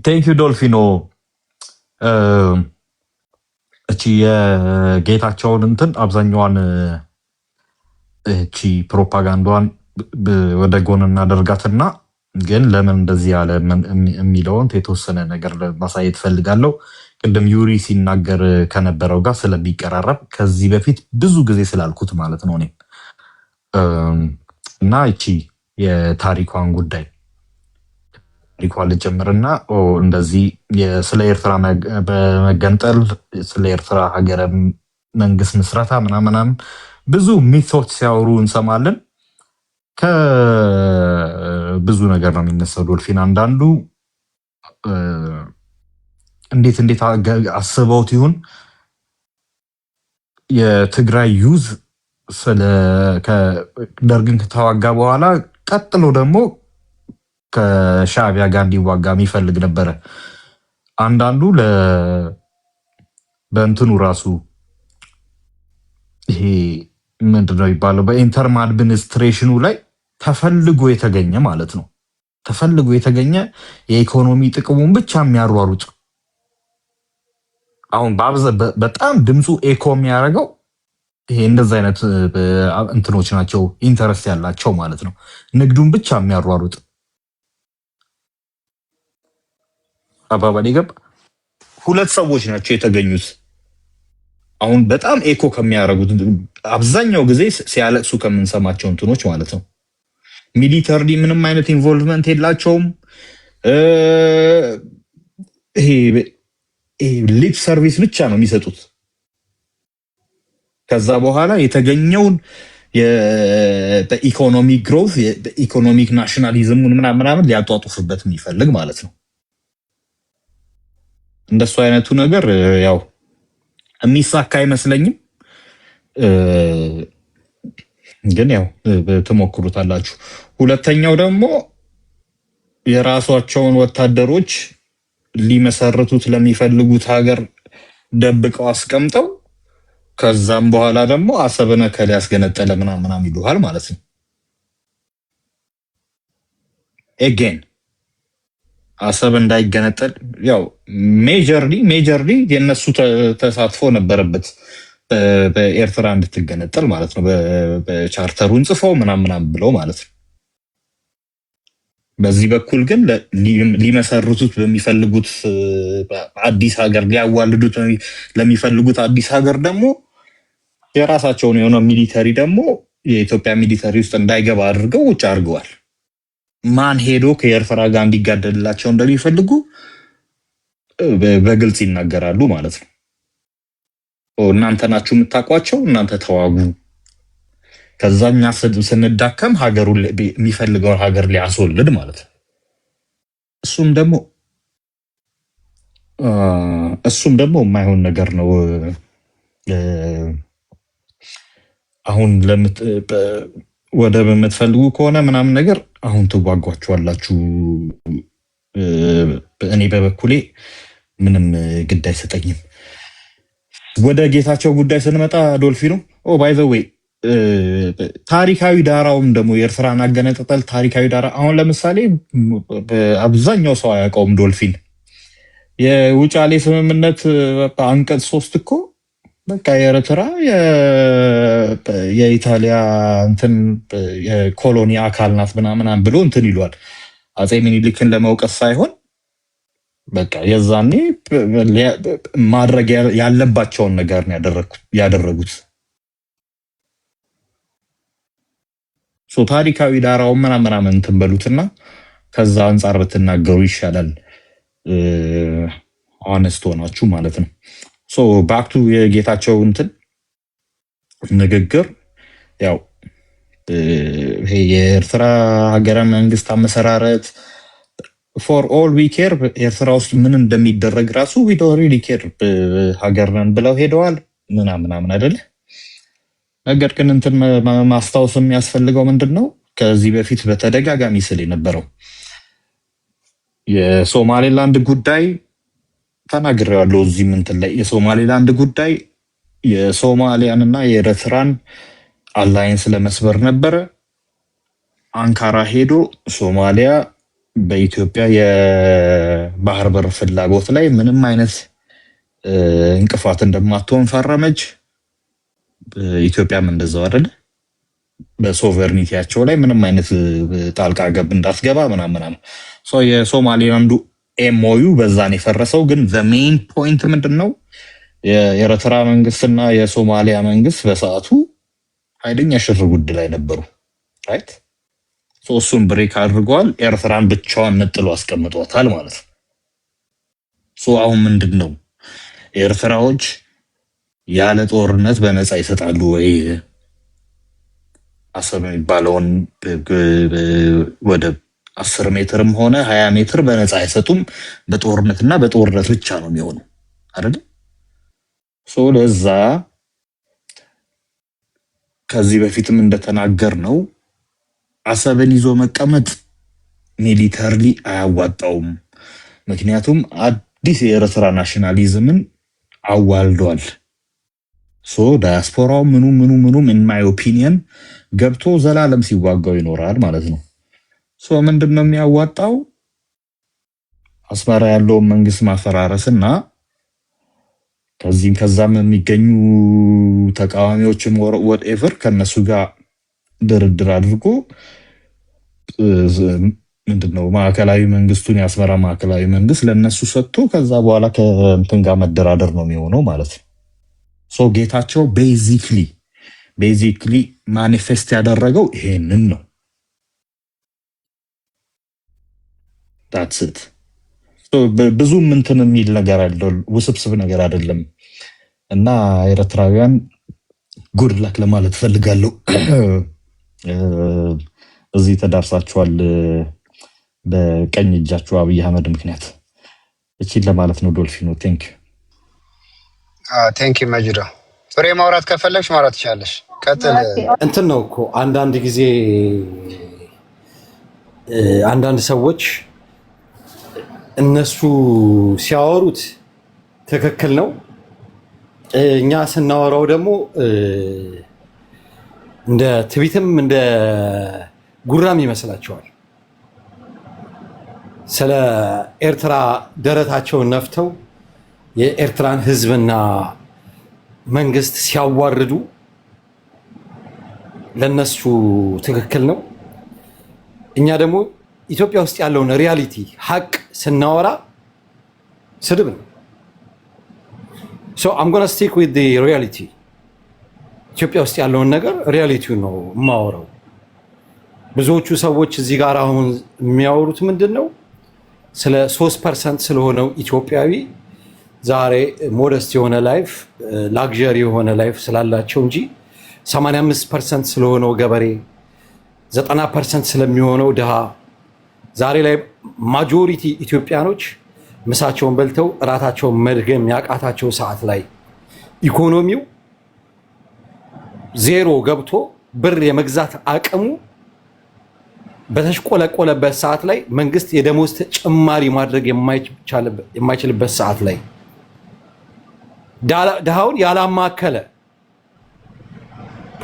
ቴንክ ዩ ዶልፊኖ። እቺ የጌታቸውን እንትን አብዛኛዋን እቺ ፕሮፓጋንዳዋን ወደ ጎን እናደርጋትና ግን ለምን እንደዚህ ያለ የሚለውን የተወሰነ ነገር ማሳየት ፈልጋለሁ። ቅድም ዩሪ ሲናገር ከነበረው ጋር ስለሚቀራረብ ከዚህ በፊት ብዙ ጊዜ ስላልኩት ማለት ነው እኔም እና እቺ የታሪኳን ጉዳይ ታሪኳን ልጀምርና እንደዚህ ስለ ኤርትራ በመገንጠል ስለ ኤርትራ ሀገረ መንግስት ምስረታ ምናምናም ብዙ ሚቶች ሲያወሩ እንሰማለን። ከብዙ ነገር ነው የሚነሳው ዶልፊን። አንዳንዱ እንዴት አስበውት ይሁን የትግራይ ዩዝ ደርግን ከተዋጋ በኋላ ቀጥሎ ደግሞ ከሻዕቢያ ጋር እንዲዋጋ የሚፈልግ ነበረ። አንዳንዱ በእንትኑ ራሱ ይሄ ምንድነው የሚባለው በኢንተርም አድሚኒስትሬሽኑ ላይ ተፈልጎ የተገኘ ማለት ነው። ተፈልጎ የተገኘ የኢኮኖሚ ጥቅሙን ብቻ የሚያሯሩጥ አሁን በጣም ድምፁ ኤኮ የሚያደርገው ይሄ እንደዚህ አይነት እንትኖች ናቸው፣ ኢንተረስት ያላቸው ማለት ነው። ንግዱን ብቻ የሚያሯሩጥ አባባል ይገባ። ሁለት ሰዎች ናቸው የተገኙት። አሁን በጣም ኤኮ ከሚያደርጉት አብዛኛው ጊዜ ሲያለቅሱ ከምንሰማቸው እንትኖች ማለት ነው። ሚሊተሪ ምንም አይነት ኢንቮልቭመንት የላቸውም። ይሄ ሊፕ ሰርቪስ ብቻ ነው የሚሰጡት። ከዛ በኋላ የተገኘውን በኢኮኖሚክ ግሮዝ በኢኮኖሚክ ናሽናሊዝሙን ምናምን ሊያጧጡፍበት የሚፈልግ ማለት ነው። እንደሱ አይነቱ ነገር ያው የሚሳካ አይመስለኝም። ግን ያው ትሞክሩታላችሁ። ሁለተኛው ደግሞ የራሷቸውን ወታደሮች ሊመሰርቱት ለሚፈልጉት ሀገር ደብቀው አስቀምጠው ከዛም በኋላ ደግሞ አሰብን ከላይ ያስገነጠለ ምናምን ይሉሃል ማለት ነው። ኤጌን አሰብ እንዳይገነጠል ያው ሜጀርሊ የነሱ ተሳትፎ ነበረበት በኤርትራ እንድትገነጠል ማለት ነው። በቻርተሩን ጽፈው ምናምን ብለው ማለት ነው። በዚህ በኩል ግን ሊመሰርቱት በሚፈልጉት አዲስ ሀገር ሊያዋልዱት ለሚፈልጉት አዲስ ሀገር ደግሞ የራሳቸውን የሆነ ሚሊተሪ ደግሞ የኢትዮጵያ ሚሊተሪ ውስጥ እንዳይገባ አድርገው ውጭ አድርገዋል። ማን ሄዶ ከኤርትራ ጋር እንዲጋደልላቸው እንደሚፈልጉ በግልጽ ይናገራሉ ማለት ነው። እናንተ ናችሁ የምታውቋቸው፣ እናንተ ተዋጉ፣ ከዛኛ ስንዳከም ሀገሩን የሚፈልገውን ሀገር ሊያስወልድ ማለት ነው። እሱም ደግሞ የማይሆን ነገር ነው። አሁን ወደ በምትፈልጉ ከሆነ ምናምን ነገር አሁን ትዋጓቸዋላችሁ። እኔ በበኩሌ ምንም ግድ አይሰጠኝም። ወደ ጌታቸው ጉዳይ ስንመጣ ዶልፊኖ ባይ ዘ ዌይ ታሪካዊ ዳራውም ደግሞ የኤርትራን አገነጣጠል ታሪካዊ ዳራ አሁን ለምሳሌ አብዛኛው ሰው አያውቀውም። ዶልፊን የውጫሌ ስምምነት አንቀጽ 3 እኮ በቃ የኤርትራ የኢጣሊያ እንትን የኮሎኒ አካል ናት ምናምን ብሎ እንትን ይሏል። አፄ ምኒልክን ለመውቀስ ሳይሆን በቃ የዛኔ ማድረግ ያለባቸውን ነገር ነው ያደረጉት። ታሪካዊ ዳራው ምናምን እንትን በሉትና ከዛ አንጻር ብትናገሩ ይሻላል። ሆነስት ሆናችሁ ማለት ነው። ባክቱ የጌታቸው እንትን ንግግር ያው የኤርትራ ሀገረ መንግስት አመሰራረት ፎር ኦል ዊ ኬር ኤርትራ ውስጥ ምን እንደሚደረግ ራሱ ዊ ዶንት ሪሊ ኬር ሀገር ነን ብለው ሄደዋል ምናምን አይደለ። ነገር ግን እንትን ማስታወስ የሚያስፈልገው ምንድን ነው ከዚህ በፊት በተደጋጋሚ ስል የነበረው የሶማሌላንድ ጉዳይ ተናግሬዋለሁ። እዚህ እንትን ላይ የሶማሌላንድ ጉዳይ የሶማሊያንና የኤርትራን አላይንስ ለመስበር ነበረ። አንካራ ሄዶ ሶማሊያ በኢትዮጵያ የባህር በር ፍላጎት ላይ ምንም አይነት እንቅፋት እንደማትሆን ፈረመች። ኢትዮጵያም እንደዛው አይደል? በሶቨርኒቲያቸው ላይ ምንም አይነት ጣልቃ ገብ እንዳትገባ ምናምን የሶማሊላንዱ ኤምኦዩ በዛን የፈረሰው። ግን ዘ ሜይን ፖይንት ምንድነው? የኤርትራ መንግስትና የሶማሊያ መንግስት በሰዓቱ ኃይለኛ ሽር ጉድ ላይ ነበሩ። ራይት እሱን ብሬክ አድርገዋል። ኤርትራን ብቻዋን ነጥሎ አስቀምጧታል ማለት ነው። አሁን ምንድነው ኤርትራዎች ያለ ጦርነት በነፃ ይሰጣሉ ወይ? አሰብ የሚባለውን ወደ 10 ሜትርም ሆነ 20 ሜትር በነፃ አይሰጡም። በጦርነትና በጦርነት ብቻ ነው የሚሆነው አይደል? ለዛ ከዚህ በፊትም እንደተናገር ነው አሰብን ይዞ መቀመጥ ሚሊተሪሊ አያዋጣውም። ምክንያቱም አዲስ የኤርትራ ናሽናሊዝምን አዋልዷል። ዳያስፖራው ምኑም ኢን ማይ ኦፒኒየን ገብቶ ዘላለም ሲዋጋው ይኖራል ማለት ነው። ምንድነው የሚያዋጣው? አስመራ ያለውን መንግስት ማፈራረስና ከዚህም ከዛም የሚገኙ ተቃዋሚዎችም ወትኤቨር ከነሱ ጋር ድርድር አድርጎ ምንድነው ማዕከላዊ መንግስቱን የአስመራ ማዕከላዊ መንግስት ለነሱ ሰጥቶ ከዛ በኋላ ከእንትን ጋር መደራደር ነው የሚሆነው ማለት ነው። ጌታቸው ቤዚክሊ ማኒፌስት ያደረገው ይሄንን ነው። ታትስት ብዙም እንትን የሚል ነገር አይደለም፣ ውስብስብ ነገር አይደለም። እና ኤርትራውያን ጉድ ላክ ለማለት ፈልጋለሁ። እዚህ ተዳርሳችኋል በቀኝ እጃችሁ አብይ አህመድ ምክንያት። እቺን ለማለት ነው። ዶልፊኖ ቴንክ ዩ መጅዶ። ፍሬ ማውራት ከፈለግሽ ማውራት ትችላለሽ። ቀጥል። እንትን ነው እኮ አንዳንድ ጊዜ አንዳንድ ሰዎች እነሱ ሲያወሩት ትክክል ነው፣ እኛ ስናወራው ደግሞ እንደ ትቢትም እንደ ጉራም ይመስላቸዋል። ስለ ኤርትራ ደረታቸውን ነፍተው የኤርትራን ሕዝብና መንግስት ሲያዋርዱ ለነሱ ትክክል ነው። እኛ ደግሞ ኢትዮጵያ ውስጥ ያለውን ሪያሊቲ ሀቅ ስናወራ ስድብ ነው። I'm gonna stick with the reality። ኢትዮጵያ ውስጥ ያለውን ነገር ሪያሊቲው ነው የማወራው። ብዙዎቹ ሰዎች እዚህ ጋር አሁን የሚያወሩት ምንድን ነው? ስለ 3% ስለሆነው ኢትዮጵያዊ ዛሬ ሞደስት የሆነ ላይፍ ላግዠሪ የሆነ ላይፍ ስላላቸው እንጂ 85% ስለሆነው ገበሬ 90% ስለሚሆነው ድሃ ዛሬ ላይ ማጆሪቲ ኢትዮጵያኖች ምሳቸውን በልተው እራታቸውን መድገም ያቃታቸው ሰዓት ላይ ኢኮኖሚው ዜሮ ገብቶ ብር የመግዛት አቅሙ በተሽቆለቆለበት ሰዓት ላይ መንግስት የደሞዝ ጭማሪ ማድረግ የማይችልበት ሰዓት ላይ ድሃውን ያላማከለ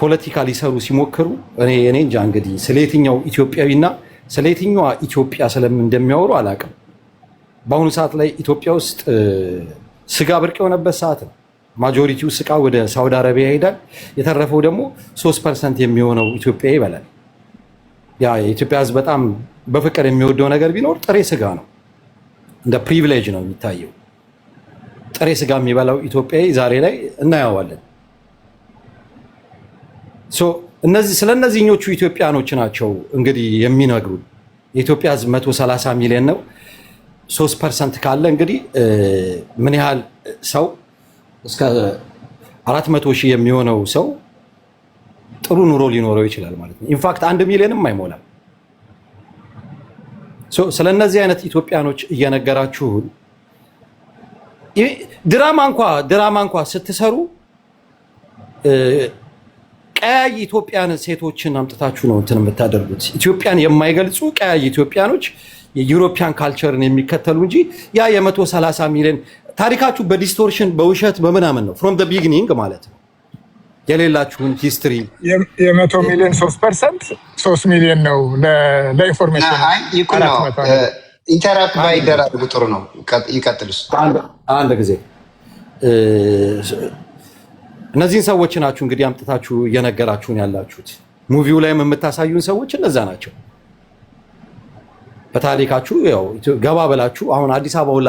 ፖለቲካ ሊሰሩ ሲሞክሩ እኔ እንጃ እንግዲህ ስለየትኛው ኢትዮጵያዊና ስለየትኛዋ ኢትዮጵያ ስለምን እንደሚያወሩ አላውቅም። በአሁኑ ሰዓት ላይ ኢትዮጵያ ውስጥ ስጋ ብርቅ የሆነበት ሰዓት ነው። ማጆሪቲው ስጋ ወደ ሳውዲ አረቢያ ይሄዳል። የተረፈው ደግሞ 3% የሚሆነው ኢትዮጵያ ይበላል። ያ የኢትዮጵያ ሕዝብ በጣም በፍቅር የሚወደው ነገር ቢኖር ጥሬ ስጋ ነው። እንደ ፕሪቪሌጅ ነው የሚታየው። ጥሬ ስጋ የሚበላው ኢትዮጵያዊ ዛሬ ላይ እናየዋለን። ስለነዚህኞቹ ኢትዮጵያኖች ናቸው እንግዲህ የሚነግሩን። የኢትዮጵያ ሕዝብ 130 ሚሊዮን ነው። 3% ካለ እንግዲህ ምን ያህል ሰው እስከ 400 ሺህ የሚሆነው ሰው ጥሩ ኑሮ ሊኖረው ይችላል ማለት ነው። ኢንፋክት 1 ሚሊዮንም አይሞላም። ስለነዚህ አይነት ኢትዮጵያኖች እየነገራችሁን ድራማ እንኳ ስትሰሩ ቀያይ ኢትዮጵያን ሴቶችን አምጥታችሁ ነው እንትን የምታደርጉት። ኢትዮጵያን የማይገልጹ ቀያይ ኢትዮጵያኖች የዩሮፒያን ካልቸርን የሚከተሉ እንጂ ያ የ130 ሚሊዮን ታሪካችሁ በዲስቶርሽን በውሸት በምናምን ነው ፍሮም ዘ ቢግኒንግ ማለት ነው። የሌላችሁን ሂስትሪ የ100 ሚሊዮን 3% 3 ሚሊዮን ነው ለኢንፎርሜሽን። ኢንተራፕት ባይደራረጉ ጥሩ ነው። ይቀጥሉስ። አንድ ጊዜ እነዚህን ሰዎች ናችሁ እንግዲህ አምጥታችሁ እየነገራችሁን ያላችሁት። ሙቪው ላይም የምታሳዩን ሰዎች እነዛ ናቸው። በታሪካችሁ ያው ገባ ብላችሁ አሁን አዲስ አበባ ሁላ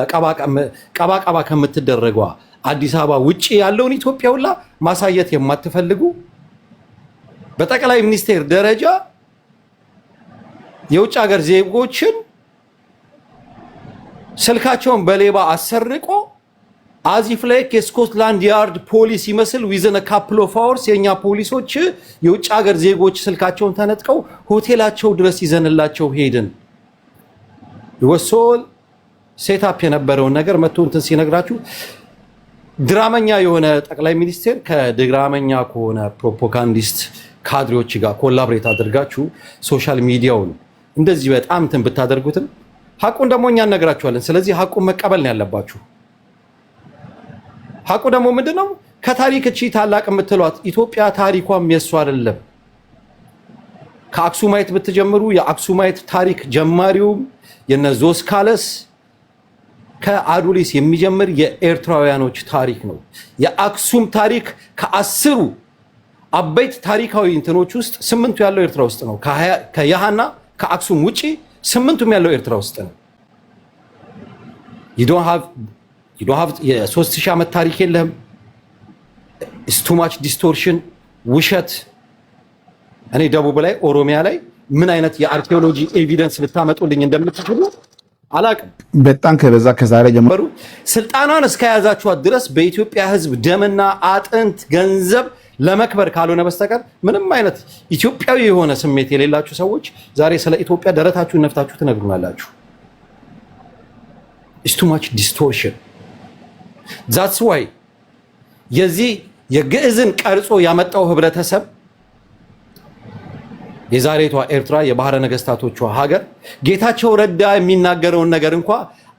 ቀባ ከምትደረገዋ አዲስ አበባ ውጪ ያለውን ኢትዮጵያ ሁላ ማሳየት የማትፈልጉ በጠቅላይ ሚኒስቴር ደረጃ የውጭ ሀገር ዜጎችን ስልካቸውን በሌባ አሰርቆ አዚፍ ላይክ የስኮትላንድ ያርድ ፖሊስ ይመስል ዊዝን ካፕል ኦፍ አወርስ የኛ ፖሊሶች የውጭ ሀገር ዜጎች ስልካቸውን ተነጥቀው ሆቴላቸው ድረስ ይዘንላቸው ሄድን። ይወሶል ሴታፕ የነበረውን ነገር መጥቶ እንትን ሲነግራችሁ ድራመኛ የሆነ ጠቅላይ ሚኒስቴር ከድራመኛ ከሆነ ፕሮፓጋንዲስት ካድሬዎች ጋር ኮላብሬት አድርጋችሁ ሶሻል ሚዲያውን እንደዚህ በጣም እንትን ብታደርጉትም ሐቁን ደግሞ እኛ እነግራችኋለን። ስለዚህ ሐቁን መቀበል ነው ያለባችሁ። ሐቁ ደግሞ ምንድነው? ከታሪክ እቺ ታላቅ የምትሏት ኢትዮጵያ ታሪኳም የሷ አይደለም። ከአክሱማይት ብትጀምሩ የአክሱማይት ታሪክ ጀማሪውም የነዞስካለስ ከአዱሊስ የሚጀምር የኤርትራውያኖች ታሪክ ነው። የአክሱም ታሪክ ከ10 አበይት ታሪካዊ እንትኖች ውስጥ 8ቱ ያለው ኤርትራ ውስጥ ነው። ከያሃና ከአክሱም ውጪ 8ቱም ያለው ኤርትራ ውስጥ ነው። you don't have የ3000 ዓመት ታሪክ የለህም። it's too much distortion ውሸት። እኔ ደቡብ ላይ ኦሮሚያ ላይ ምን አይነት የአርኪኦሎጂ ኤቪደንስ ልታመጡልኝ እንደምትችሉ አላቅም። በጣም ከበዛ ከዛሬ ጀምሮ ስልጣኗን እስከያዛችኋት ድረስ በኢትዮጵያ ሕዝብ ደምና አጥንት ገንዘብ ለመክበር ካልሆነ በስተቀር ምንም አይነት ኢትዮጵያዊ የሆነ ስሜት የሌላችሁ ሰዎች ዛሬ ስለ ኢትዮጵያ ደረታችሁን ነፍታችሁ ትነግሩናላችሁ። it's too much distortion that's why የዚህ የግዕዝን ቀርጾ ያመጣው ህብረተሰብ የዛሬቷ ኤርትራ የባህረ ነገስታቶቿ ሀገር ጌታቸው ረዳ የሚናገረውን ነገር እንኳ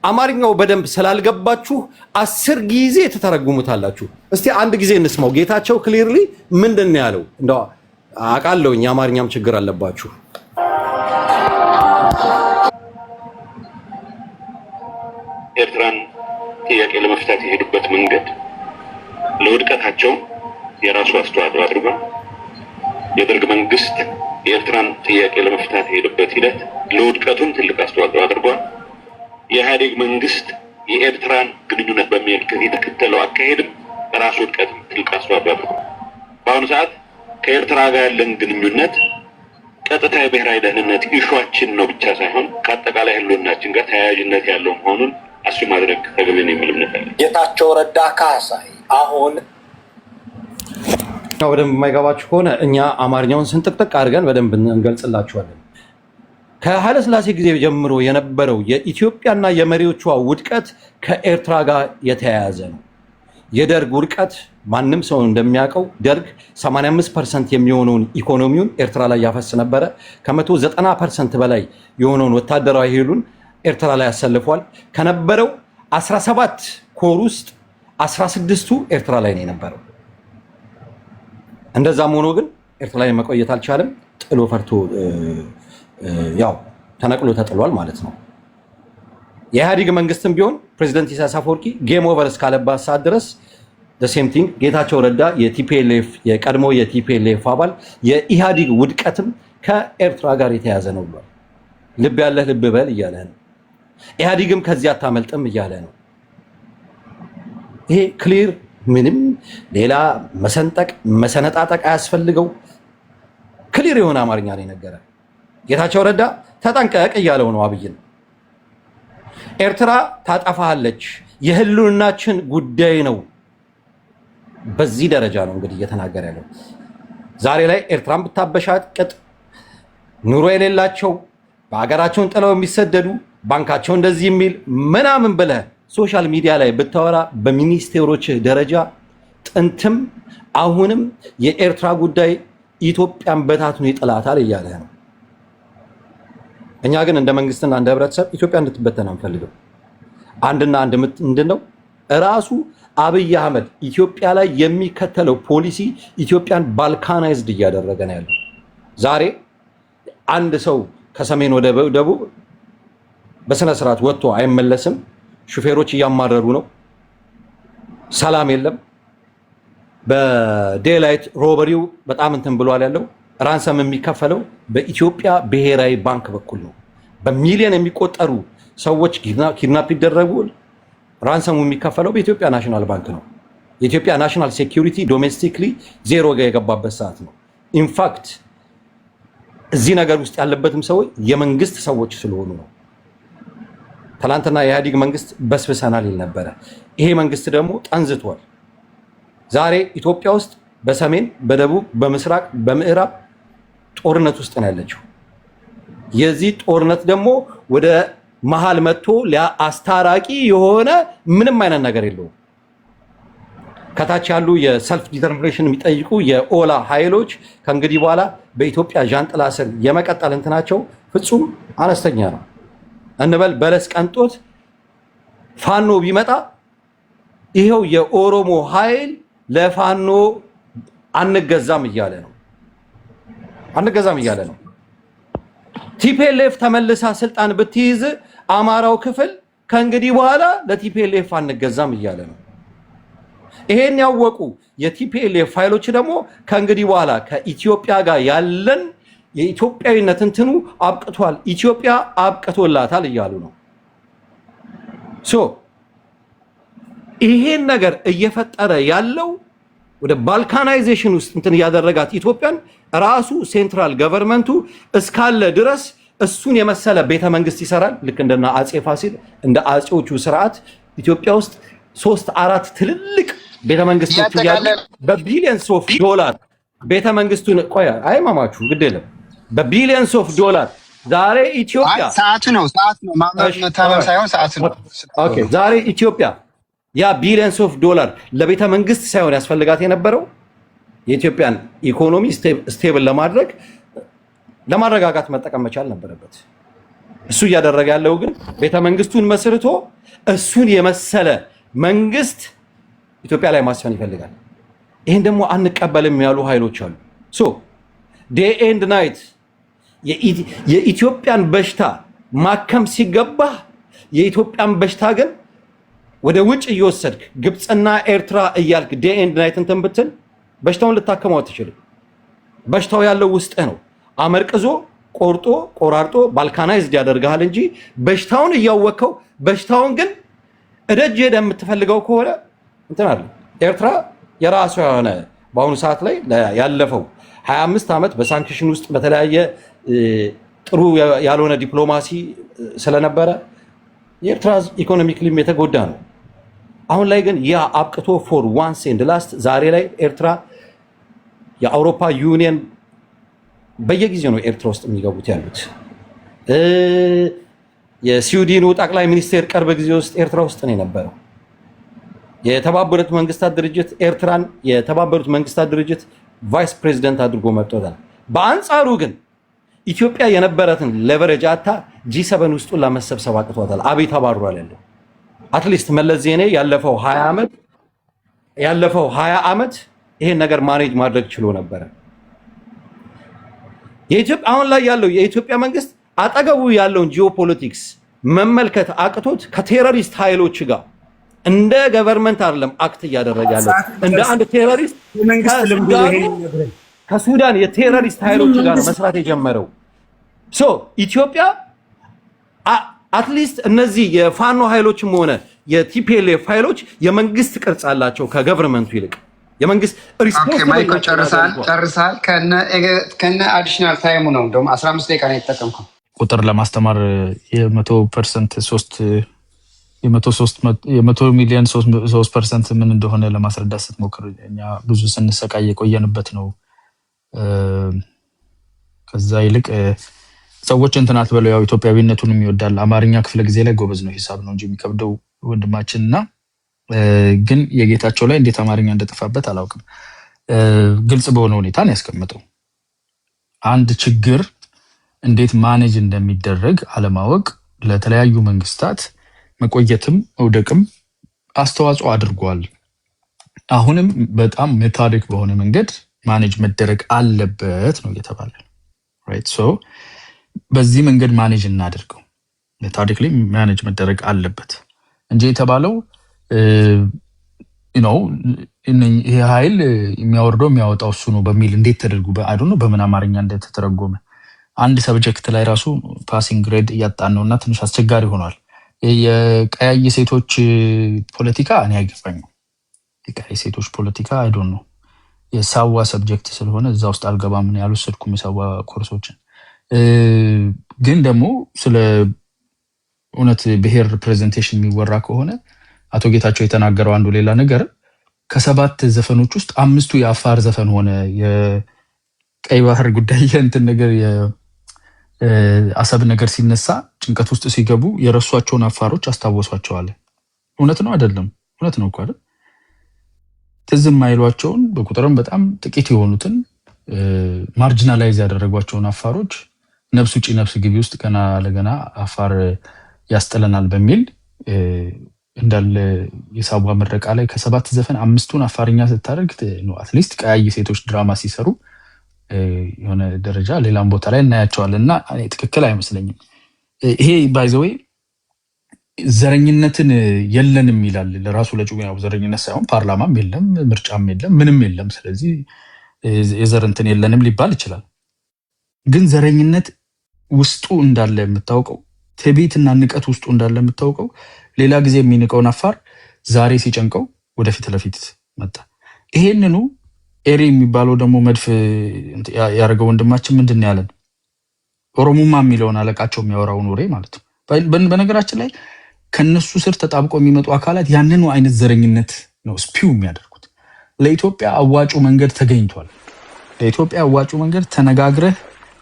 አማርኛው በደንብ ስላልገባችሁ 10 ጊዜ ተተረጉሙታላችሁ። እስቲ አንድ ጊዜ እንስማው። ጌታቸው ክሊርሊ ምንድን ነው ያለው? እንደው አውቃለሁ አማርኛም ችግር አለባችሁ። ኤርትራን ጥያቄ ለመፍታት የሄዱበት መንገድ ለውድቀታቸው የራሱ አስተዋጽኦ አድርጓል። የደርግ መንግስት የኤርትራን ጥያቄ ለመፍታት የሄደበት ሂደት ለውድቀቱም ትልቅ አስተዋጽኦ አድርጓል። የኢህአዴግ መንግስት የኤርትራን ግንኙነት በሚመለከት የተከተለው አካሄድም ራሱ ውድቀት ትልቅ አስተዋጽኦ አድርጓል። በአሁኑ ሰዓት ከኤርትራ ጋር ያለን ግንኙነት ቀጥታ የብሔራዊ ደህንነት ኢሹአችን ነው ብቻ ሳይሆን ከአጠቃላይ ህልውናችን ጋር ተያያዥነት ያለው መሆኑን አሱ ማድረግ ተገቢ ነው የሚል እምነት አለ። ጌታቸው ረዳ ካሳይ አሁን በደንብ የማይገባችሁ ከሆነ እኛ አማርኛውን ስንጥቅጥቅ አድርገን በደንብ እንገልጽላችኋለን። ከኃይለ ሥላሴ ጊዜ ጀምሮ የነበረው የኢትዮጵያና የመሪዎቿ ውድቀት ከኤርትራ ጋር የተያያዘ ነው። የደርግ ውድቀት ማንም ሰው እንደሚያውቀው ደርግ 85% የሚሆነውን ኢኮኖሚውን ኤርትራ ላይ ያፈስ ነበረ። ከ190% በላይ የሆነውን ወታደራዊ ኃይሉን ኤርትራ ላይ ያሰልፏል። ከነበረው 17 ኮር ውስጥ 16ቱ ኤርትራ ላይ ነው የነበረው። እንደዛም ሆኖ ግን ኤርትራ ላይ መቆየት አልቻለም። ጥሎ ፈርቶ ያው ተነቅሎ ተጥሏል ማለት ነው። የኢህአዴግ መንግስትም ቢሆን ፕሬዚደንት ኢሳያስ አፈወርቂ ጌም ኦቨር እስካለባት ሰዓት ድረስ ሴም ቲንግ ጌታቸው ረዳ የቲፒኤልኤፍ የቀድሞ የቲፒኤልኤፍ አባል የኢህአዴግ ውድቀትም ከኤርትራ ጋር የተያዘ ነው ብሏል። ልብ ያለህ ልብ በል እያለ ነው። ኢህአዴግም ከዚህ አታመልጥም እያለ ነው። ይሄ ክሊር፣ ምንም ሌላ መሰንጠቅ መሰነጣጠቅ አያስፈልገው። ክሊር የሆነ አማርኛ ነው የነገረ ጌታቸው ረዳ። ተጠንቀቅ እያለው ነው አብይን። ኤርትራ ታጠፋለች፣ የህልውናችን ጉዳይ ነው። በዚህ ደረጃ ነው እንግዲህ እየተናገረ ያለው። ዛሬ ላይ ኤርትራን ብታበሻቅጥ ኑሮ የሌላቸው በሀገራቸውን ጥለው የሚሰደዱ ባንካቸው እንደዚህ የሚል ምናምን ብለህ ሶሻል ሚዲያ ላይ ብታወራ በሚኒስቴሮች ደረጃ ጥንትም አሁንም የኤርትራ ጉዳይ ኢትዮጵያን በታትኖ ይጥላታል እያለ ነው። እኛ ግን እንደ መንግስትና እንደ ህብረተሰብ ኢትዮጵያ እንድትበተን አንፈልግም። አንድና አንድ ምንድነው? እራሱ አብይ አህመድ ኢትዮጵያ ላይ የሚከተለው ፖሊሲ ኢትዮጵያን ባልካናይዝድ እያደረገ ነው ያለው። ዛሬ አንድ ሰው ከሰሜን ወደ ደቡብ በስነ ስርዓት ወጥቶ አይመለስም። ሹፌሮች እያማረሩ ነው። ሰላም የለም። በዴላይት ሮበሪው በጣም እንትን ብሏል ያለው። ራንሰም የሚከፈለው በኢትዮጵያ ብሔራዊ ባንክ በኩል ነው። በሚሊዮን የሚቆጠሩ ሰዎች ኪድናፕ ይደረጉ። ራንሰሙ የሚከፈለው በኢትዮጵያ ናሽናል ባንክ ነው። የኢትዮጵያ ናሽናል ሴኩሪቲ ዶሜስቲክሊ ዜሮ ጋር የገባበት ሰዓት ነው። ኢንፋክት እዚህ ነገር ውስጥ ያለበትም ሰዎች የመንግስት ሰዎች ስለሆኑ ነው። ትላንትና የኢህአዴግ መንግስት በስብሰናል ይል ነበረ። ይሄ መንግስት ደግሞ ጠንዝቷል። ዛሬ ኢትዮጵያ ውስጥ በሰሜን፣ በደቡብ፣ በምስራቅ፣ በምዕራብ ጦርነት ውስጥ ነው ያለችው። የዚህ ጦርነት ደግሞ ወደ መሃል መጥቶ አስታራቂ የሆነ ምንም አይነት ነገር የለውም። ከታች ያሉ የሰልፍ ዲተርሚኔሽን የሚጠይቁ የኦላ ኃይሎች ከእንግዲህ በኋላ በኢትዮጵያ ዣንጥላ ስር የመቀጠል እንትናቸው ፍጹም አነስተኛ ነው እንበል። በለስ ቀንጦት ፋኖ ቢመጣ ይሄው የኦሮሞ ኃይል ለፋኖ አንገዛም እያለ ነው። ቲፒኤልኤፍ ተመልሳ ስልጣን ብትይዝ አማራው ክፍል ከእንግዲህ በኋላ ለቲፒኤልኤፍ አንገዛም እያለ ነው። ይሄን ያወቁ የቲፒኤልኤፍ ፋይሎች ደግሞ ከእንግዲህ በኋላ ከኢትዮጵያ ጋር ያለን የኢትዮጵያዊነት እንትኑ አብቅቷል፣ ኢትዮጵያ አብቅቶላታል እያሉ ነው። ይሄን ነገር እየፈጠረ ያለው ወደ ባልካናይዜሽን ውስጥ እንትን ያደረጋት ኢትዮጵያን ራሱ ሴንትራል ገቨርንመንቱ እስካለ ድረስ እሱን የመሰለ ቤተ መንግስት ይሰራል። ልክ እንደና አጼ ፋሲል እንደ አጼዎቹ ስርዓት ኢትዮጵያ ውስጥ 3-4 ትልልቅ ቤተ መንግስቶች ያሉ በቢሊየንስ ኦፍ ዶላር ቤተ መንግስቱን አይማማችሁ ግድ የለም በቢሊየንስ ኦፍ ዶላር ዛሬ ኢትዮጵያ ሰዓቱ ነው ማመን ሳይሆን ሰዓቱ ነው። ኦኬ ዛሬ ኢትዮጵያ ያ ቢሊየንስ ኦፍ ዶላር ለቤተ መንግስት ሳይሆን ያስፈልጋት የነበረው የኢትዮጵያን ኢኮኖሚ ስቴብል ለማድረግ ለማረጋጋት መጠቀም መቻል ነበረበት። እሱ እያደረገ ያለው ግን ቤተ መንግስቱን መስርቶ እሱን የመሰለ መንግስት ኢትዮጵያ ላይ ማስፈን ይፈልጋል። ይሄን ደግሞ አንቀበልም ያሉ ኃይሎች አሉ። ዴይ ኤንድ ናይት የኢትዮጵያን በሽታ ማከም ሲገባ የኢትዮጵያን በሽታ ግን ወደ ውጭ እየወሰድክ ግብፅና ኤርትራ እያልክ ዴይ ኤንድ ናይት እንትን ብትል በሽታውን ልታከመው አትችልም። በሽታው ያለው ውስጥህ ነው። አመርቅዞ ቆርጦ ቆራርጦ ባልካናይዝድ ያደርግሃል እንጂ በሽታውን እያወቅከው በሽታውን ግን እደጅ ሄደህ የምትፈልገው ከሆነ እንትን አለ። ኤርትራ የራሷ የሆነ በአሁኑ ሰዓት ላይ ያለፈው 25 ዓመት በሳንክሽን ውስጥ በተለያየ ጥሩ ያልሆነ ዲፕሎማሲ ስለነበረ የኤርትራ ኢኮኖሚክሊም የተጎዳ ነው። አሁን ላይ ግን ያ አብቅቶ ፎር ዋንስ ኤንድ ላስት ዛሬ ላይ ኤርትራ የአውሮፓ ዩኒየን በየጊዜው ነው ኤርትራ ውስጥ የሚገቡት ያሉት። የስዊድኑ ጠቅላይ ሚኒስቴር ቅርብ ጊዜ ውስጥ ኤርትራ ውስጥ ነው የነበረው። የተባበሩት መንግስታት ድርጅት ኤርትራን የተባበሩት መንግስታት ድርጅት ቫይስ ፕሬዚደንት አድርጎ መጥቶታል። በአንጻሩ ግን ኢትዮጵያ የነበረትን ሌቨሬጅ አታ G7 ውስጥ ለመሰብሰብ አቅቷታል። አብይ ተባሯል ያለው አትሊስት መለስ ዜናዊ ያለፈው 20 ዓመት ይሄን ነገር ማኔጅ ማድረግ ችሎ ነበረ። የኢትዮጵያ አሁን ላይ ያለው የኢትዮጵያ መንግስት አጠገቡ ያለውን ጂኦፖለቲክስ መመልከት አቅቶት ከቴሮሪስት ኃይሎች ጋር እንደ ገቨርንመንት አይደለም አክት እያደረገ ያለው እንደ አንድ ቴሮሪስት ከሱዳን የቴሮሪስት ኃይሎች ጋር መስራት የጀመረው ኢትዮጵያ አትሊስት እነዚህ የፋኖ ኃይሎችም ሆነ የቲፒኤልኤፍ ኃይሎች የመንግስት ቅርጽ አላቸው ከገቨርንመንቱ ይልቅ የመንግስት ሪስፖንሲቢሊቲ ጨርሳል። ከነ አዲሽናል ታይሙ ነው እንደውም 15 ደቂቃ ነው የተጠቀምኩት። ቁጥር ለማስተማር የ100 ሚሊዮን 3% ምን እንደሆነ ለማስረዳት ስትሞክር እኛ ብዙ ስንሰቃይ የቆየንበት ነው። ከዛ ይልቅ ሰዎች እንትናት በለው ያው ኢትዮጵያዊነቱን የሚወዳል አማርኛ ክፍለ ጊዜ ላይ ጎበዝ ነው፣ ሂሳብ ነው እንጂ የሚከብደው ወንድማችንና ግን የጌታቸው ላይ እንዴት አማርኛ እንደጠፋበት አላውቅም። ግልጽ በሆነ ሁኔታ ነው ያስቀምጠው። አንድ ችግር እንዴት ማኔጅ እንደሚደረግ አለማወቅ ለተለያዩ መንግስታት መቆየትም መውደቅም አስተዋጽኦ አድርጓል አሁንም በጣም ሜቶዲክ በሆነ መንገድ ማኔጅ መደረግ አለበት ነው እየተባለ ራይት። ሶ በዚህ መንገድ ማኔጅ እናድርገው፣ ሜቶዲክሊ ማኔጅ መደረግ አለበት እንጂ የተባለው ይሄ ኃይል የሚያወርደው የሚያወጣው እሱ ነው በሚል እንዴት ተደርጉ በአይዶ ነው በምን አማርኛ እንደተተረጎመ አንድ ሰብጀክት ላይ ራሱ ፓሲንግ ግሬድ እያጣን ነውና ትንሽ አስቸጋሪ ሆኗል። የቀያይ ሴቶች ፖለቲካ እኔ አይገባኝም። የቀያይ ሴቶች ፖለቲካ አይ ዶንት ኖ የሳዋ ሰብጀክት ስለሆነ እዛ ውስጥ አልገባም ነው ያልወሰድኩም የሳዋ ኮርሶችን። ግን ደግሞ ስለ እውነት ብሔር ሪፕሬዘንቴሽን የሚወራ ከሆነ አቶ ጌታቸው የተናገረው አንዱ ሌላ ነገር ከ7 ዘፈኖች ውስጥ 5ቱ የአፋር ዘፈን ሆነ። የቀይ ባህር ጉዳይ እንትን ነገር የአሰብ ነገር ሲነሳ ጭንቀት ውስጥ ሲገቡ የረሷቸውን አፋሮች አስታወሷቸዋል። እውነት ነው አይደለም? እውነት ነው እኮ አይደል? ትዝ የማይሏቸውን በቁጥርም በጣም ጥቂት የሆኑትን ማርጂናላይዝ ያደረጓቸውን አፋሮች ነፍስ ውጪ ነፍስ ግቢ ውስጥ ገና ለገና አፋር ያስጠለናል በሚል እንዳለ የሳቧ ምረቃ ላይ ከ7 ዘፈን 5ቱን አፋርኛ ስታደርግ ነው አትሊስት ቀያይ ሴቶች ድራማ ሲሰሩ የሆነ ደረጃ ሌላም ቦታ ላይ እናያቸዋለን። እና ትክክል አይመስለኝም ይሄ ባይ ዘ ዌይ ዘረኝነትን የለንም ይላል ለራሱ ለጩቤው ዘረኝነት ሳይሆን ፓርላማም የለም ምርጫም የለም ምንም የለም። ስለዚህ የዘር እንትን የለንም ሊባል ይችላል። ግን ዘረኝነት ውስጡ እንዳለ የምታውቀው ትዕቢትና ንቀት ውስጡ እንዳለ የምታውቀው ሌላ ጊዜ የሚንቀውን አፋር ዛሬ ሲጨንቀው ወደፊት ለፊት መጣ። ይሄንኑ ኤሪ የሚባለው ደግሞ መድፍ ያደረገው ወንድማችን ምንድን ያለን ኦሮሞማ የሚለውን አለቃቸው የሚያወራውን ወሬ ማለት ነው። በነገራችን ላይ ከነሱ ስር ተጣብቆ የሚመጡ አካላት ያንኑ አይነት ዘረኝነት ነው ስፒው የሚያደርጉት። ለኢትዮጵያ አዋጩ መንገድ ተገኝቷል። ለኢትዮጵያ አዋጩ መንገድ ተነጋግረህ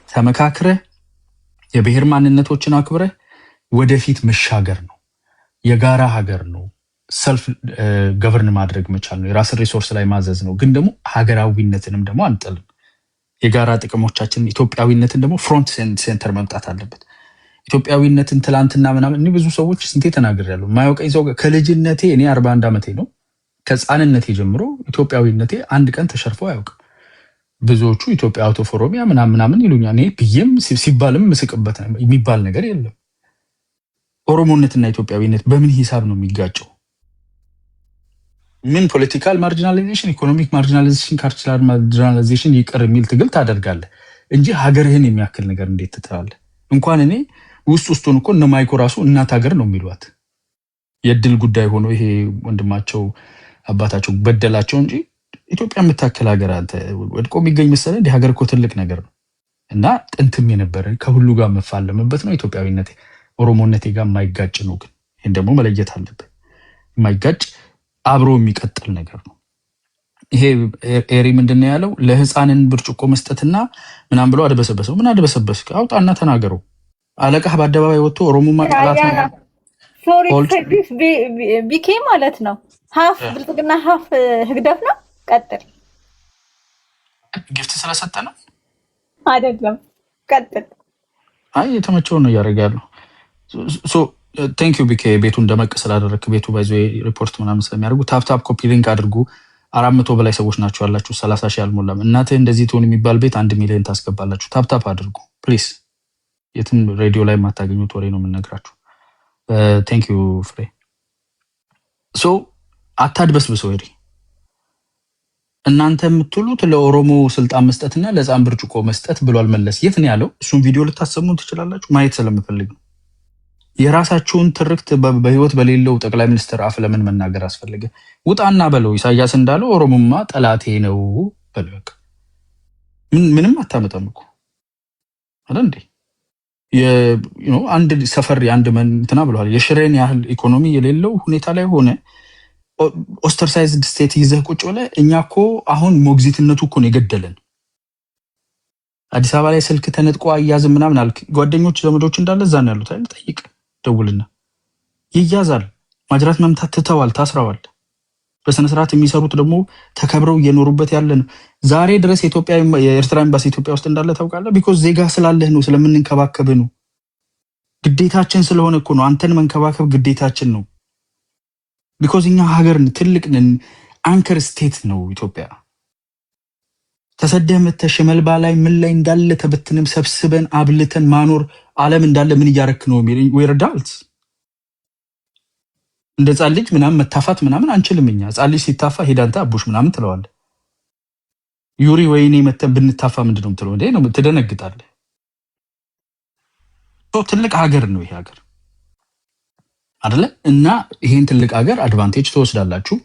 ተመካክረህ የብሔር ማንነቶችን አክብረህ ወደፊት መሻገር ነው። የጋራ ሀገር ነው። ሰልፍ ገቨርን ማድረግ መቻል ነው። የራስን ሪሶርስ ላይ ማዘዝ ነው። ግን ደግሞ ሀገራዊነትንም ደግሞ አንጥልም። የጋራ ጥቅሞቻችን ኢትዮጵያዊነትን ደግሞ ፍሮንት ሴንተር መምጣት አለበት። ኢትዮጵያዊነትን ትላንትና ምናምን እኔ ብዙ ሰዎች ስንቴ ተናግሬያለሁ። የማያውቀኝ ሰው ከልጅነቴ እኔ 41 ዓመቴ ነው። ከህፃንነቴ ጀምሮ ኢትዮጵያዊነቴ አንድ ቀን ተሸርፎ አያውቅም። ብዙዎቹ ኢትዮጵያ አውቶ ኦሮሚያ ምናምን ይሉኛል። እኔ ብዬም ሲባልም ምስቅበት የሚባል ነገር የለም። ኦሮሞነትና ኢትዮጵያዊነት በምን ሂሳብ ነው የሚጋጨው? ምን ፖለቲካል ማርጂናላይዜሽን፣ ኢኮኖሚክ ማርጂናላይዜሽን፣ ካልቸራል ማርጂናላይዜሽን ይቅር የሚል ትግል ታደርጋለህ እንጂ ሀገርህን የሚያክል ነገር እንዴት ትጥላለህ? እንኳን እኔ ውስጡን እኮ እነ ማይኮ ራሱ እናት ሀገር ነው የሚሏት። የእድል ጉዳይ ሆኖ ይሄ ወንድማቸው አባታቸው በደላቸው እንጂ ኢትዮጵያ የምታክል ሀገር አንተ ወድቆ የሚገኝ መሰለህ? እንደ ሀገር እኮ ትልቅ ነገር ነው እና ጥንትም የነበረ ከሁሉ ጋር መፋለምበት ነው ኢትዮጵያዊነቴ። ኦሮሞነቴ ጋር የማይጋጭ ነው። ግን ይህን ደግሞ መለየት አለብን። የማይጋጭ አብሮ የሚቀጥል ነገር ነው። ይሄ ኤሪ ምንድን ነው ያለው? ለህፃንን ብርጭቆ መስጠትና ምናምን ብሎ አደበሰበሰው። ምን አደበሰበስ? አውጣና ተናገረው። አለቃህ በአደባባይ ወጥቶ ኦሮሞማ ጠላት ነው ቢኬ ማለት ነው። ሀፍ ብልጽግና ሀፍ ህግደፍ ነው። ቀጥል። ጊፍት ስለሰጠ ነው አይደለም። ቀጥል። አይ የተመቸውን ነው እያደረገ ያለው። ቴንክ ዩ ቢኬ ቤቱን ደመቅ ስላደረክ። ቤቱ ባይዞ ሪፖርት ምናምን ስለሚያደርጉ ታፕታፕ ኮፒ ሊንክ አድርጉ። 400 በላይ ሰዎች ናቸው ያላችሁ። 30 ሺህ አልሞላም። እናትህ እንደዚህ ትሆን የሚባል ቤት 1 ሚሊዮን ታስገባላችሁ። ታፕታፕ አድርጉ ፕሊስ። የትም ሬዲዮ ላይ የማታገኙት ወሬ ነው የምንነግራችሁ። ቴንክ ዩ ፍሬ። አታድበስብሰው ሄሪ። እናንተ የምትሉት ለኦሮሞ ስልጣን መስጠትና ለህፃን ብርጭቆ መስጠት ብሏል መለስ። የት ነው ያለው? እሱን ቪዲዮ ልታሰሙ ትችላላችሁ። ማየት ስለምፈልግ ነው። የራሳችሁን ትርክት በህይወት በሌለው ጠቅላይ ሚኒስትር አፍ ለምን መናገር አስፈልገ? ውጣና በለው። ኢሳያስ እንዳለው ኦሮሞማ ጠላቴ ነው በለው። ምንም አታመጣም እኮ አይደል እንዴ? አንድ ሰፈር አንድ እንትና ብለዋል። የሽሬን ያህል ኢኮኖሚ የሌለው ሁኔታ ላይ ሆነ ኦስተርሳይዝድ ስቴት ይዘህ ቁጭ ብለህ እኛ እኮ አሁን ሞግዚትነቱ እኮ ነው የገደለን። አዲስ አበባ ላይ ስልክ ተነጥቆ አያዝም ምናምን አልክ። ጓደኞች ዘመዶች እንዳለ እዛ ነው ያሉት አይደል? ጠይቅ፣ ደውልና ይያዛል። ማጅራት መምታት ትተዋል፣ ታስረዋል። በስነ ስርዓት የሚሰሩት ደግሞ ተከብረው እየኖሩበት ያለ ነው። ዛሬ ድረስ የኤርትራ ኤምባሲ ኢትዮጵያ ውስጥ እንዳለ ታውቃለህ። ቢኮዝ ዜጋ ስላለህ ነው፣ ስለምንንከባከብ ነው። ግዴታችን ስለሆነ እኮ ነው። አንተን መንከባከብ ግዴታችን ነው። ቢኮዝ እኛ ሀገር ትልቅ ነን። አንከር ስቴት ነው ኢትዮጵያ። ተሰደህ መተህ ሽመልባ ላይ ምን ላይ እንዳለ ተበትንም ሰብስበን አብልተን ማኖር ዓለም እንዳለ ምን እያረክ ነው የሚለኝ ወይርዳልት እንደ ጻል ልጅ ምናምን መታፋት ምናምን አንችልም እኛ። ጻል ልጅ ሲታፋ ሄዳንተ አቡሽ ምናምን ትለዋለህ። ዩሪ ወይኔ መተን ብንታፋ ምንድነው የምትለው እንዴ? ነው ትደነግጣለህ። ትልቅ ሀገር ነው ይሄ ሀገር አይደለ? እና ይሄን ትልቅ ሀገር አድቫንቴጅ ትወስዳላችሁ።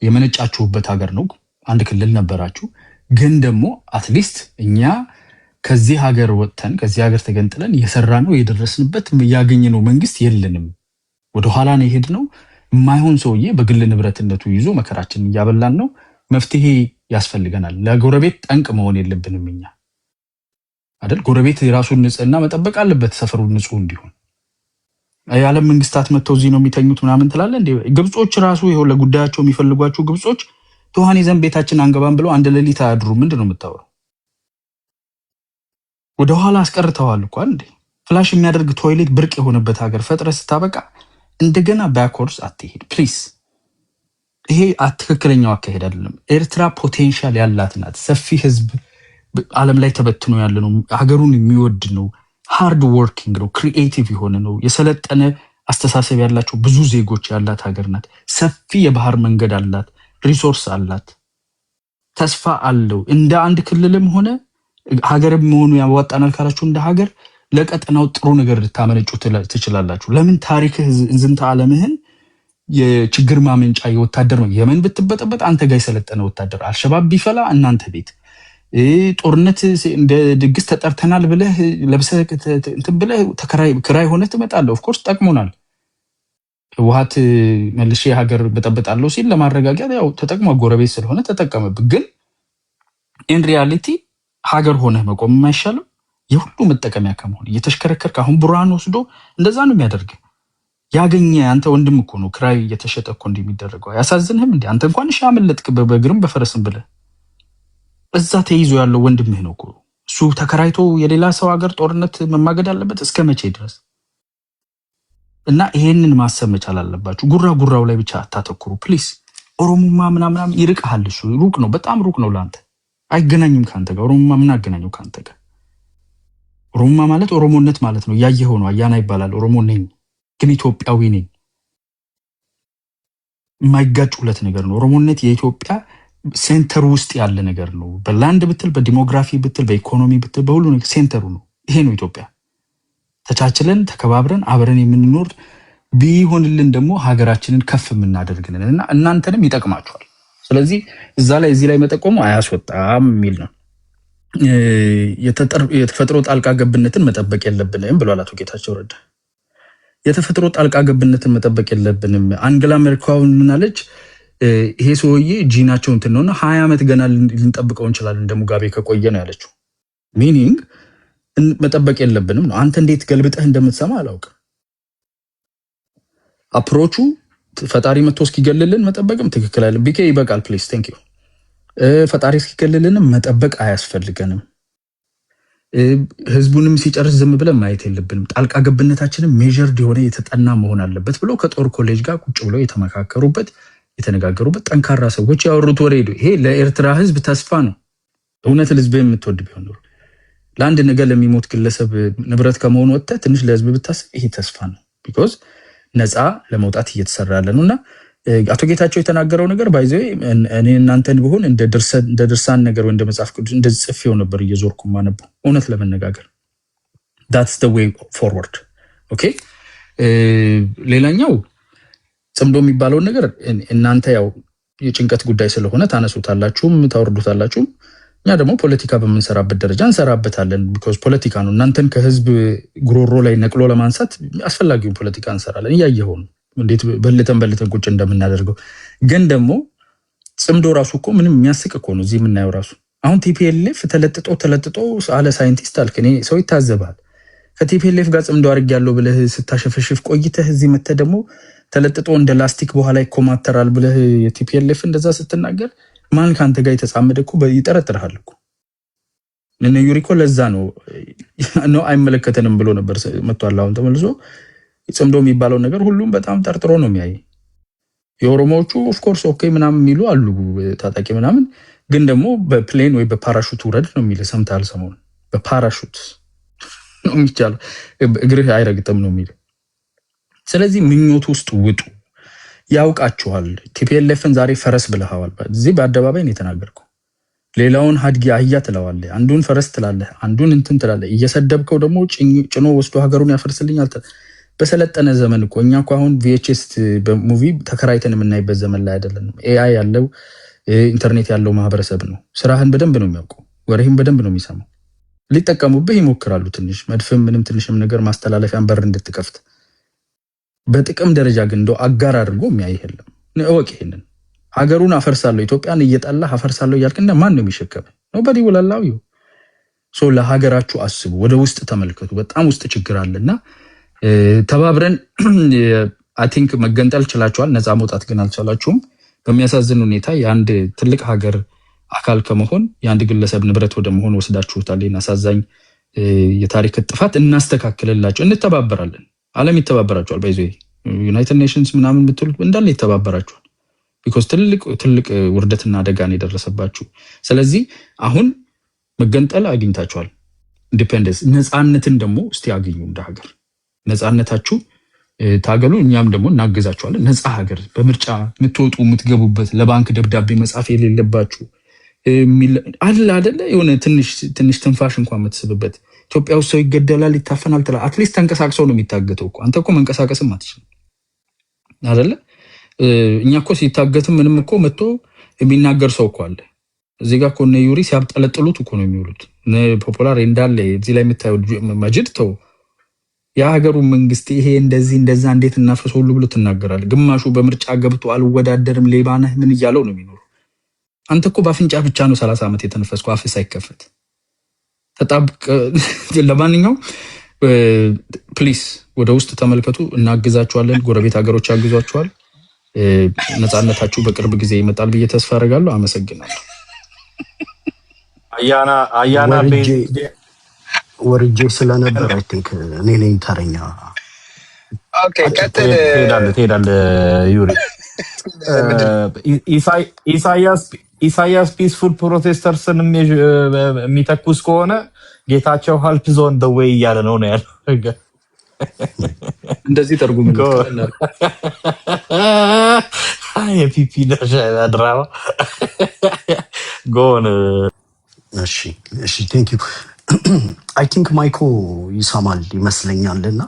የመነጫችሁበት ሀገር ነው። አንድ ክልል ነበራችሁ። ግን ደግሞ አትሊስት እኛ ከዚህ ሀገር ወጥተን ከዚህ ሀገር ተገንጥለን የሰራነው የደረስንበት ያገኘነው መንግስት የለንም። ወደ ኋላ ነው የሄድነው። የማይሆን ሰውዬ በግል ንብረትነቱ ይዞ መከራችንን እያበላን ነው። መፍትሄ ያስፈልገናል። ለጎረቤት ጠንቅ መሆን የለብንም እኛ አይደል? ጎረቤት የራሱን ንጽህና መጠበቅ አለበት፣ ሰፈሩ ንጹህ እንዲሆን። የዓለም መንግስታት መጥተው እዚህ ነው የሚተኙት ምናምን ትላለህ እንዴ? ግብጾች ራሱ ይኸው ለጉዳያቸው የሚፈልጓቸው ግብጾች ትኋን ይዘን ቤታችን አንገባም ብለው አንድ ሌሊት አያድሩ። ምንድን ነው የምታወራው? ወደኋላ አስቀርተዋል እኮ እንዴ። ፍላሽ የሚያደርግ ቶይሌት ብርቅ የሆነበት ሀገር ፈጥረ ስታበቃ እንደገና ባክወርድስ አትሄድ ፕሊዝ። ይሄ ትክክለኛው አካሄድ አይደለም። ኤርትራ ፖቴንሻል ያላት ናት። ሰፊ ህዝብ ዓለም ላይ ተበትኖ ያለ ነው። ሀገሩን የሚወድ ነው። ሃርድ ወርኪንግ ነው። ክሪኤቲቭ የሆነ ነው። የሰለጠነ አስተሳሰብ ያላቸው ብዙ ዜጎች ያላት ሀገር ናት። ሰፊ የባህር መንገድ አላት። ሪሶርስ አላት። ተስፋ አለው። እንደ አንድ ክልልም ሆነ ሀገርም መሆኑ ያዋጣናል ካላችሁ እንደ ሀገር ለቀጠናው ጥሩ ነገር ልታመነጩ ትችላላችሁ። ለምን ታሪክህ ዝንተ ዓለምህን የችግር ማመንጫ የወታደር ነው። የመን ብትበጠበጥ አንተ ጋር የሰለጠነ ወታደር፣ አልሸባብ ቢፈላ እናንተ ቤት ጦርነት እንደ ድግስ ተጠርተናል ብለህ ለብሰህ እንትን ብለህ ክራይ ሆነህ ትመጣለህ። ኦፍኮርስ ጠቅሞናል። ህወሓት መልሼ ሀገር በጠበጣለሁ ሲል ለማረጋጋት ያው ተጠቅሞ ጎረቤት ስለሆነ ተጠቀመብህ። ግን ኢን ሪያሊቲ ሀገር ሆነህ መቆም የማይሻለው የሁሉ መጠቀሚያ ከመሆን እየተሽከረከርክ አሁን ቡራን ወስዶ እንደዛ ነው የሚያደርግ። ያገኘ አንተ ወንድም እኮ ነው ክራይ እየተሸጠ እኮ እንደሚደረገው። ያሳዝንህም እንዴ? አንተ እንኳን እሺ አመለጥክ በእግርም በፈረስም ብለህ እዛ ተይዞ ያለው ወንድምህ ነው እኮ። እሱ ተከራይቶ የሌላ ሰው ሀገር ጦርነት መማገድ አለበት እስከ መቼ ድረስ? እና ይሄንን ማሰብ መቻል አለባችሁ። ጉራው ላይ ብቻ አታተኩሩ ፕሊስ። ኦሮሞማ ምናምን ይርቅሃል። እሱ ሩቅ ነው፣ በጣም ሩቅ ነው ለአንተ። አይገናኝም ከአንተ ጋር። ኦሮሞማ ምን አገናኘው ከአንተ ጋር? ኦሮሞማ ማለት ኦሮሞነት ማለት ነው። እያየኸው ነው። አያና ይባላል። ኦሮሞ ነኝ ግን ኢትዮጵያዊ ነኝ። የማይጋጭ ሁለት ነገር ነው። ኦሮሞነት የኢትዮጵያ ሴንተር ውስጥ ያለ ነገር ነው። በላንድ ብትል፣ በዲሞግራፊ ብትል፣ በኢኮኖሚ ብትል፣ በሁሉ ነገር ሴንተሩ ነው። ይሄ ነው ኢትዮጵያ። ተቻችለን ተከባብረን አብረን የምንኖር ቢሆንልን ደግሞ ሀገራችንን ከፍ የምናደርግልን እና እናንተንም ይጠቅማችኋል። ስለዚህ እዛ ላይ እዚህ ላይ መጠቆሙ አያስወጣም የሚል ነው። የተፈጥሮ ጣልቃ ገብነትን መጠበቅ የለብንም ብሏል አቶ ጌታቸው ረዳ። የተፈጥሮ ጣልቃ ገብነትን መጠበቅ የለብንም። አንገላ ሜርካል ምናለች? ይሄ ሰውዬ ጂናቸው እንትን ነውና 20 ዓመት ገና ልንጠብቀው እንችላለን እንደ ሙጋቤ ከቆየ ነው ያለችው። ሚኒንግ መጠበቅ የለብንም ነው። አንተ እንዴት ገልብጠህ እንደምትሰማ አላውቅም። አፕሮቹ ፈጣሪ መጥቶ እስኪገልልን መጠበቅም ትክክል አይደለም። ቢኬ ይበቃል ፕሊዝ ቴንክ ዩ። ፈጣሪ እስኪገልልን መጠበቅ አያስፈልገንም። ህዝቡንም ሲጨርስ ዝም ብለን ማየት የለብንም። ጣልቃ ገብነታችንም ሜዠርድ የሆነ የተጠና መሆን አለበት ብሎ ከጦር ኮሌጅ ጋር ቁጭ ብለው የተመካከሩበት የተነጋገሩበት ጠንካራ ሰዎች ያወሩት ወሬ ነው። ይሄ ለኤርትራ ህዝብ ተስፋ ነው። እውነት ህዝብ የምትወድ ቢሆን ኖሮ ለአንድ ነገር ለሚሞት ግለሰብ ንብረት ከመሆኑ ወጥተህ ትንሽ ለህዝብ ብታስብ ይሄ ተስፋ ነው። ቢኮዝ ነፃ ለመውጣት እየተሰራ ያለ ነው። እና አቶ ጌታቸው የተናገረው ነገር ባይዘ እኔ እናንተን ብሆን እንደ ድርሳን ነገር ወይ እንደ መጽሐፍ ቅዱስ እንደዚህ ጽፌው ነበር እየዞርኩ ማነበው። እውነት ለመነጋገር that's the way forward ኦኬ። ሌላኛው ጽምዶ የሚባለውን ነገር እናንተ ያው የጭንቀት ጉዳይ ስለሆነ ታነሱታላችሁም ታወርዱታላችሁም። እኛ ደግሞ ፖለቲካ በምንሰራበት ደረጃ እንሰራበታለን። ቢኮዝ ፖለቲካ ነው። እናንተን ከህዝብ ጉሮሮ ላይ ነቅሎ ለማንሳት አስፈላጊውን ፖለቲካ እንሰራለን። እያየኸው ነው እንዴት በልተን ቁጭ እንደምናደርገው። ግን ደግሞ ጽምዶ ራሱ እኮ ምንም የሚያስቅ እኮ ነው። እዚህ የምናየው ራሱ አሁን ቲፒኤልኤፍ ተለጥጦ አለ ሳይንቲስት አልክ። እኔ ሰው ይታዘባል። ከቲፒኤልኤፍ ጋር ጽምዶ አድርጌያለሁ ብለህ ስታሸፈሽፍ ቆይተህ እዚህ መተህ ደግሞ ተለጥጦ እንደ ላስቲክ በኋላ ይኮማተራል ብለህ የቲፒኤልኤፍ እንደዛ ስትናገር ማን ከአንተ ጋር የተጻመደ እኮ ይጠረጥርሃል እኮ። እነ ዩሪኮ ለዛ ነው አይመለከተንም ብሎ ነበር መጥቷል። አሁን ተመልሶ ጽምዶ የሚባለው ነገር ሁሉም በጣም ጠርጥሮ ነው የሚያይ። የኦሮሞዎቹ ኦፍ ኮርስ ኦኬ ምናምን የሚሉ አሉ ታጣቂ ምናምን፣ ግን ደግሞ በፕሌን ወይ በፓራሹት ውረድ ነው የሚል ሰምተሃል? ሰሞኑን በፓራሹት ነው የሚቻለው፣ እግርህ አይረግጥም ነው የሚል። ስለዚህ ምኞት ውስጥ ውጡ። ያውቃችኋል። ቲፒኤልኤፍን ዛሬ ፈረስ ብለሃዋል። እዚህ በአደባባይ ነው የተናገርከው። ሌላውን ሀድጊ አህያ ትለዋለህ፣ አንዱን ፈረስ ትላለህ፣ አንዱን እንትን ትላለህ። እየሰደብከው ደግሞ ጭኖ ወስዶ ሀገሩን ያፈርስልኛል። በሰለጠነ ዘመን እኮ እኛ እኮ አሁን ቪኤችኤስ በሙቪ ተከራይተን የምናይበት ዘመን ላይ አይደለም። ኤአይ ያለው ኢንተርኔት ያለው ማህበረሰብ ነው። ስራህን በደንብ ነው የሚያውቀው፣ ወሬህን በደንብ ነው የሚሰማው። ሊጠቀሙብህ ይሞክራሉ። ትንሽ መድፍም ምንም ትንሽም ነገር ማስተላለፊያን በር እንድትከፍት። በጥቅም ደረጃ ግን እንደው አጋር አድርጎ የሚያይ የለም። እወቅ ይሄንን። ሀገሩን አፈርሳለሁ ኢትዮጵያን እየጠላህ አፈርሳለሁ እያልክ እና ማን ነው የሚሸከም? ኖባዲ ወላላው ዩ ሶ ለሀገራችሁ አስቡ። ወደ ውስጥ ተመልከቱ። በጣም ውስጥ ችግር አለና ተባብረን አይ ቲንክ መገንጠል ችላችኋል። ነፃ መውጣት ግን አልቻላችሁም። በሚያሳዝን ሁኔታ የአንድ ትልቅ ሀገር አካል ከመሆን የአንድ ግለሰብ ንብረት ወደ መሆን ወስዳችሁታል። አሳዛኝ የታሪክ ጥፋት እናስተካክልላችሁ። እንተባበራለን። ዓለም ይተባበራችኋል። ባይዞ ዩናይትድ ኔሽንስ ምናምን የምትሉት እንዳለ ይተባበራችኋል። ቢኮዝ ትልቅ ውርደትና አደጋን የደረሰባችሁ። ስለዚህ አሁን መገንጠል አግኝታችኋል። ኢንዲፔንደንስ ነፃነትን ደግሞ እስቲ አግኙ። እንደ ሀገር ነፃነታችሁ ታገሉ። እኛም ደግሞ እናግዛችኋለን። ነፃ ሀገር በምርጫ የምትወጡ የምትገቡበት፣ ለባንክ ደብዳቤ መጻፍ የሌለባችሁ አለ አይደለ? የሆነ ትንሽ ትንፋሽ እንኳን የምትስብበት። ኢትዮጵያ ውስጥ ሰው ይገደላል፣ ይታፈናል ትላ አትሊስት ተንቀሳቅሰው ነው የሚታገተው እኮ። አንተ እኮ መንቀሳቀስም አትችልም አይደለ? እኛ እኮ ሲታገትም ምንም እኮ መጥቶ የሚናገር ሰው እኮ አለ። እዚህ ጋር እኮ እነ ዩሪ ሲያብጠለጥሉት እኮ ነው የሚውሉት። ፖፑላር እንዳለ እዚህ ላይ የምታየው መጅድ ተው የሀገሩ መንግስት ይሄ እንደዚህ እንደዛ እንዴት እናፍርሰው ሁሉ ብሎ ትናገራል። ግማሹ በምርጫ ገብቶ አልወዳደርም ሌባ ነህ ምን እያለው ነው የሚኖሩ። አንተ እኮ በአፍንጫ ብቻ ነው 30 ዓመት የተነፈስኩ አፍ ሳይከፈት ተጣብቅ። ለማንኛውም ፕሊስ ወደ ውስጥ ተመልከቱ። እናግዛችኋለን። ጎረቤት ሀገሮች ያግዟችኋል። ነፃነታችሁ በቅርብ ጊዜ ይመጣል ብዬ ተስፋ አደርጋለሁ። አመሰግናለሁ። አያና ወርጄ ስለነበር አይ ቲንክ እኔ ነኝ ተረኛ። ኦኬ ቀጥል። ትሄዳለህ ዩሪ። ኢሳያስ ፒስፉል ፕሮቴስተርስን የሚተኩስ ከሆነ ጌታቸው ሀልፕ ዞን ደ ዌይ እያለ ነው ያለው። እንደዚህ ተርጉም የፒፒ ድራማ ጎን። እሺ ቴንክ ዩ። አይ ቲንክ ማይኮ ይሰማል ይመስለኛል። እና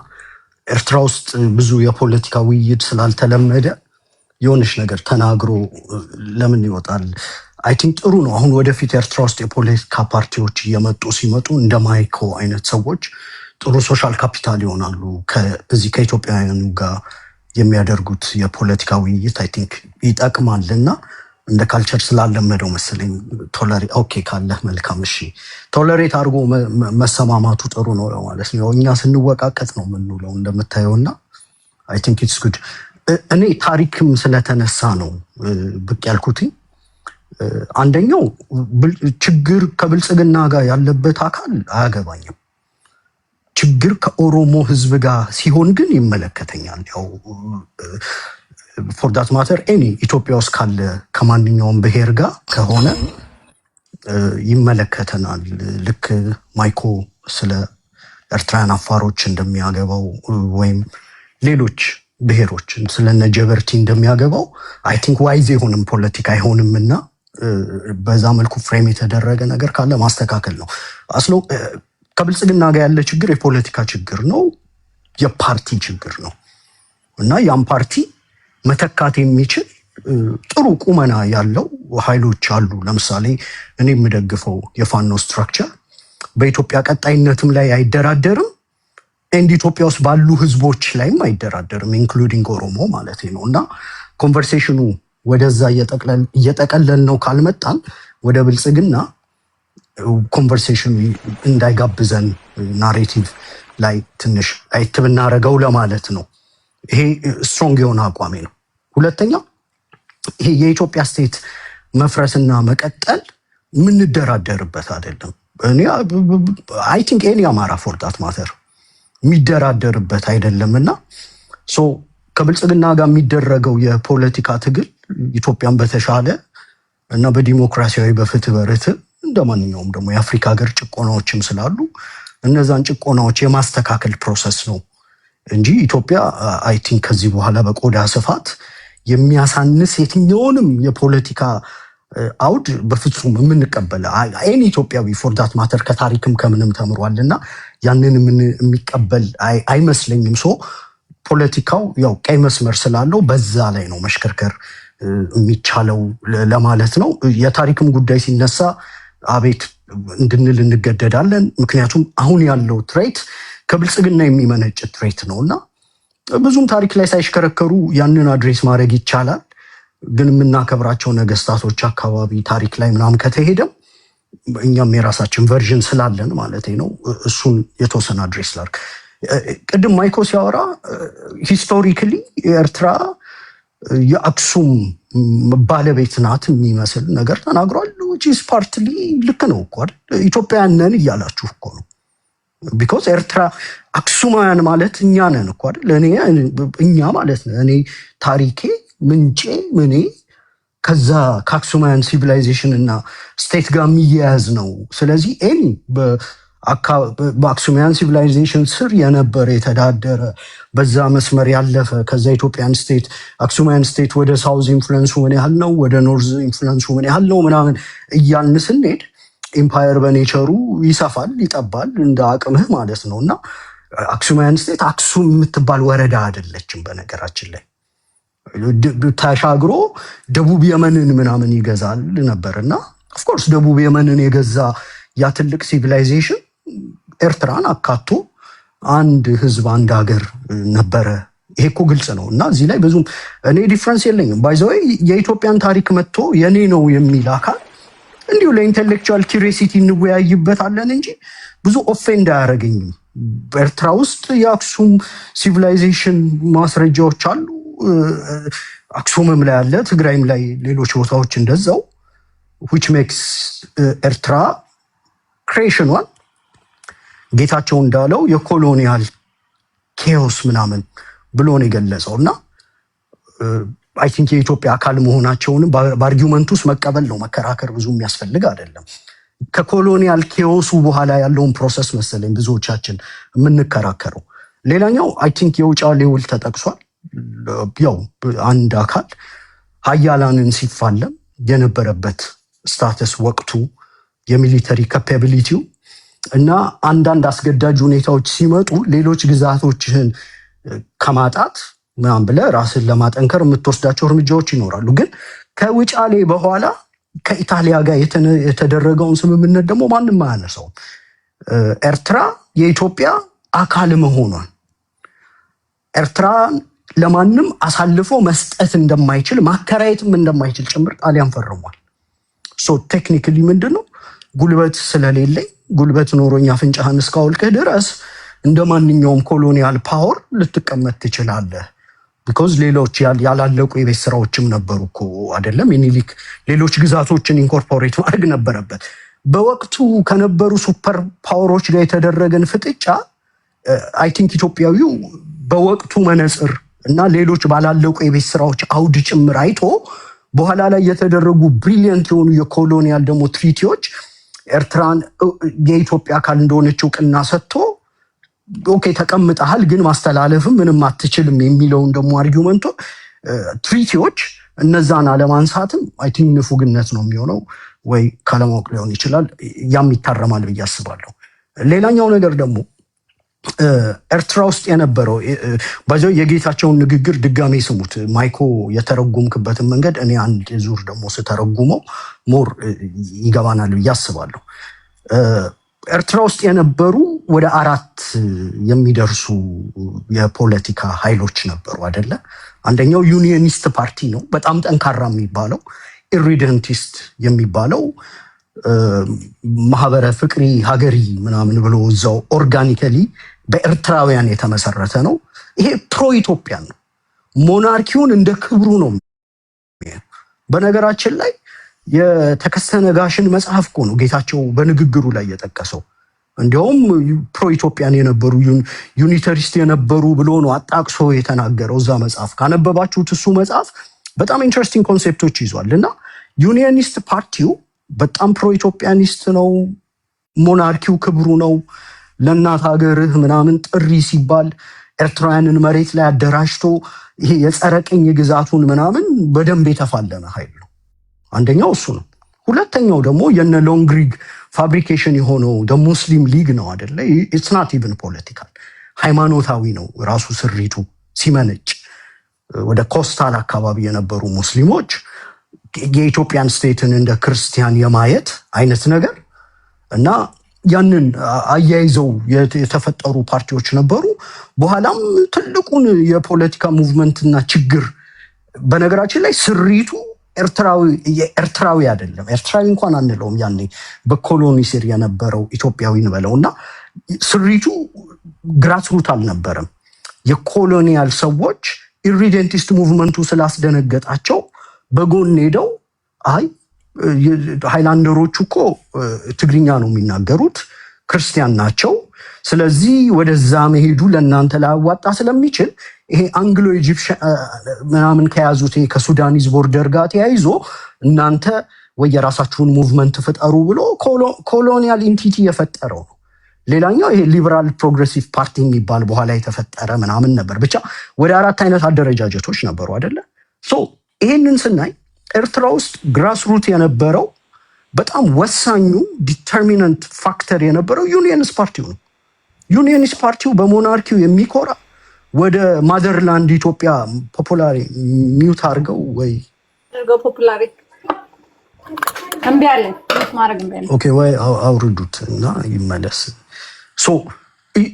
ኤርትራ ውስጥ ብዙ የፖለቲካ ውይይት ስላልተለመደ የሆነች ነገር ተናግሮ ለምን ይወጣል? አይ ቲንክ ጥሩ ነው። አሁን ወደፊት ኤርትራ ውስጥ የፖለቲካ ፓርቲዎች እየመጡ ሲመጡ እንደ ማይኮ አይነት ሰዎች ጥሩ ሶሻል ካፒታል ይሆናሉ። እዚህ ከኢትዮጵያውያኑ ጋር የሚያደርጉት የፖለቲካ ውይይት አይ ቲንክ ይጠቅማል። እና እንደ ካልቸር ስላለመደው መሰለኝ ኦኬ ካለህ መልካም። እሺ ቶለሬት አድርጎ መሰማማቱ ጥሩ ነው ማለት ነው። እኛ ስንወቃቀጥ ነው የምንውለው እንደምታየው። እና አይ ቲንክ ኢትስ ጉድ። እኔ ታሪክም ስለተነሳ ነው ብቅ ያልኩት። አንደኛው ችግር ከብልጽግና ጋር ያለበት አካል አያገባኝም። ችግር ከኦሮሞ ህዝብ ጋር ሲሆን ግን ይመለከተኛል። ያው ፎር ዳት ማተር ኤኒ ኢትዮጵያ ውስጥ ካለ ከማንኛውም ብሔር ጋር ከሆነ ይመለከተናል። ልክ ማይኮ ስለ ኤርትራውያን አፋሮች እንደሚያገባው ወይም ሌሎች ብሔሮችን ስለነ ጀበርቲ እንደሚያገባው አይ ቲንክ ዋይዝ የሆንም ፖለቲካ አይሆንም። እና በዛ መልኩ ፍሬም የተደረገ ነገር ካለ ማስተካከል ነው። አስሎ ከብልጽግና ጋር ያለ ችግር የፖለቲካ ችግር ነው፣ የፓርቲ ችግር ነው። እና ያን ፓርቲ መተካት የሚችል ጥሩ ቁመና ያለው ኃይሎች አሉ። ለምሳሌ እኔ የምደግፈው የፋኖ ስትራክቸር በኢትዮጵያ ቀጣይነትም ላይ አይደራደርም፣ ኤንድ ኢትዮጵያ ውስጥ ባሉ ህዝቦች ላይም አይደራደርም፣ ኢንክሉዲንግ ኦሮሞ ማለት ነው። እና ኮንቨርሴሽኑ ወደዛ እየጠቀለል ነው ካልመጣን ወደ ብልጽግና ኮንቨርሴሽኑ እንዳይጋብዘን ናሬቲቭ ላይ ትንሽ አይት ብናረገው ለማለት ነው። ይሄ ስትሮንግ የሆነ አቋሜ ነው። ሁለተኛ ይሄ የኢትዮጵያ ስቴት መፍረስና መቀጠል የምንደራደርበት አይደለም። አይ ቲንክ ኤኒ አማራ ፎር ዳት ማተር የሚደራደርበት አይደለም። እና ከብልጽግና ጋር የሚደረገው የፖለቲካ ትግል ኢትዮጵያን በተሻለ እና በዲሞክራሲያዊ በፍትህ በርትዕ እንደማንኛውም ደግሞ የአፍሪካ ሀገር ጭቆናዎችም ስላሉ እነዛን ጭቆናዎች የማስተካከል ፕሮሰስ ነው እንጂ ኢትዮጵያ አይ ቲንክ ከዚህ በኋላ በቆዳ ስፋት የሚያሳንስ የትኛውንም የፖለቲካ አውድ በፍጹም የምንቀበል አይን ኢትዮጵያዊ ፎር ዳት ማተር ከታሪክም ከምንም ተምሯልና ያንን የሚቀበል አይመስለኝም። ሶ ፖለቲካው ያው ቀይ መስመር ስላለው በዛ ላይ ነው መሽከርከር የሚቻለው ለማለት ነው። የታሪክም ጉዳይ ሲነሳ አቤት እንድንል እንገደዳለን። ምክንያቱም አሁን ያለው ትሬት ከብልጽግና የሚመነጭ ትሬት ነውና ብዙም ታሪክ ላይ ሳይሽከረከሩ ያንን አድሬስ ማድረግ ይቻላል። ግን የምናከብራቸው ነገስታቶች አካባቢ ታሪክ ላይ ምናምን ከተሄደም እኛም የራሳችን ቨርዥን ስላለን ማለት ነው። እሱን የተወሰነ አድሬስ ላድርግ። ቅድም ማይኮ ሲያወራ ሂስቶሪካሊ ኤርትራ የአክሱም ባለቤት ናት የሚመስል ነገር ተናግሯል። ዊችስ ፓርትሊ ልክ ነው እኮ አይደል? ኢትዮጵያውያን ነን እያላችሁ እኮ ነው። ቢኮዝ ኤርትራ አክሱማውያን ማለት እኛ ነን እኮ አይደል? እኛ ማለት ነው። እኔ ታሪኬ ምንጬ ምኔ ከዛ ከአክሱማውያን ሲቪላይዜሽን እና ስቴት ጋር የሚያያዝ ነው። ስለዚህ ኤኒ በአክሱማውያን ሲቪላይዜሽን ስር የነበረ የተዳደረ በዛ መስመር ያለፈ ከዛ ኢትዮጵያን ስቴት አክሱማውያን ስቴት ወደ ሳውዝ ኢንፍሉንሱ ምን ያህል ነው፣ ወደ ኖርዝ ኢንፍሉንሱ ምን ያህል ነው ምናምን እያልን ስንሄድ ኢምፓየር በኔቸሩ ይሰፋል ይጠባል እንደ አቅምህ ማለት ነው። እና አክሱማውያን ስቴት አክሱም የምትባል ወረዳ አይደለችም። በነገራችን ላይ ተሻግሮ ደቡብ የመንን ምናምን ይገዛል ነበር እና ኦፍኮርስ ደቡብ የመንን የገዛ ያ ትልቅ ሲቪላይዜሽን ኤርትራን አካቶ አንድ ህዝብ አንድ ሀገር ነበረ። ይሄ እኮ ግልጽ ነው እና እዚህ ላይ ብዙም እኔ ዲፍረንስ የለኝም። ባይዘወይ የኢትዮጵያን ታሪክ መጥቶ የኔ ነው የሚል አካል እንዲሁ ለኢንቴሌክቹዋል ኪሪሲቲ እንወያይበታለን እንጂ ብዙ ኦፌንድ አያደርገኝም። በኤርትራ ውስጥ የአክሱም ሲቪላይዜሽን ማስረጃዎች አሉ። አክሱምም ላይ አለ፣ ትግራይም ላይ ሌሎች ቦታዎች እንደዛው which makes ኤርትራ ክሬሽኗን ጌታቸው እንዳለው የኮሎኒያል ኬዎስ ምናምን ብሎ ነው የገለጸው እና አይ ቲንክ የኢትዮጵያ አካል መሆናቸውን በአርጊውመንት ውስጥ መቀበል ነው፣ መከራከር ብዙ የሚያስፈልግ አይደለም። ከኮሎኒያል ኬዎሱ በኋላ ያለውን ፕሮሰስ መሰለኝ ብዙዎቻችን የምንከራከረው። ሌላኛው አይ ቲንክ የውጫሌ ውል ተጠቅሷል። ያው አንድ አካል ሀያላንን ሲፋለም የነበረበት ስታተስ ወቅቱ የሚሊተሪ ካፓቢሊቲው እና አንዳንድ አስገዳጅ ሁኔታዎች ሲመጡ ሌሎች ግዛቶችህን ከማጣት ምናምን ብለህ ራስን ለማጠንከር የምትወስዳቸው እርምጃዎች ይኖራሉ። ግን ከውጫሌ በኋላ ከኢጣሊያ ጋር የተደረገውን ስምምነት ደግሞ ማንም አያነሳውም። ኤርትራ የኢትዮጵያ አካል መሆኗን ኤርትራን ለማንም አሳልፎ መስጠት እንደማይችል ማከራየትም እንደማይችል ጭምር ጣሊያን ፈርሟል። ሶ ቴክኒካሊ ምንድነው ጉልበት ስለሌለኝ ጉልበት ኖሮኝ አፍንጫህን እስካወልቅህ ድረስ እንደ ማንኛውም ኮሎኒያል ፓወር ልትቀመጥ ትችላለህ። ቢኮዝ ሌሎች ያላለቁ የቤት ስራዎችም ነበሩ እኮ አይደለም። ሚኒሊክ ሌሎች ግዛቶችን ኢንኮርፖሬት ማድረግ ነበረበት። በወቅቱ ከነበሩ ሱፐር ፓወሮች ጋር የተደረገን ፍጥጫ አይ ቲንክ ኢትዮጵያዊው በወቅቱ መነጽር እና ሌሎች ባላለቁ የቤት ስራዎች አውድ ጭምር አይቶ በኋላ ላይ የተደረጉ ብሪሊየንት የሆኑ የኮሎኒያል ደግሞ ትሪቲዎች ኤርትራን የኢትዮጵያ አካል እንደሆነች እውቅና ሰጥቶ ኦኬ ተቀምጠሃል፣ ግን ማስተላለፍም ምንም አትችልም የሚለውን ደግሞ አርጊውመንቶ ትሪቲዎች እነዛን አለማንሳትም አይ ቲንክ ንፉግነት ነው የሚሆነው፣ ወይ ካለማወቅ ሊሆን ይችላል። ያም ይታረማል ብዬ አስባለሁ። ሌላኛው ነገር ደግሞ ኤርትራ ውስጥ የነበረው ባይዘው የጌታቸውን ንግግር ድጋሜ ስሙት። ማይኮ የተረጉምክበትን መንገድ እኔ አንድ ዙር ደግሞ ስተረጉመው ሞር ይገባናል ብዬ አስባለሁ። ኤርትራ ውስጥ የነበሩ ወደ 4 የሚደርሱ የፖለቲካ ኃይሎች ነበሩ አይደለ? አንደኛው ዩኒየኒስት ፓርቲ ነው፣ በጣም ጠንካራ የሚባለው። ኢሪደንቲስት የሚባለው ማህበረ ፍቅሪ ሀገሪ ምናምን ብሎ እዛው ኦርጋኒካሊ በኤርትራውያን የተመሰረተ ነው። ይሄ ፕሮ ኢትዮጵያን ነው። ሞናርኪውን እንደ ክብሩ ነው። በነገራችን ላይ የተከስተ ነጋሽን መጽሐፍ እኮ ነው ጌታቸው በንግግሩ ላይ የጠቀሰው። እንዲያውም ፕሮ ኢትዮጵያን የነበሩ ዩኒተሪስት የነበሩ ብሎ ነው አጣቅሶ የተናገረው እዛ መጽሐፍ። ካነበባችሁት እሱ መጽሐፍ በጣም ኢንትረስቲንግ ኮንሴፕቶች ይዟል። እና ዩኒየኒስት ፓርቲው በጣም ፕሮ ኢትዮጵያኒስት ነው። ሞናርኪው ክብሩ ነው። ለእናት ሀገርህ ምናምን ጥሪ ሲባል ኤርትራውያንን መሬት ላይ አደራጅቶ ይሄ የጸረ ቅኝ ግዛቱን ምናምን በደንብ የተፋለመ ኃይል ነው። አንደኛው እሱ ነው። ሁለተኛው ደግሞ የነ ሎንግሪግ ፋብሪኬሽን የሆነው ሙስሊም ሊግ ነው አይደለ? ኢትስ ናት ኢቭን ፖለቲካል፣ ሃይማኖታዊ ነው ራሱ ስሪቱ ሲመነጭ። ወደ ኮስታል አካባቢ የነበሩ ሙስሊሞች የኢትዮጵያን ስቴትን እንደ ክርስቲያን የማየት አይነት ነገር እና ያንን አያይዘው የተፈጠሩ ፓርቲዎች ነበሩ። በኋላም ትልቁን የፖለቲካ ሙቭመንትና ችግር በነገራችን ላይ ስሪቱ ኤርትራዊ አይደለም። ኤርትራዊ እንኳን አንለውም ያኔ በኮሎኒ ስር የነበረው ኢትዮጵያዊን በለውና ስሪቱ ግራስሩት አልነበረም። የኮሎኒያል ሰዎች ኢሪደንቲስት ሙቭመንቱ ስላስደነገጣቸው በጎን ሄደው አይ ሃይላንደሮቹ እኮ ትግርኛ ነው የሚናገሩት፣ ክርስቲያን ናቸው፣ ስለዚህ ወደዛ መሄዱ ለእናንተ ላያዋጣ ስለሚችል ይሄ አንግሎ ኢጂፕሽን ምናምን ከያዙት ከሱዳኒዝ ቦርደር ጋር ተያይዞ እናንተ ወይ የራሳችሁን ሙቭመንት ፍጠሩ ብሎ ኮሎኒያል ኢንቲቲ የፈጠረው ነው። ሌላኛው ይሄ ሊበራል ፕሮግሬሲቭ ፓርቲ የሚባል በኋላ የተፈጠረ ምናምን ነበር። ብቻ ወደ 4 አይነት አደረጃጀቶች ነበሩ አይደለ? ይሄንን ስናይ ኤርትራ ውስጥ ግራስሩት የነበረው በጣም ወሳኙ ዲተርሚናንት ፋክተር የነበረው ዩኒየንስ ፓርቲው ነው። ዩኒየንስ ፓርቲው በሞናርኪው የሚኮራ ወደ ማደርላንድ ኢትዮጵያ ፖፑላሪ ሚውት አድርገው ወይ ፖፑላሪ እምቢ አለኝ ማድረግ እምቢ አለኝ። ኦኬ ወይ አውርዱት እና ይመለስ።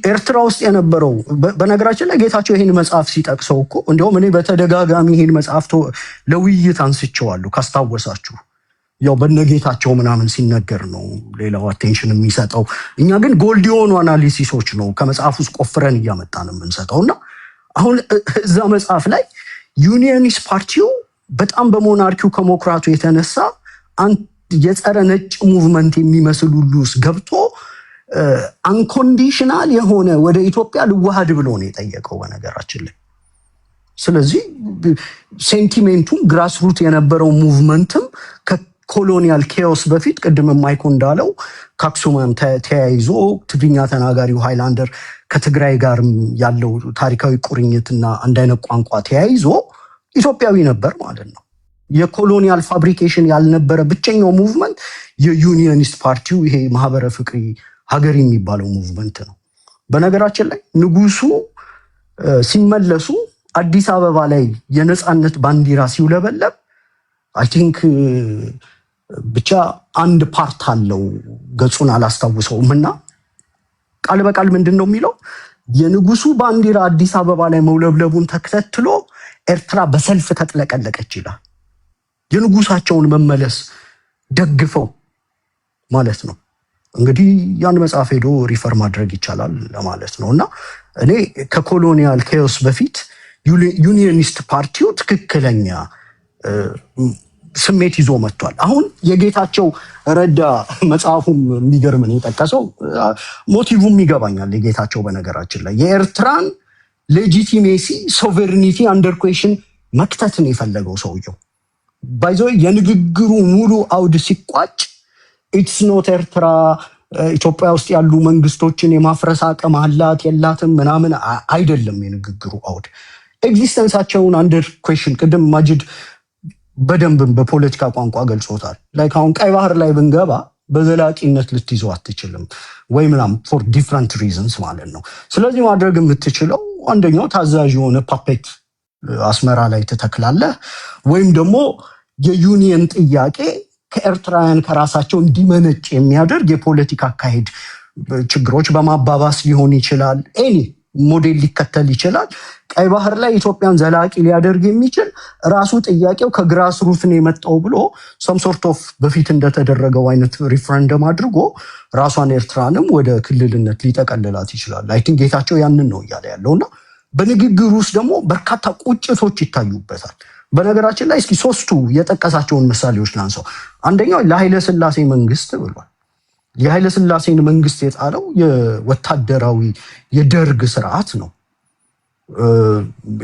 ኤርትራ ውስጥ የነበረው በነገራችን ላይ ጌታቸው ይህን መጽሐፍ ሲጠቅሰው እኮ እንዲሁም እኔ በተደጋጋሚ ይህን መጽሐፍ ለውይይት አንስቼዋለሁ ካስታወሳችሁ። ያው በነጌታቸው ምናምን ሲነገር ነው ሌላው አቴንሽን የሚሰጠው። እኛ ግን ጎልድ የሆኑ አናሊሲሶች ነው ከመጽሐፍ ውስጥ ቆፍረን እያመጣን የምንሰጠው። እና አሁን እዛ መጽሐፍ ላይ ዩኒየኒስት ፓርቲው በጣም በሞናርኪው ከሞክራቱ የተነሳ የጸረ ነጭ ሙቭመንት የሚመስል ሁሉ ውስጥ ገብቶ አንኮንዲሽናል የሆነ ወደ ኢትዮጵያ ልዋሃድ ብሎ ነው የጠየቀው በነገራችን ላይ። ስለዚህ ሴንቲሜንቱም ግራስሩት የነበረው ሙቭመንትም ከኮሎኒያል ኬኦስ በፊት ቅድም ማይኮ እንዳለው ከአክሱምም ተያይዞ ትግርኛ ተናጋሪው ሃይላንደር ከትግራይ ጋር ያለው ታሪካዊ ቁርኝትና አንድ አይነት ቋንቋ ተያይዞ ኢትዮጵያዊ ነበር ማለት ነው። የኮሎኒያል ፋብሪኬሽን ያልነበረ ብቸኛው ሙቭመንት የዩኒየኒስት ፓርቲው ይሄ ማህበረ ፍቅሪ ሀገር የሚባለው ሙቭመንት ነው። በነገራችን ላይ ንጉሱ ሲመለሱ አዲስ አበባ ላይ የነፃነት ባንዲራ ሲውለበለብ አይ ቲንክ ብቻ አንድ ፓርት አለው፣ ገጹን አላስታውሰውም እና ቃል በቃል ምንድን ነው የሚለው? የንጉሱ ባንዲራ አዲስ አበባ ላይ መውለብለቡን ተከትሎ ኤርትራ በሰልፍ ተጥለቀለቀች ይላል። የንጉሳቸውን መመለስ ደግፈው ማለት ነው። እንግዲህ ያን መጽሐፍ ሄዶ ሪፈር ማድረግ ይቻላል ለማለት ነው። እና እኔ ከኮሎኒያል ኬኦስ በፊት ዩኒየኒስት ፓርቲው ትክክለኛ ስሜት ይዞ መጥቷል። አሁን የጌታቸው ረዳ መጽሐፉም የሚገርም ነው የጠቀሰው፣ ሞቲቭም ይገባኛል የጌታቸው። በነገራችን ላይ የኤርትራን ሌጂቲሜሲ ሶቨሬኒቲ አንደር ኩዌሽን መክተት ነው የፈለገው ሰውየው። ባይዞ የንግግሩ ሙሉ አውድ ሲቋጭ ኢትስ ኖት ኤርትራ ኢትዮጵያ ውስጥ ያሉ መንግስቶችን የማፍረስ አቅም አላት የላትም ምናምን አይደለም። የንግግሩ አውድ ኤግዚስተንሳቸውን አንደር ኩዌሽን፣ ቅድም ማጅድ በደንብም በፖለቲካ ቋንቋ ገልጾታል። ላይክ አሁን ቀይ ባህር ላይ ብንገባ በዘላቂነት ልትይዘው አትችልም ወይ ምናምን ፎር ዲፍረንት ሪዝንስ ማለት ነው። ስለዚህ ማድረግ የምትችለው አንደኛው ታዛዥ የሆነ ፓፔት አስመራ ላይ ትተክላለህ፣ ወይም ደግሞ የዩኒየን ጥያቄ ከኤርትራውያን ከራሳቸው እንዲመነጭ የሚያደርግ የፖለቲካ አካሄድ ችግሮች በማባባስ ሊሆን ይችላል። ኤኒ ሞዴል ሊከተል ይችላል። ቀይ ባህር ላይ ኢትዮጵያን ዘላቂ ሊያደርግ የሚችል ራሱ ጥያቄው ከግራስ ሩት ነው የመጣው ብሎ ሰም ሶርት ኦፍ በፊት እንደተደረገው አይነት ሪፍረንደም አድርጎ ራሷን ኤርትራንም ወደ ክልልነት ሊጠቀልላት ይችላል። አይ ቲንክ ጌታቸው ያንን ነው እያለ ያለውና በንግግር ውስጥ ደግሞ በርካታ ቁጭቶች ይታዩበታል። በነገራችን ላይ እስኪ 3ቱ የጠቀሳቸውን ምሳሌዎች ላንሳው። አንደኛው ለኃይለ ሥላሴ መንግስት ብሏል። የኃይለ ሥላሴን መንግስት የጣለው የወታደራዊ የደርግ ስርዓት ነው።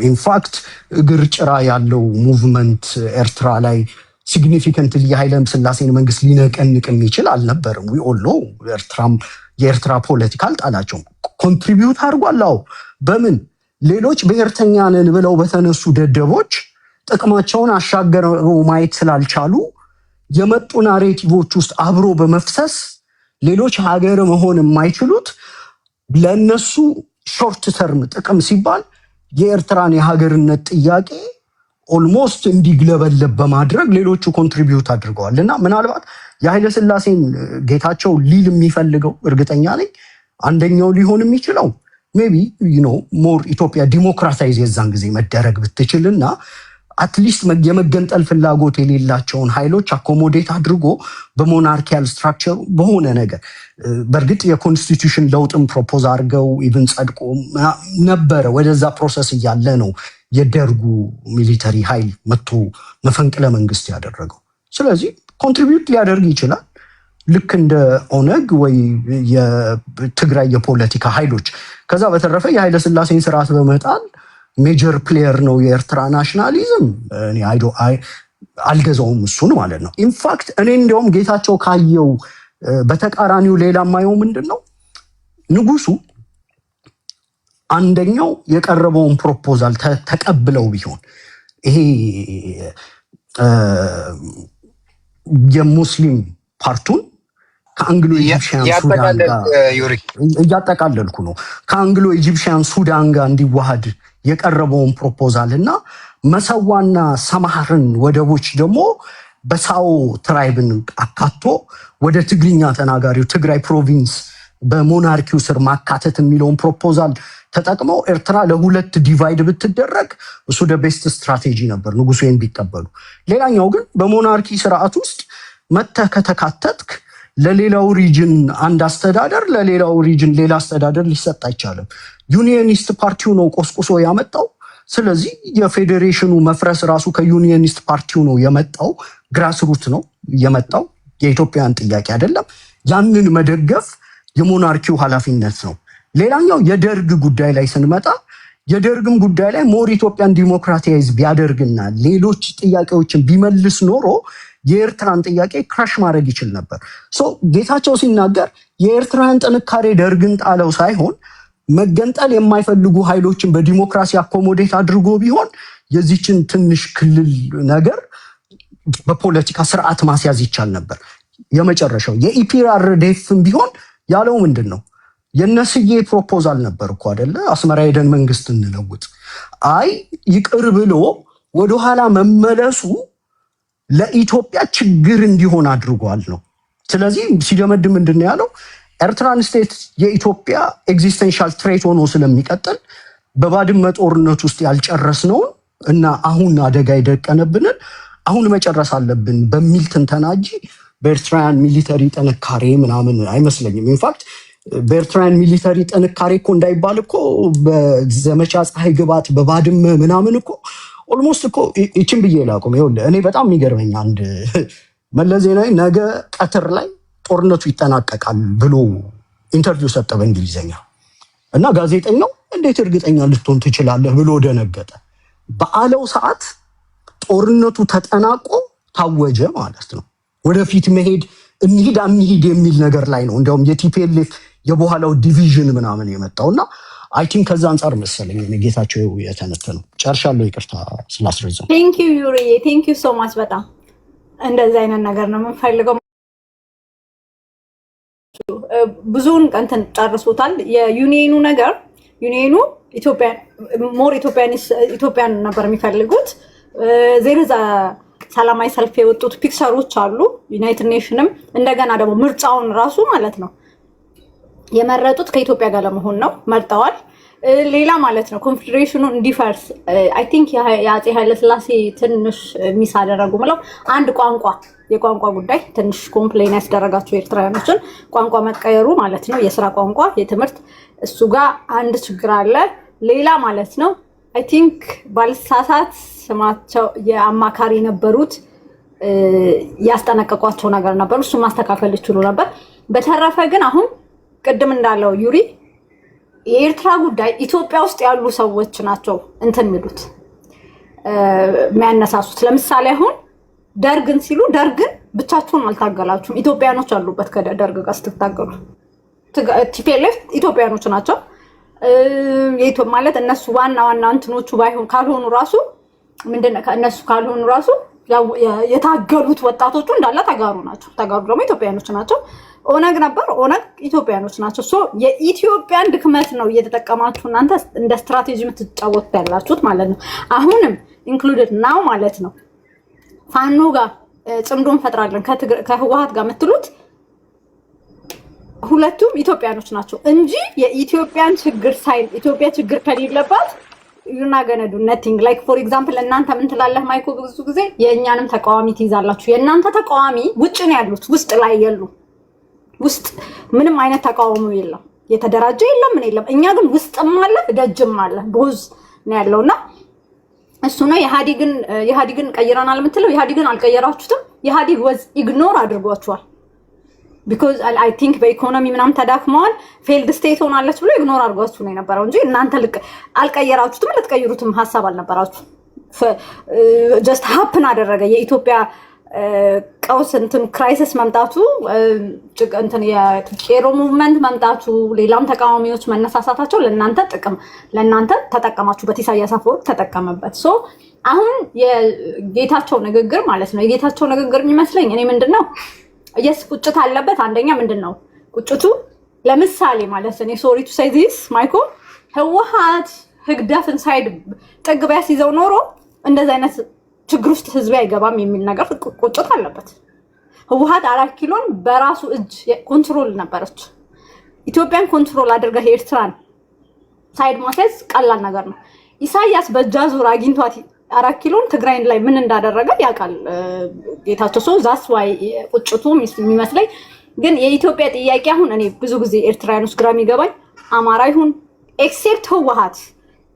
ኢንፋክት እግር ጭራ ያለው ሙቭመንት ኤርትራ ላይ ሲግኒፊካንትሊ የኃይለ ሥላሴን መንግስት ሊነቀንቅ የሚችል አልነበርም። ዊ ኦል ኖ የኤርትራ ፖለቲካ አልጣላቸውም። ኮንትሪቢዩት አድርጓል። አዎ በምን ሌሎች ብሔርተኛ ነን ብለው በተነሱ ደደቦች ጥቅማቸውን አሻገረው ማየት ስላልቻሉ የመጡ ናሬቲቮች ውስጥ አብሮ በመፍሰስ ሌሎች ሀገር መሆን የማይችሉት ለነሱ ሾርት ተርም ጥቅም ሲባል የኤርትራን የሀገርነት ጥያቄ ኦልሞስት እንዲግለበለብ በማድረግ ሌሎቹ ኮንትሪቢዩት አድርገዋል። እና ምናልባት የኃይለ ሥላሴን ጌታቸው ሊል የሚፈልገው እርግጠኛ ነኝ አንደኛው ሊሆን የሚችለው ሜቢ ሞር ኢትዮጵያ ዲሞክራታይዝ የዛን ጊዜ መደረግ ብትችልና አትሊስት የመገንጠል ፍላጎት የሌላቸውን ኃይሎች አኮሞዴት አድርጎ በሞናርኪያል ስትራክቸሩ በሆነ ነገር በእርግጥ የኮንስቲቱሽን ለውጥም ፕሮፖዝ አድርገው ኢቭን ጸድቆ ነበረ። ወደዛ ፕሮሰስ እያለ ነው የደርጉ ሚሊተሪ ኃይል መጥቶ መፈንቅለ መንግስት ያደረገው። ስለዚህ ኮንትሪቢዩት ሊያደርግ ይችላል ልክ እንደ ኦነግ ወይ የትግራይ የፖለቲካ ኃይሎች። ከዛ በተረፈ የኃይለ ሥላሴን ስርዓት በመጣል ሜጀር ፕሌየር ነው የኤርትራ ናሽናሊዝም። አልገዛውም እሱን ማለት ነው። ኢንፋክት እኔ እንዲያውም ጌታቸው ካየው በተቃራኒው ሌላ ማየው ምንድን ነው ንጉሱ አንደኛው የቀረበውን ፕሮፖዛል ተቀብለው ቢሆን ይሄ የሙስሊም ፓርቱን ከአንግሎ ኢጂፕሽያን ሱዳን ጋር እያጠቃለልኩ ነው። ከአንግሎ ኢጂፕሽያን ሱዳን ጋር እንዲዋሃድ የቀረበውን ፕሮፖዛል እና መሰዋና ሰማህርን ወደቦች ደግሞ በሳኦ ትራይብን አካቶ ወደ ትግርኛ ተናጋሪው ትግራይ ፕሮቪንስ በሞናርኪው ስር ማካተት የሚለውን ፕሮፖዛል ተጠቅመው ኤርትራ ለሁለት ዲቫይድ ብትደረግ እሱ ቤስት ስትራቴጂ ነበር ንጉሱ ቢቀበሉ። ሌላኛው ግን በሞናርኪ ስርዓት ውስጥ መተህ ከተካተትክ ለሌላው ሪጅን አንድ አስተዳደር ለሌላው ሪጅን ሌላ አስተዳደር ሊሰጥ አይቻልም። ዩኒየኒስት ፓርቲው ነው ቆስቁሶ ያመጣው። ስለዚህ የፌዴሬሽኑ መፍረስ ራሱ ከዩኒየኒስት ፓርቲው ነው የመጣው፣ ግራስሩት ነው የመጣው፣ የኢትዮጵያን ጥያቄ አይደለም። ያንን መደገፍ የሞናርኪው ኃላፊነት ነው። ሌላኛው የደርግ ጉዳይ ላይ ስንመጣ የደርግም ጉዳይ ላይ ሞር ኢትዮጵያን ዲሞክራታይዝ ቢያደርግና ሌሎች ጥያቄዎችን ቢመልስ ኖሮ የኤርትራን ጥያቄ ክራሽ ማድረግ ይችል ነበር። ጌታቸው ሲናገር የኤርትራን ጥንካሬ ደርግን ጣለው ሳይሆን መገንጠል የማይፈልጉ ኃይሎችን በዲሞክራሲ አኮሞዴት አድርጎ ቢሆን የዚችን ትንሽ ክልል ነገር በፖለቲካ ስርዓት ማስያዝ ይቻል ነበር። የመጨረሻው የኢፒአርዴፍም ቢሆን ያለው ምንድን ነው? የነስዬ ፕሮፖዛል ነበር እኮ አይደለ? አስመራ ሄደን መንግስት እንለውጥ። አይ ይቅር ብሎ ወደኋላ መመለሱ ለኢትዮጵያ ችግር እንዲሆን አድርጓል ነው። ስለዚህ ሲደመድም ምንድን ነው ያለው? ኤርትራን ስቴት የኢትዮጵያ ኤግዚስተንሻል ትሬት ሆኖ ስለሚቀጥል በባድመ ጦርነት ውስጥ ያልጨረስነውን እና አሁን አደጋ የደቀነብንን አሁን መጨረስ አለብን በሚል ትንተና እንጂ በኤርትራውያን ሚሊተሪ ጥንካሬ ምናምን አይመስለኝም። ኢንፋክት በኤርትራውያን ሚሊተሪ ጥንካሬ እኮ እንዳይባል እኮ በዘመቻ ፀሐይ ግባት በባድመ ምናምን እኮ ኦልሞስት እኮ ይችን ብዬ ላቁም። ይኸውልህ እኔ በጣም የሚገርመኝ አንድ መለስ ዜናዊ ነገ ቀትር ላይ ጦርነቱ ይጠናቀቃል ብሎ ኢንተርቪው ሰጠ በእንግሊዝኛ እና ጋዜጠኛው እንዴት እርግጠኛ ልትሆን ትችላለህ ብሎ ደነገጠ። በአለው ሰዓት ጦርነቱ ተጠናቆ ታወጀ ማለት ነው። ወደፊት መሄድ እንሂድ አንሂድ የሚል ነገር ላይ ነው እንዲያውም የቲፒኤልኤፍ የበኋላው ዲቪዥን ምናምን የመጣውና አይ ቲንክ ከዛ አንጻር መሰለኝ ጌታቸው የተነተነው። ጨርሻለሁ፣ ይቅርታ ስላስረዘም። ቴንክ ዩ ዩሪ፣ ቴንክ ዩ ሶ ማች። በጣም እንደዚህ አይነት ነገር ነው የምንፈልገው። ብዙውን እንትን ጨርሶታል። የዩኒየኑ ነገር ዩኒየኑ ኢትዮጵያን ነበር የሚፈልጉት። ዜርዛ ሰላማዊ ሰልፍ የወጡት ፒክቸሮች አሉ። ዩናይትድ ኔሽንም እንደገና ደግሞ ምርጫውን ራሱ ማለት ነው የመረጡት ከኢትዮጵያ ጋር ለመሆን ነው መርጠዋል። ሌላ ማለት ነው ኮንፌዴሬሽኑ እንዲፈርስ አይ ቲንክ የአፄ ኃይለሥላሴ ትንሽ ሚስ አደረጉ ምለው አንድ የቋንቋ ጉዳይ ትንሽ ኮምፕሌን ያስደረጋቸው ኤርትራውያኖችን ቋንቋ መቀየሩ ማለት ነው የስራ ቋንቋ የትምህርት እሱ ጋር አንድ ችግር አለ። ሌላ ማለት ነው አይ ቲንክ ባልሳሳት ስማቸው የአማካሪ የነበሩት ያስጠነቀቋቸው ነገር ነበር። እሱ ማስተካከል ይችሉ ነበር። በተረፈ ግን አሁን ቅድም እንዳለው ዩሪ የኤርትራ ጉዳይ ኢትዮጵያ ውስጥ ያሉ ሰዎች ናቸው እንትን የሚሉት የሚያነሳሱት። ለምሳሌ አሁን ደርግን ሲሉ ደርግን ብቻቸውን አልታገላችሁም፣ ኢትዮጵያኖች አሉበት ከደርግ ጋር ስትታገሉ። ቲፒኤልኤፍ ኢትዮጵያኖች ናቸው ማለት እነሱ ዋና እንትኖቹ ባይሆን ካልሆኑ ራሱ ምንድነው ከእነሱ ካልሆኑ ራሱ የታገሉት ወጣቶቹ እንዳለ ተጋሩ ናቸው። ተጋሩ ደግሞ ኢትዮጵያኖች ናቸው። ኦነግ ነበር፣ ኦነግ ኢትዮጵያኖች ናቸው። ሶ የኢትዮጵያን ድክመት ነው እየተጠቀማችሁ እናንተ እንደ ስትራቴጂ የምትጫወቱት ያላችሁት ማለት ነው። አሁንም ኢንክሉድድ ናው ማለት ነው ፋኖ ጋር ጽምዶ እንፈጥራለን ከህወሓት ጋር የምትሉት ሁለቱም ኢትዮጵያኖች ናቸው እንጂ የኢትዮጵያን ችግር ኢትዮጵያ ችግር ከሌለባት ዩና ገነዱ ነቲንግ ላይክ ፎር ኤግዛምፕል እናንተ ምን ትላለህ ማይኮ? ብዙ ጊዜ የእኛንም ተቃዋሚ ትይዛላችሁ። የእናንተ ተቃዋሚ ውጭ ነው ያሉት፣ ውስጥ ላይ የሉ። ውስጥ ምንም አይነት ተቃውሞ የለም፣ የተደራጀ የለም፣ ምን የለም። እኛ ግን ውስጥም አለ ደጅም አለ ቦዝ ነው ያለውና እሱ ነው የኢህአዴግን ቀይረናል የምትለው። ኢህአዴግን አልቀየራችሁትም። ኢህአዴግ ወዝ ኢግኖር አድርጓችኋል። ቢኮዝ አይ ቲንክ በኢኮኖሚ ምናምን ተዳክመዋል፣ ፌልድ ስቴት ሆናለች ብሎ ኢግኖር አድርጓችሁ ነው የነበረው እንጂ እናንተ አልቀየራችሁትም፣ ልትቀይሩትም ሀሳብ አልነበራችሁ። ጀስት ሀፕን አደረገ። የኢትዮጵያ ቀውስ እንትን ክራይሲስ መምጣቱ እንትን የቄሮ ሙቭመንት መምጣቱ ሌላም ተቃዋሚዎች መነሳሳታቸው ለእናንተ ተጠቀማችሁበት። ኢሳያስ አፈወርቅ ተጠቀመበት። ሶ አሁን የጌታቸው ንግግር ማለት ነው የጌታቸው ንግግር የሚመስለኝ እኔ ምንድነው የስ ቁጭት አለበት። አንደኛ ምንድነው ቁጭቱ? ለምሳሌ ማለት ነው ሶሪ ቱ ሴይ ዚስ ማይኮ ህወሓት ህግደፍ ኢንሳይድ ጥግ ቢያስይዘው ኖሮ እንደዚህ አይነት ችግር ውስጥ ህዝብ አይገባም የሚል ነገር ቁጭት አለበት። ህወሓት 4 ኪሎን በራሱ እጅ ኮንትሮል ነበረች። ኢትዮጵያን ኮንትሮል አድርገህ ኤርትራን ሳይድ ማስያዝ ቀላል ነገር ነው። ኢሳያስ በእጃዙር አግኝቷት 4 ኪሎን ትግራይን ላይ ምን እንዳደረገ ያውቃል ጌታቸው። ሶ ዛስ ዋይ ቁጭቱ የሚመስለኝ ግን የኢትዮጵያ ጥያቄ አሁን እኔ ብዙ ጊዜ ኤርትራውያኖች ግራ የሚገባኝ አማራ ይሁን ኤክሴፕት ህወሓት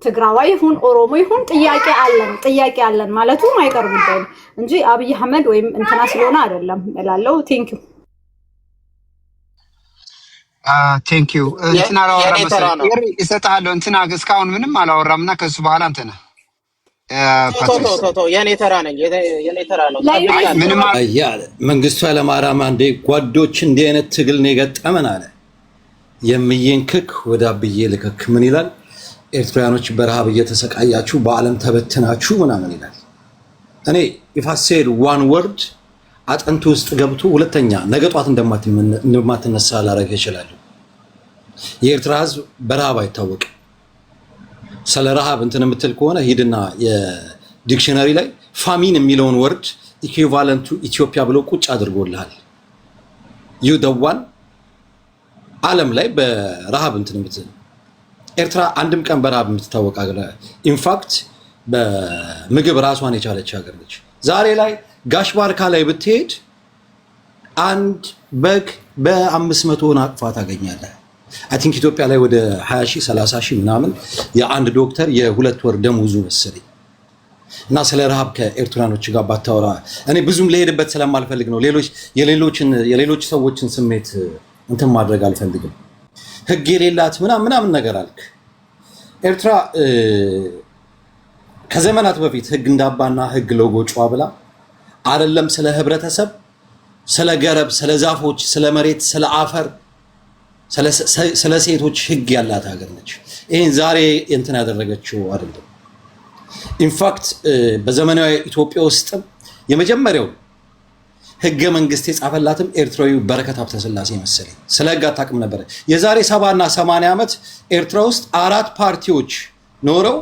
ትግራዋይ ይሁን ኦሮሞ ይሁን ጥያቄ አለን ማለቱ ማይቀር ጉዳይ ነው እንጂ አብይ አህመድ ወይም እንትና ስለሆነ አይደለም እላለሁ። ቴንክ ዩ እንትና አላወራም መሰለኝ እሰጥሃለሁ። እንትና እስካሁን ምንም አላወራምና ከሱ በኋላ አንተ ነህ። የኔ ተራ ነው። ምንም መንግስቱ ኃይለማርያም አንዴ ጓዶች እንዲህ አይነት ትግል ነው የገጠመን አለ። የምዬን ክክ ወደ አብዬ ልክክ ምን ይላል? ኤርትራውያኖች በረሃብ እየተሰቃያችሁ በዓለም ተበትናችሁ ምናምን ይላል። እኔ ኢፋሴድ ዋን ወርድ አጥንቱ ውስጥ ገብቶ ሁለተኛ ነገ ጧት እንደማትነሳ ላረግ ይችላል። የኤርትራ ህዝብ በረሃብ አይታወቅም። ስለ ረሃብ እንትን የምትል ከሆነ ሂድና የዲክሽነሪ ላይ ፋሚን የሚለውን ወርድ ኢኩቫለንቱ ኢትዮጵያ ብሎ ቁጭ አድርጎልሃል። ዩ ደዋን ዓለም ላይ በረሃብ እንትን የምትል ኤርትራ አንድም ቀን በረሃብ የምትታወቅ ሀገር፣ ኢንፋክት በምግብ ራሷን የቻለች ሀገር ነች። ዛሬ ላይ ጋሽ ባርካ ላይ ብትሄድ አንድ በግ በ500 ናቅፋ ታገኛለህ። አይ ቲንክ ኢትዮጵያ ላይ ወደ 20 ሺህ 30 ሺህ ምናምን የአንድ ዶክተር የ2 ወር ደመወዙ መሰለኝ። እና ስለ ረሃብ ከኤርትራኖች ጋር ባታወራ እኔ ብዙም ለሄድበት ስለማልፈልግ ነው። የሌሎች ሰዎችን ስሜት እንትን ማድረግ አልፈልግም። ህግ የሌላት ምናምን ነገር አልክ። ኤርትራ ከዘመናት በፊት ህግ እንዳባና ህግ ለጎጯ ብላ አይደለም ስለ ህብረተሰብ፣ ስለ ገረብ፣ ስለ ዛፎች፣ ስለ መሬት፣ ስለ አፈር፣ ስለ ሴቶች ህግ ያላት ሀገር ነች። ይሄን ዛሬ እንትን ያደረገችው አይደለም። ኢንፋክት በዘመናዊ ኢትዮጵያ ውስጥ የመጀመሪያው ህገ መንግስት የጻፈላትም ኤርትራዊ በረከት ሀብተ ስላሴ መሰለኝ። ስለ ህግ አታውቅም ነበር። የዛሬ 70 እና 80 ዓመት ኤርትራ ውስጥ 4 ፓርቲዎች ኖረው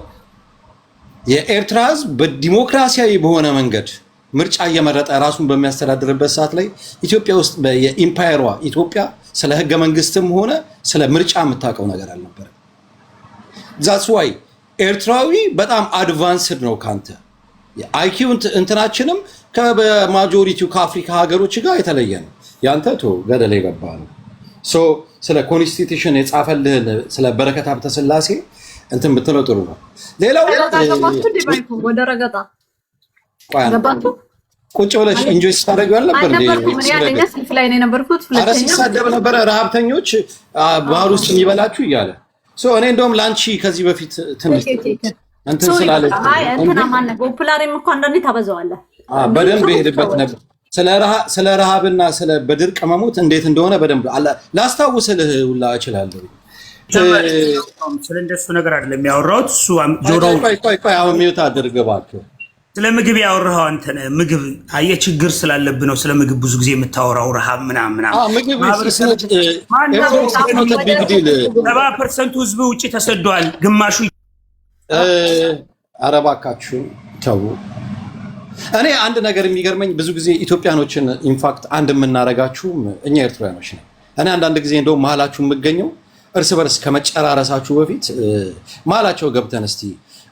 የኤርትራ ህዝብ በዲሞክራሲያዊ በሆነ መንገድ ምርጫ እየመረጠ ራሱን በሚያስተዳድርበት ሰዓት ላይ ኢትዮጵያ ውስጥ የኢምፓየሯ ኢትዮጵያ ስለ ህገ መንግስትም ሆነ ስለ ምርጫ የምታውቀው ነገር አልነበረም። ዛትስ ዋይ ኤርትራዊ በጣም አድቫንስድ ነው ካንተ። አይኪው እንትናችንም ከማጆሪቲው ከአፍሪካ ሀገሮች ጋር የተለየ ነው። ያንተ ገደል የገባ ነው። ስለ ኮንስቲቱሽን የጻፈልህን ስለ በረከት ሀብተ ስላሴ እንትን ብትለው ጥሩ ነው። ሌላው ወደ ረገጣ ገባችሁ። ቁጭ ብለሽ ኢንጆይ ስታደርጊው አልነበር እንዴ? ምን ያለኛ ሰልፍ ላይ ነው የነበርኩት። ኧረ ሲሳደብ ነበረ ረሀብተኞች ባህር ውስጥ የሚበላችሁ እያለ እኔ እንደውም ላንቺ ከዚህ በፊት ትንሽ እንትን ስላለ እንትና ማን ነው ፖፑላርም እኮ አንዳንዴ ታበዛዋለህ። በደንብ ይሄድበት ነበር። ስለ ረሃብና ስለ በድርቅ መሞት እንዴት እንደሆነ በደንብ ላስታውስልህ ሁላ እችላለሁ። ስለእንደሱ ነገር አይደለም ያወራሁት። እሱ ጆሮው ቆይ አሁን ሚውት አድርግ እባክህ። ስለ ምግብ ያወራኸው አንተ ነህ። ምግብ አየህ ችግር ስላለብህ ነው ስለ ምግብ ብዙ ጊዜ የምታወራው። ረሃብ ምናምን ምግብ 70% ህዝብ ውጭ ተሰዷል። ግማሹ ኧረ እባካችሁ ተው። እኔ አንድ ነገር የሚገርመኝ ብዙ ጊዜ ኢትዮጵያኖችን ኢንፋክት አንድ የምናረጋችሁም እኛ ኤርትራውያኖች ነን። እኔ አንዳንድ ጊዜ እንደውም መሀላችሁ የምገኘው እርስ በርስ ከመጨራረሳችሁ በፊት መሀላቸው ገብተን እስቲ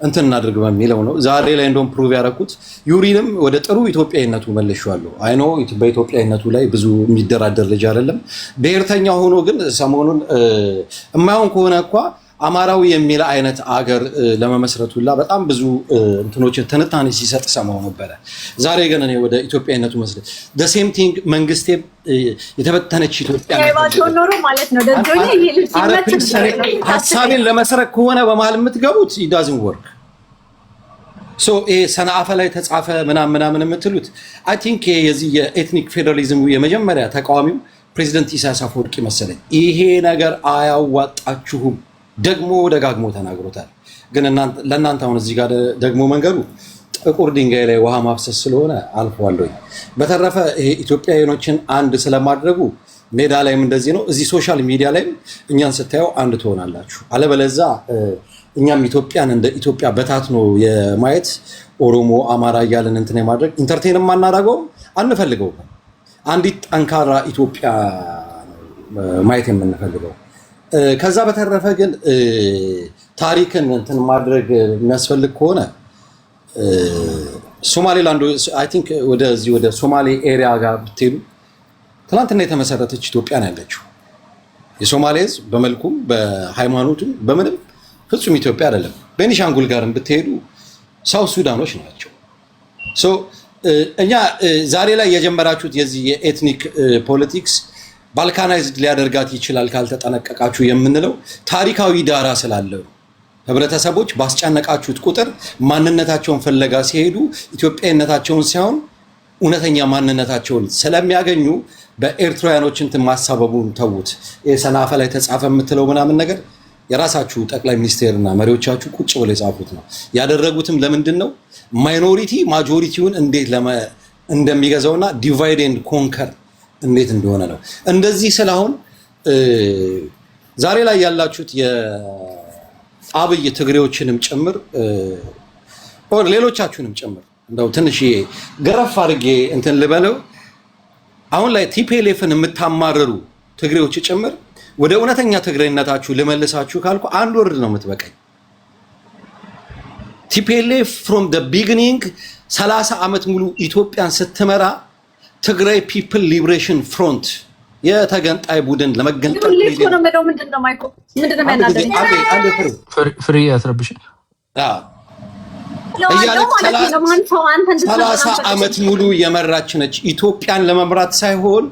እንትን እናድርግ በሚለው ነው። ዛሬ ላይ እንደውም ፕሩቭ ያደረኩት ዩሪንም ወደ ጥሩ ኢትዮጵያዊነቱ መልሼዋለሁ። አይኖ በኢትዮጵያዊነቱ ላይ ብዙ የሚደራደር ልጅ አይደለም። ብሔርተኛ ሆኖ ግን ሰሞኑን የማይሆን ከሆነ እንኳ አማራዊ የሚል አይነት አገር ለመመስረት ሁላ በጣም ብዙ እንትኖችን ትንታኔ ሲሰጥ ሰማው ነበረ። ዛሬ ግን እኔ ወደ ኢትዮጵያዊነቱ መስለት the same thing መንግስቴ የተበተነች ኢትዮጵያ ኖሮ ማለት ነው። ደጆኔ ይሄ ልጅ ሀሳቤን ለመስረቅ ከሆነ በመሀል የምትገቡት it doesn't work so ሰንአፈ ላይ ተጻፈ ምናምን የምትሉት I think የዚህ የኤትኒክ ፌደራሊዝሙ የመጀመሪያ ተቃዋሚው ፕሬዚደንት ኢሳያስ አፈወርቂ መሰለኝ ይሄ ነገር አያዋጣችሁም ደግሞ ደጋግሞ ተናግሮታል። ግን ለእናንተ አሁን እዚህ ጋር ደግሞ መንገዱ ጥቁር ድንጋይ ላይ ውሃ ማፍሰስ ስለሆነ አልፈዋለሁኝ። በተረፈ ይሄ ኢትዮጵያውያኖችን አንድ ስለማድረጉ ሜዳ ላይም እንደዚህ ነው። እዚህ ሶሻል ሚዲያ ላይም እኛን ስታየው አንድ ትሆናላችሁ። አለበለዚያ እኛም ኢትዮጵያን እንደ ኢትዮጵያ በታትኖ የማየት ኦሮሞ፣ አማራ እያለን እንትን የማድረግ ኢንተርቴንም አናደርገውም አንፈልገውም። አንዲት ጠንካራ ኢትዮጵያ ማየት የምንፈልገው። ከዛ በተረፈ ግን ታሪክን እንትን ማድረግ የሚያስፈልግ ከሆነ ሶማሌላንድ አይ ቲንክ ወደዚህ ወደ ሶማሌ ኤሪያ ጋር ብትሄዱ ትናንትና የተመሰረተች ኢትዮጵያ ነው ያለችው። የሶማሌ ሕዝብ በመልኩም በሃይማኖቱም በምንም ፍጹም ኢትዮጵያ አይደለም። ቤኒሻንጉል ጋርም ብትሄዱ ሳውት ሱዳኖች ናቸው። እኛ ዛሬ ላይ የጀመራችሁት የዚህ የኤትኒክ ፖለቲክስ ባልካናይዝድ ሊያደርጋት ይችላል ካልተጠነቀቃችሁ የምንለው ታሪካዊ ዳራ ስላለው ህብረተሰቦች ባስጨነቃችሁት ቁጥር ማንነታቸውን ፍለጋ ሲሄዱ ኢትዮጵያዊነታቸውን ሳይሆን እውነተኛ ማንነታቸውን ስለሚያገኙ በኤርትራውያኖች እንትን ማሳበቡን ተዉት። የሰንአፈ ላይ ተጻፈ የምትለው ምናምን ነገር የራሳችሁ ጠቅላይ ሚኒስቴርና መሪዎቻችሁ ቁጭ ብለው የጻፉት ነው። ያደረጉትም ለምንድን ነው ማይኖሪቲ ማጆሪቲውን እንዴት እንደሚገዛውና ዲቫይድ ኤንድ ኮንከር እንዴት እንደሆነ ነው። እንደዚህ ስለሆን ዛሬ ላይ ያላችሁት የአብይ ትግሬዎችንም ጭምር ሌሎቻችሁንም ጭምር እንደው ትንሽ ገረፍ አድርጌ እንትን ልበለው። አሁን ላይ ቲፒኤልኤፍን የምታማረሩ ትግሬዎች ጭምር ወደ እውነተኛ ትግሬነታችሁ ልመልሳችሁ ካልኩ አንድ ወርድ ነው የምትበቃኝ። ቲፒኤልኤፍ ፍሮም ዘ ቢጊኒንግ 30 ዓመት ሙሉ ኢትዮጵያን ስትመራ ትግራይ ፒፕል ሊብሬሽን ፍሮንት የተገንጣይ ቡድን ለመገንጠል ፍሪ ያስረብሽ 30 ዓመት ሙሉ የመራች ነች። ኢትዮጵያን ለመምራት ሳይሆን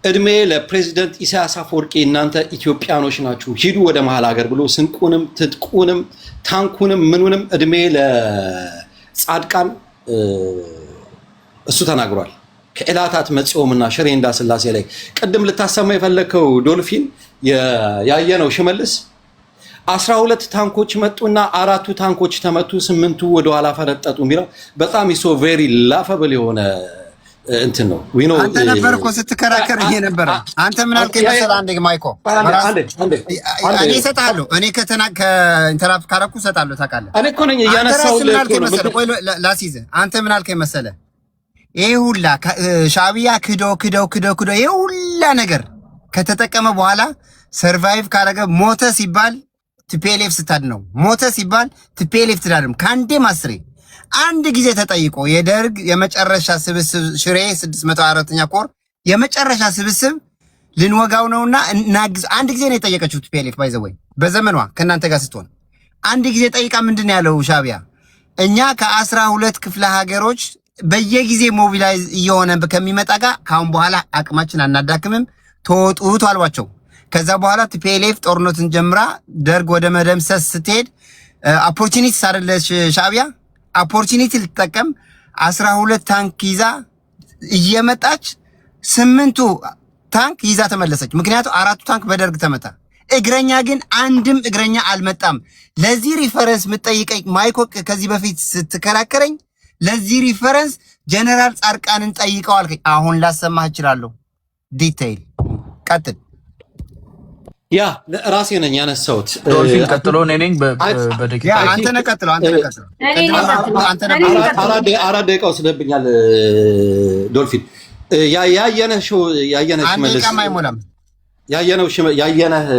እድሜ ለፕሬዚደንት ኢሳያስ አፈወርቂ እናንተ ኢትዮጵያኖች ናችሁ ሂዱ ወደ መሀል ሀገር ብሎ ስንቁንም ትጥቁንም ታንኩንም ምኑንም እድሜ ለጻድቃን እሱ ተናግሯል። ከዕላታት መጽኦምና ሽሬ እንዳስላሴ ላይ ቅድም ልታሰማ የፈለከው ዶልፊን ያየነው ሽመልስ 12 ታንኮች መጡና 4ቱ ታንኮች ተመቱ፣ 8ቱ ወደ ኋላ ፈረጠጡ የሚለው በጣም ይሶ ቬሪ ላፈብል የሆነ እንትን ነው። አንተ ነበር እኮ ስትከራከር ይሄ ነበር። አንተ ምን አልከኝ መሰለህ? አንዴ ማይኮ እኔ እሰጥሃለሁ። እኔ ከኢንተራፕት ካረኩ እሰጥሃለሁ። ታውቃለህ እኔ እኮ ነኝ እያነሳው ላሲዝ አንተ ምን አልከኝ መሰለህ? ይሄ ሁላ ሻዕቢያ ክዶ ይሄ ሁላ ነገር ከተጠቀመ በኋላ ሰርቫይቭ ካረገ ሞተ ሲባል ቲፒኤልኤፍ ስታድነው፣ ሞተ ሲባል ቲፒኤልኤፍ ትዳድም። ከአንዴም አስሬ አንድ ጊዜ ተጠይቆ የደርግ የመጨረሻ ስብስብ ሽሬ 604ኛ ኮር የመጨረሻ ስብስብ ልንወጋው ነውና እናግዝ። አንድ ጊዜ ነው የጠየቀችው ቲፒኤልኤፍ ባይዘወይ በዘመኗ ከእናንተ ጋር ስትሆን አንድ ጊዜ ጠይቃ ምንድን ያለው ሻዕቢያ እኛ ከ12 ክፍለ ሀገሮች በየጊዜ ሞቢላይዝ እየሆነ ከሚመጣ ጋር ካሁን በኋላ አቅማችን አናዳክምም ተወጡት አልዋቸው። ከዛ በኋላ ቲፒኤልኤፍ ጦርነትን ጀምራ ደርግ ወደ መደምሰስ ስትሄድ ኦፖርቹኒቲ ሳደለሽ ሻዕቢያ ኦፖርቹኒቲ ልትጠቀም 12 ታንክ ይዛ እየመጣች 8ቱ ታንክ ይዛ ተመለሰች። ምክንያቱም 4ቱ ታንክ በደርግ ተመታ። እግረኛ ግን አንድም እግረኛ አልመጣም። ለዚህ ሪፈረንስ የምጠይቀኝ ማይኮ ከዚህ በፊት ስትከራከረኝ ለዚህ ሪፈረንስ ጀነራል ጻድቃንን ጠይቀው አልከኝ። አሁን ላሰማህ እችላለሁ። ዲቴይል ቀጥል። ያ ራሴ ነኝ ያነሳሁት። ዶልፊን ቀጥሎ እኔ ነኝ በደቂቃ አንተ ነህ ቀጥሎ። አራት ደቂቃ ወስደብኛል ዶልፊን። ያየነህ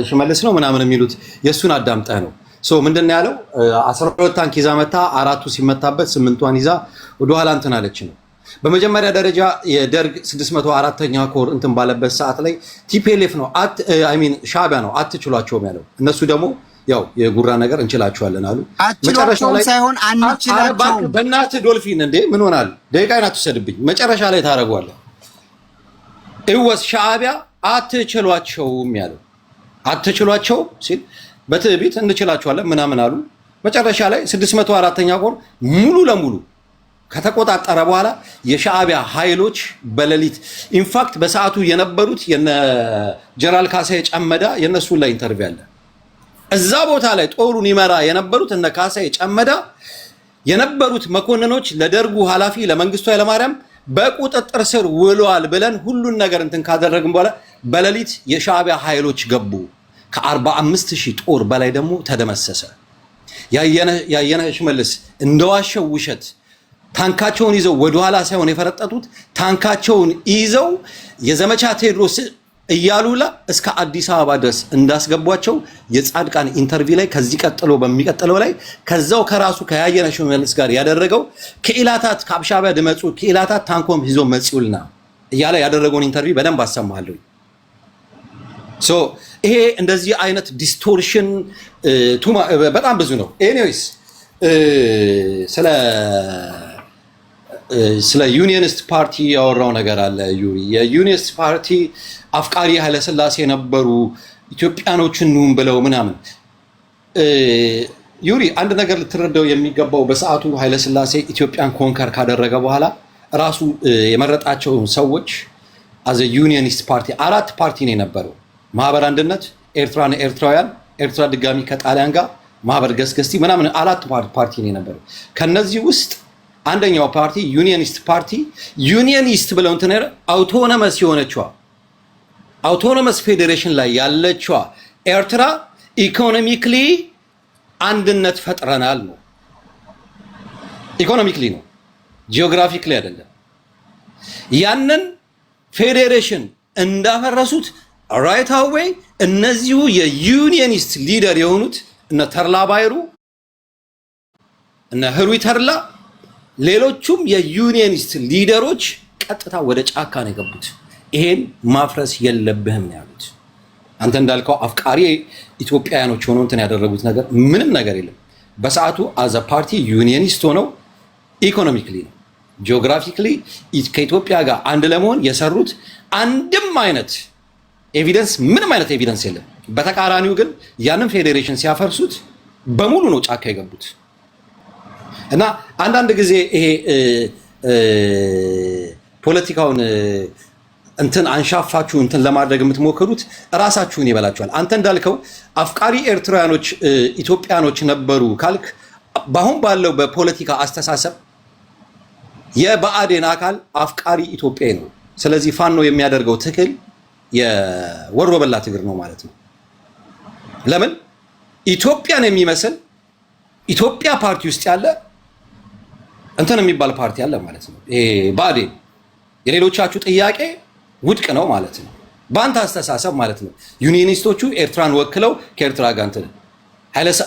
ሽመልስ ነው ምናምን የሚሉት የእሱን አዳምጠህ ነው። ምንድን ያለው 12 ታንክ ይዛ መታ 4ቱ ሲመታበት 8ቷን ይዛ ወደኋላ እንትን አለች ነው። በመጀመሪያ ደረጃ የደርግ 604ኛ ኮር እንትን ባለበት ሰዓት ላይ ቲፒኤልኤፍ ነው ሻዕቢያ ነው አትችሏቸውም ያለው። እነሱ ደግሞ ያው የጉራ ነገር እንችላቸዋለን አሉ። መጨረሻው ላይ ሳይሆን አንችላቸውም። በእናትህ ዶልፊን እንዴ ምን ሆናል? ደቂቃዬን አትውሰድብኝ። መጨረሻ ላይ ታደርገዋለህ። እወስ ሻዕቢያ አትችሏቸውም ያለው አትችሏቸውም ሲል በትዕቢት እንችላቸዋለን ምናምን አሉ። መጨረሻ ላይ 604ኛ ኮር ሙሉ ለሙሉ ከተቆጣጠረ በኋላ የሻዕቢያ ኃይሎች በሌሊት ኢንፋክት በሰዓቱ የነበሩት የነ ጀነራል ካሳዬ ጨመዳ የነሱ ላይ ኢንተርቪው አለ። እዛ ቦታ ላይ ጦሩን ይመራ የነበሩት እነ ካሳዬ ጨመዳ የነበሩት መኮንኖች ለደርጉ ኃላፊ ለመንግስቱ ኃይለማርያም በቁጥጥር ስር ውሏል ብለን ሁሉን ነገር እንትን ካደረግን በኋላ በሌሊት የሻዕቢያ ኃይሎች ገቡ። ከ45,000 ጦር በላይ ደግሞ ተደመሰሰ። ያየነህ ሽመልስ እንደዋሸው ውሸት ታንካቸውን ይዘው ወደኋላ ሳይሆን የፈረጠጡት ታንካቸውን ይዘው የዘመቻ ቴዎድሮስ እያሉላ እስከ አዲስ አበባ ድረስ እንዳስገቧቸው የጻድቃን ኢንተርቪው ላይ ከዚህ ቀጥሎ በሚቀጥለው ላይ ከዛው ከራሱ ከያየነህ ሽመልስ ጋር ያደረገው ከኢላታት ከአብሻቢያ ድመጹ ከኢላታት ታንኮም ይዞ መጽውልና እያለ ያደረገውን ኢንተርቪው በደንብ አሰማለሁ። ይሄ እንደዚህ አይነት ዲስቶርሽን በጣም ብዙ ነው። ኤኒዌይስ ስለ ዩኒየኒስት ፓርቲ ያወራው ነገር አለ ዩሪ። የዩኒየኒስት ፓርቲ አፍቃሪ ኃይለሥላሴ የነበሩ ኢትዮጵያኖችን ኑን ብለው ምናምን። ዩሪ አንድ ነገር ልትረዳው የሚገባው በሰዓቱ ኃይለሥላሴ ኢትዮጵያን ኮንከር ካደረገ በኋላ ራሱ የመረጣቸውን ሰዎች አዘ ዩኒየኒስት ፓርቲ 4 ፓርቲ ነው የነበረው። ማህበር አንድነት፣ ኤርትራና ኤርትራውያን፣ ኤርትራ ድጋሚ ከጣሊያን ጋር ማህበር ገስገስቲ ምናምን 4 ፓርቲ ነው የነበረው። ከነዚህ ውስጥ አንደኛው ፓርቲ ዩኒየኒስት ፓርቲ ዩኒየኒስት ብለው እንትን አውቶኖመስ የሆነችዋ አውቶኖመስ ፌዴሬሽን ላይ ያለችዋ ኤርትራ ኢኮኖሚክሊ አንድነት ፈጥረናል ነው። ኢኮኖሚክሊ ነው፣ ጂኦግራፊክሊ አይደለም። ያንን ፌዴሬሽን እንዳፈረሱት ራይት አዌይ እነዚሁ የዩኒየኒስት ሊደር የሆኑት እነ ተርላ ባይሩ እነ ህሩይ ተርላ ሌሎቹም የዩኒየኒስት ሊደሮች ቀጥታ ወደ ጫካ ነው የገቡት። ይሄን ማፍረስ የለብህም ያሉት። አንተ እንዳልከው አፍቃሪ ኢትዮጵያውያኖች ሆነው እንትን ያደረጉት ነገር ምንም ነገር የለም። በሰዓቱ አዘ ፓርቲ ዩኒየኒስት ሆነው ኢኮኖሚክሊ ነው ጂኦግራፊክሊ ከኢትዮጵያ ጋር አንድ ለመሆን የሰሩት አንድም አይነት ኤቪደንስ ምንም አይነት ኤቪደንስ የለም። በተቃራኒው ግን ያንን ፌዴሬሽን ሲያፈርሱት በሙሉ ነው ጫካ የገቡት። እና አንዳንድ ጊዜ ይሄ ፖለቲካውን እንትን አንሻፋችሁ እንትን ለማድረግ የምትሞክሩት ራሳችሁን ይበላችኋል። አንተ እንዳልከው አፍቃሪ ኤርትራውያኖች ኢትዮጵያኖች ነበሩ ካልክ በአሁን ባለው በፖለቲካ አስተሳሰብ የብአዴን አካል አፍቃሪ ኢትዮጵያ ነው። ስለዚህ ፋኖ የሚያደርገው ትክክል የወሮ በላ ትግር ነው ማለት ነው። ለምን ኢትዮጵያን የሚመስል ኢትዮጵያ ፓርቲ ውስጥ ያለ እንትን የሚባል ፓርቲ አለ ማለት ነው። ይሄ ብአዴን የሌሎቻችሁ ጥያቄ ውድቅ ነው ማለት ነው በአንተ አስተሳሰብ ማለት ነው። ዩኒየኒስቶቹ ኤርትራን ወክለው ከኤርትራ ጋር እንትን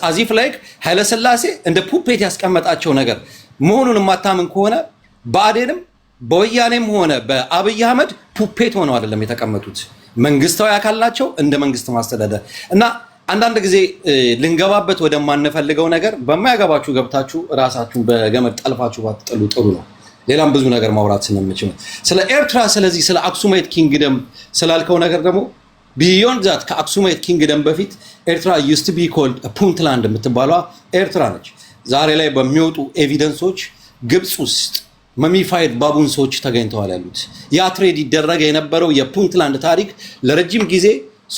አዚፍ ላይክ ኃይለሥላሴ እንደ ፑፔት ያስቀመጣቸው ነገር መሆኑን የማታምን ከሆነ ብአዴንም በወያኔም ሆነ በአብይ አህመድ ፑፔት ሆነው አይደለም የተቀመጡት፣ መንግስታዊ አካል ናቸው እንደ መንግስት ማስተዳደር። እና አንዳንድ ጊዜ ልንገባበት ወደማንፈልገው ነገር በማያገባችሁ ገብታችሁ ራሳችሁን በገመድ ጠልፋችሁ ባትጥሉ ጥሩ ነው። ሌላም ብዙ ነገር ማውራት ስለምችል ስለ ኤርትራ ስለዚህ ስለ አክሱማይት ኪንግደም ስላልከው ነገር ደግሞ ቢዮንድ ዛት ከአክሱማይት ኪንግደም በፊት ኤርትራ ዩስድ ቱ ቢ ኮልድ ፑንትላንድ የምትባለው ኤርትራ ነች። ዛሬ ላይ በሚወጡ ኤቪደንሶች ግብፅ ውስጥ መሚፋይድ ባቡንሶች ተገኝተዋል ያሉት ያ ትሬድ ይደረገ የነበረው የፑንትላንድ ታሪክ ለረጅም ጊዜ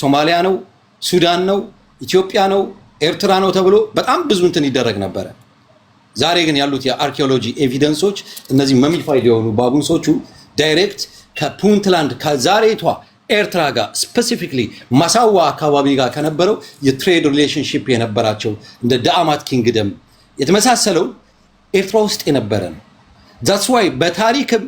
ሶማሊያ ነው፣ ሱዳን ነው፣ ኢትዮጵያ ነው፣ ኤርትራ ነው ተብሎ በጣም ብዙ እንትን ይደረግ ነበረ። ዛሬ ግን ያሉት የአርኪኦሎጂ ኤቪደንሶች እነዚህ መሚፋይድ የሆኑ ባቡንሶቹ ዳይሬክት ከፑንትላንድ ከዛሬቷ ኤርትራ ጋር ስፔሲፊክሊ ማሳዋ አካባቢ ጋር ከነበረው የትሬድ ሪሌሽንሺፕ የነበራቸው እንደ ዳአማት ኪንግደም የተመሳሰለው ኤርትራ ውስጥ የነበረ ነው። ዛትስ ዋይ በታሪክም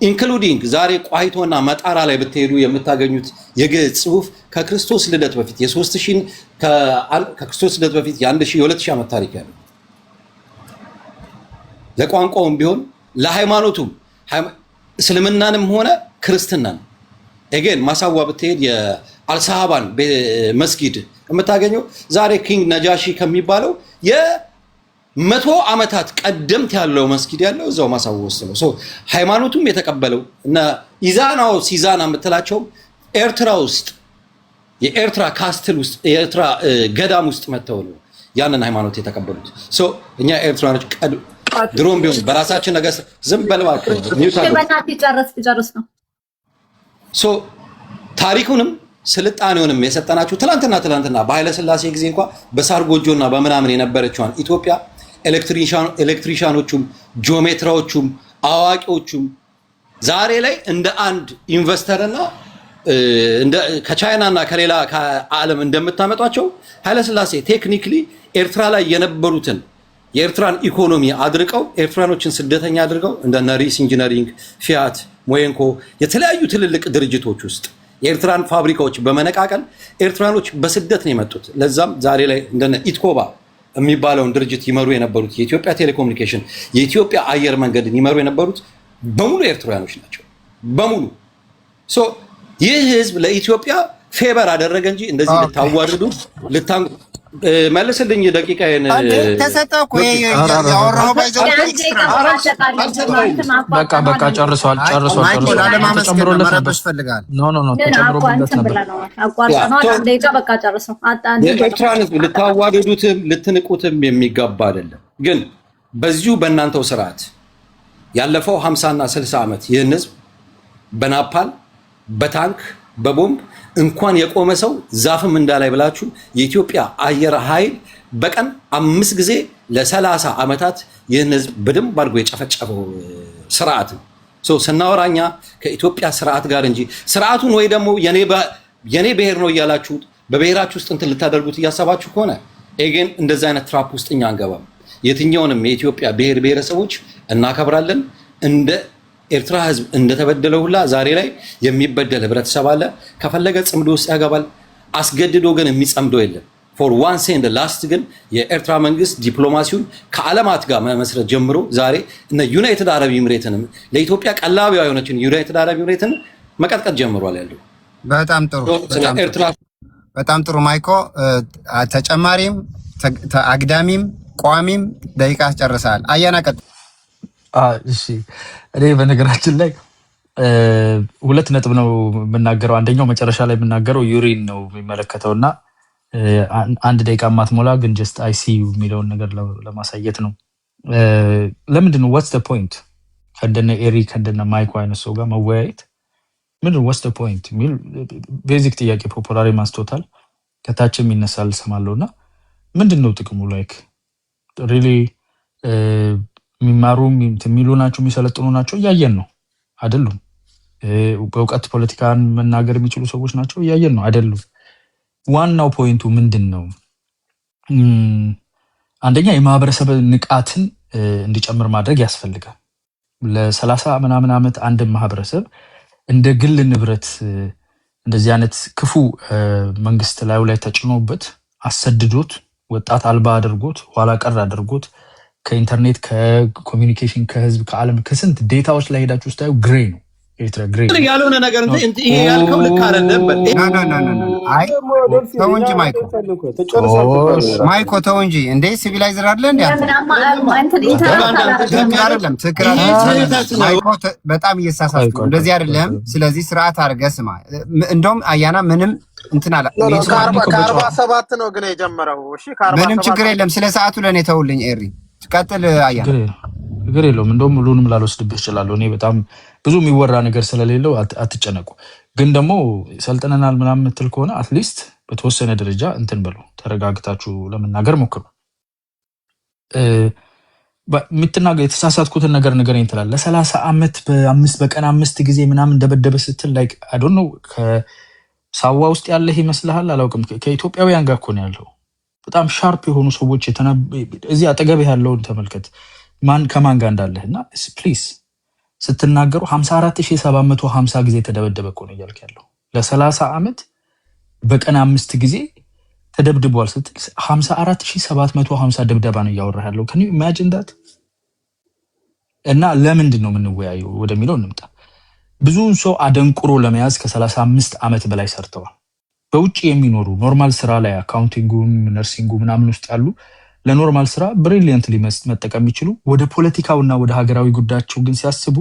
ኢንክሉዲንግ ዛሬ ቋይቶና መጣራ ላይ ብትሄዱ የምታገኙት የግዕዝ ጽሁፍ ከክርስቶስ ልደት በፊት የ3000 ከክርስቶስ ልደት በፊት የ1000 የ2000 ዓመት ታሪክ ያለው ለቋንቋውም ቢሆን ለሃይማኖቱም እስልምናንም ሆነ ክርስትናን again ማሳዋ ብትሄድ የአልሳሃባን መስጊድ የምታገኘው ዛሬ ኪንግ ነጃሺ ከሚባለው የ100 ዓመታት ቀደምት ያለው መስጊድ ያለው እዛው ማሳዋ ውስጥ ነው። ሶ ሃይማኖቱም የተቀበለው እና ኢዛናው ሲዛና የምትላቸው ኤርትራ ውስጥ የኤርትራ ካስትል ውስጥ የኤርትራ ገዳም ውስጥ መተው ነው ያንን ሃይማኖት የተቀበሉት። ሶ እኛ ኤርትራኖች ድሮም ቢሆን በራሳችን ነገር ዝም በልባቸው ጨርስ ነው። ሶ ታሪኩንም ስልጣኔውንም የሰጠናችሁ ትላንትና በኃይለ ሥላሴ ጊዜ እንኳን በሳር ጎጆና በምናምን የነበረችዋን ኢትዮጵያ ኤሌክትሪሻኖቹም ጂኦሜትራዎቹም አዋቂዎቹም ዛሬ ላይ እንደ አንድ ኢንቨስተርና ከቻይናና ከሌላ ከዓለም እንደምታመጧቸው ኃይለ ሥላሴ ቴክኒክሊ ኤርትራ ላይ የነበሩትን የኤርትራን ኢኮኖሚ አድርቀው ኤርትራኖችን ስደተኛ አድርገው እንደ ሪስ ኢንጂነሪንግ፣ ፊያት፣ ሞየንኮ የተለያዩ ትልልቅ ድርጅቶች ውስጥ የኤርትራን ፋብሪካዎች በመነቃቀል ኤርትራኖች በስደት ነው የመጡት። ለዛም ዛሬ ላይ እንደነ ኢትኮባ የሚባለውን ድርጅት ይመሩ የነበሩት የኢትዮጵያ ቴሌኮሙኒኬሽን፣ የኢትዮጵያ አየር መንገድን ይመሩ የነበሩት በሙሉ ኤርትራኖች ናቸው በሙሉ። ሶ ይህ ህዝብ ለኢትዮጵያ ፌቨር አደረገ እንጂ እንደዚህ ልታዋርዱ መልስልኝ ደቂቃዬን ተሰጠኩ ያወራው ባይዘው በቃ ጨርሷል። ተጨምሮለት ነበር። ኖ ተጨምሮለት ነበር። የኤርትራን ህዝብ ልታዋርዱትም ልትንቁትም የሚገባ አይደለም። ግን በዚሁ በእናንተው ስርዓት ያለፈው 50 እና 60 ዓመት ይህን ህዝብ በናፓል በታንክ በቦምብ እንኳን የቆመ ሰው ዛፍም እንዳላይ ብላችሁ የኢትዮጵያ አየር ኃይል በቀን 5 ጊዜ ለ30 ዓመታት ይህን ህዝብ በደንብ አድርጎ የጨፈጨፈው ስርዓት ነው። ስናወራኛ ከኢትዮጵያ ስርዓት ጋር እንጂ ስርዓቱን ወይ ደግሞ የኔ ብሔር ነው እያላችሁ በብሔራችሁ ውስጥ እንትን ልታደርጉት እያሰባችሁ ከሆነ ኤጌን እንደዛ አይነት ትራፕ ውስጥ እኛ አንገባም። የትኛውንም የኢትዮጵያ ብሔር ብሔረሰቦች እናከብራለን። እንደ ኤርትራ ህዝብ እንደተበደለው ሁላ ዛሬ ላይ የሚበደል ህብረተሰብ አለ። ከፈለገ ጽምዶ ውስጥ ያገባል። አስገድዶ ግን የሚጸምደው የለም። ፎር ዋንስ ኤንድ ላስት ግን የኤርትራ መንግስት ዲፕሎማሲውን ከዓለማት ጋር መመስረት ጀምሮ ዛሬ እነ ዩናይትድ አረብ ኤምሬትንም ለኢትዮጵያ ቀላቢዋ የሆነችን ዩናይትድ አረብ ኤምሬትን መቀጥቀጥ ጀምሯል ያለው። በጣም ጥሩ ማይኮ፣ ተጨማሪም አግዳሚም ቋሚም ደቂቃ ጨርሰሃል። አያና ቀጥ እሺ እኔ በነገራችን ላይ 2 ነጥብ ነው የምናገረው። አንደኛው መጨረሻ ላይ የምናገረው ዩሪን ነው የሚመለከተውና 1 ደቂቃ ማትሞላ ግን ጀስት አይ ሲ ዩ የሚለውን ነገር ለማሳየት ነው። ለምንድን ነው what's the point ከእንደነ ኤሪክ ከእንደነ ማይኮ አይነት ሰው ጋር መወያየት ምንድን ነው what's the point የሚል ቤዚክ ጥያቄ ፖፑላሪ ማስቶታል ከታችም ይነሳል ሰማለውና ምንድን ነው ጥቅሙ? ላይክ ሪሊ የሚማሩ የሚሉ ናቸው የሚሰለጥኑ ናቸው እያየን ነው አይደሉም? በእውቀት ፖለቲካን መናገር የሚችሉ ሰዎች ናቸው እያየን ነው አይደሉም? ዋናው ፖይንቱ ምንድን ነው? አንደኛ የማህበረሰብ ንቃትን እንዲጨምር ማድረግ ያስፈልጋል። ለ30 ምናምን ዓመት አንድ ማህበረሰብ እንደ ግል ንብረት እንደዚህ አይነት ክፉ መንግስት ላይ ተጭኖበት አሰድዶት ወጣት አልባ አድርጎት ኋላ ቀር አድርጎት ከኢንተርኔት ከኮሚኒኬሽን ከህዝብ ከዓለም ከስንት ዴታዎች ላይ ሄዳችሁ ስታዩ ግሬ ነው ኤርትራ ግሬት ያልሆነ ነገር ይሄ ያልከው ልክ አይደለም። አይ ተው እንጂ ማይኮ ተው እንጂ እንዴ ሲቪላይዘር አይደለ እንዴ አይደለም ትክክል አይደለም ማይኮ በጣም እየሳሳትኩ እንደዚህ አይደለም። ስለዚህ ስርዓት አድርገህ ስማ። እንደውም አያና ምንም እንትን አላ ከ47 ነው ግን የጀመረው። እሺ ምንም ችግር የለም። ስለ ሰዓቱ ለኔ ተውልኝ። ኤሪ ቀጥል አያና ችግር የለውም። እንደውም ሁሉንም ላልወስድብህ እችላለሁ። እኔ በጣም ብዙ የሚወራ ነገር ስለሌለው አትጨነቁ። ግን ደግሞ ሰልጥነናል ምናምን የምትል ከሆነ አትሊስት በተወሰነ ደረጃ እንትን በሉ፣ ተረጋግታችሁ ለመናገር ሞክሩ። የተሳሳትኩትን ነገር ንገረኝ ትላለህ። ለ30 ዓመት በቀን 5 ጊዜ ምናምን ደበደበ ስትል ላይክ አይ ዶንት ኖ ከሳዋ ውስጥ ያለህ ይመስልሃል? አላውቅም። ከኢትዮጵያውያን ጋር እኮ ነው ያለው። በጣም ሻርፕ የሆኑ ሰዎች እዚህ አጠገብህ ያለውን ተመልከት፣ ማን ከማን ጋር እንዳለህ እና ፕሊዝ ስትናገሩ 54750 ጊዜ ተደበደበ እኮ ነው እያልክ ያለው። ለ30 ዓመት በቀን 5 ጊዜ ተደብድቧል ስትል 54750 ድብደባ ነው እያወራህ ያለው። ከኒ ኢማጂን ዳት። እና ለምንድን ነው የምንወያየው ወደሚለው እንምጣ። ብዙውን ሰው አደንቁሮ ለመያዝ ከ35 ዓመት በላይ ሰርተዋል። በውጭ የሚኖሩ ኖርማል ስራ ላይ አካውንቲንጉም ነርሲንጉ ምናምን ውስጥ ያሉ ለኖርማል ስራ ብሪሊየንትሊ መጠቀም የሚችሉ ወደ ፖለቲካውና ወደ ሀገራዊ ጉዳያቸው ግን ሲያስቡ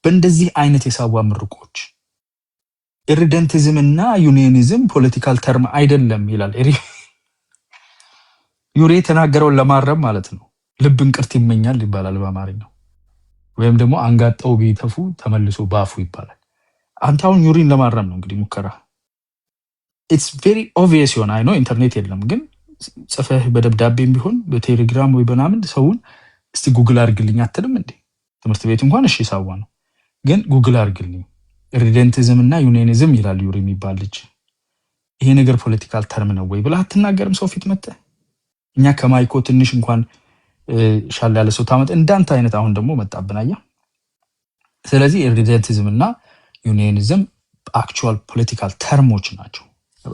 በእንደዚህ አይነት የሳዋ ምርቆች ኢሪደንቲዝም እና ዩኒየኒዝም ፖለቲካል ተርም አይደለም ይላል ዩሬ የተናገረውን ለማረም ማለት ነው። ልብ እንቅርት ይመኛል ይባላል በአማርኛው፣ ወይም ደግሞ አንጋጠው ቢተፉ ተመልሶ ባፉ ይባላል። አንተ አሁን ዩሪን ለማረም ነው እንግዲህ ሙከራ። ኢትስ ቬሪ ኦብቪየስ ይሆን አይ ኖ ኢንተርኔት የለም ግን ጽፈህ በደብዳቤም ቢሆን በቴሌግራም ወይ በናምን ሰውን እስቲ ጉግል አድርግልኝ አትልም እንዴ? ትምህርት ቤት እንኳን እሺ ሳዋ ነው፣ ግን ጉግል አድርግልኝ ኢሪደንቲዝም እና ዩኒየኒዝም ይላል ዩሪ የሚባል ልጅ። ይሄ ነገር ፖለቲካል ተርም ነው ወይ ብለህ አትናገርም ሰው ፊት መጥተህ? እኛ ከማይኮ ትንሽ እንኳን ሻል ያለ ሰው ታመጣ እንዳንተ አይነት አሁን ደግሞ መጣብን አያ። ስለዚህ ኢሪደንቲዝም እና ዩኒየኒዝም አክቹዋል ፖለቲካል ተርሞች ናቸው።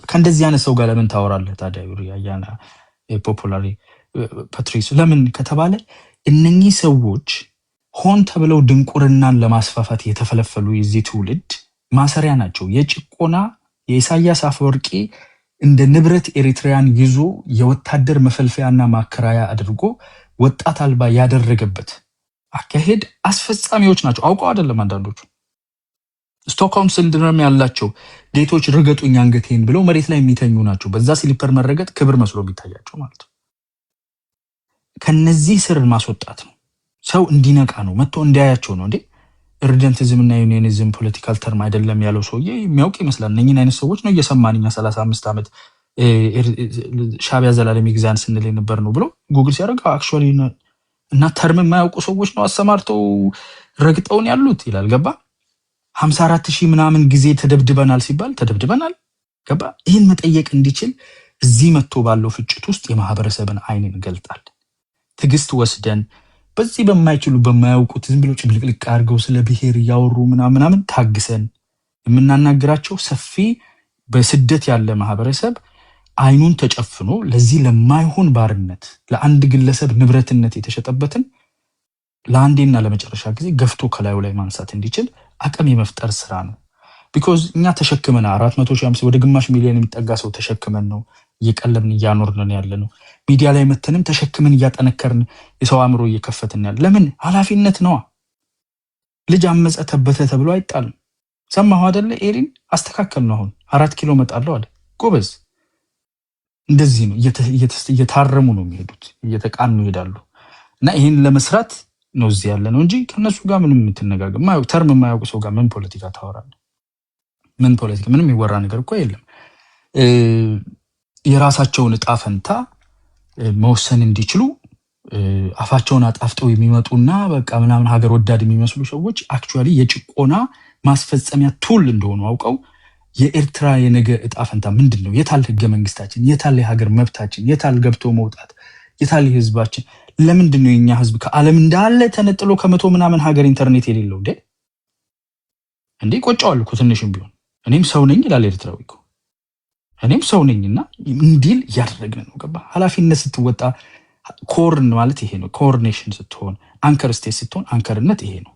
ከእንደዚህ አይነት ሰው ጋር ለምን ታወራለህ ታዲያ? ዩሪ አያና ፖፑላሪ ፓትሪስ ለምን ከተባለ እነኚህ ሰዎች ሆን ተብለው ድንቁርናን ለማስፋፋት የተፈለፈሉ የዚህ ትውልድ ማሰሪያ ናቸው። የጭቆና የኢሳያስ አፈወርቂ እንደ ንብረት ኤሪትሪያን ይዞ የወታደር መፈልፈያና ማከራያ አድርጎ ወጣት አልባ ያደረገበት አካሄድ አስፈጻሚዎች ናቸው። አውቀው አይደለም አንዳንዶቹ ስቶክሆልም ሲንድሮም ያላቸው ጌቶች ርገጡኝ አንገቴን ብለው መሬት ላይ የሚተኙ ናቸው። በዛ ስሊፐር መረገጥ ክብር መስሎ የሚታያቸው ማለት ነው። ከነዚህ ስር ማስወጣት ነው። ሰው እንዲነቃ ነው፣ መጥቶ እንዲያያቸው ነው። እንዴ ኢሪደንቲዝም እና ዩኒየኒዝም ፖለቲካል ተርም አይደለም ያለው ሰውዬ የሚያውቅ ይመስላል። እነኝን አይነት ሰዎች ነው እየሰማን እኛ 35 ዓመት ሻዕቢያ ዘላለም ይግዛን ስንል ነበር ነው ብሎ ጉግል ሲያደርግ አክቹዋሊ እና ተርም የማያውቁ ሰዎች ነው አሰማርተው ረግጠውን ያሉት ይላል። ገባ 54,000 ምናምን ጊዜ ተደብድበናል ሲባል ተደብድበናል። ገባ ይህን መጠየቅ እንዲችል እዚህ መጥቶ ባለው ፍጭት ውስጥ የማህበረሰብን አይን እንገልጣል። ትዕግስት ወስደን በዚህ በማይችሉ በማያውቁት ዝም ብሎ ጭምልቅልቅ አድርገው ስለ ብሔር እያወሩ ምናምን ታግሰን የምናናግራቸው ሰፊ በስደት ያለ ማህበረሰብ አይኑን ተጨፍኖ ለዚህ ለማይሆን ባርነት ለአንድ ግለሰብ ንብረትነት የተሸጠበትን ለአንዴና ለመጨረሻ ጊዜ ገፍቶ ከላዩ ላይ ማንሳት እንዲችል አቅም የመፍጠር ስራ ነው። ቢኮዝ እኛ ተሸክመን 400,000 ወደ ግማሽ ሚሊዮን የሚጠጋ ሰው ተሸክመን ነው እየቀለብን እያኖርን ያለ ነው። ሚዲያ ላይ መተንም ተሸክመን እያጠነከርን የሰው አእምሮ እየከፈትን ያለ ለምን ኃላፊነት ነዋ። ልጅ አመፀ ተበተ ተብሎ አይጣልም። ሰማሁ አይደለ ኤሪን አስተካከል ነው። አሁን 4 ኪሎ መጣለው አለ ጎበዝ። እንደዚህ ነው እየታረሙ ነው የሚሄዱት፣ እየተቃኑ ይሄዳሉ። እና ይሄን ለመስራት ነው እዚህ ያለ ነው እንጂ ከነሱ ጋር ምንም የምትነጋገር ተርም የማያውቁ ሰው ጋር ምን ፖለቲካ ታወራለህ? ምን ፖለቲካ? ምንም የሚወራ ነገር እኮ የለም። የራሳቸውን እጣ ፈንታ መወሰን እንዲችሉ አፋቸውን አጣፍጠው የሚመጡና በቃ ምናምን ሀገር ወዳድ የሚመስሉ ሰዎች አክቹዋሊ የጭቆና ማስፈጸሚያ ቱል እንደሆኑ አውቀው የኤርትራ የነገ እጣ ፈንታ ምንድነው? የታል ህገ መንግስታችን? የታል የሀገር መብታችን? የታል ገብቶ መውጣት? የታል ህዝባችን? ለምንድነው የኛ ህዝብ ከዓለም እንዳለ ተነጥሎ ከመቶ ምናምን ሀገር ኢንተርኔት የሌለው? እንዴ ቆጫዋል እኮ ትንሽም ቢሆን እኔም ሰው ነኝ ይላል ኤርትራዊ እኮ እኔም ሰው ነኝና እንዲል እያደረግን ነው። ገባ ኃላፊነት ስትወጣ ኮርን ማለት ይሄ ነው። ኮኦርዲኔሽን ስትሆን አንከር ስቴት ስትሆን አንከርነት ይሄ ነው።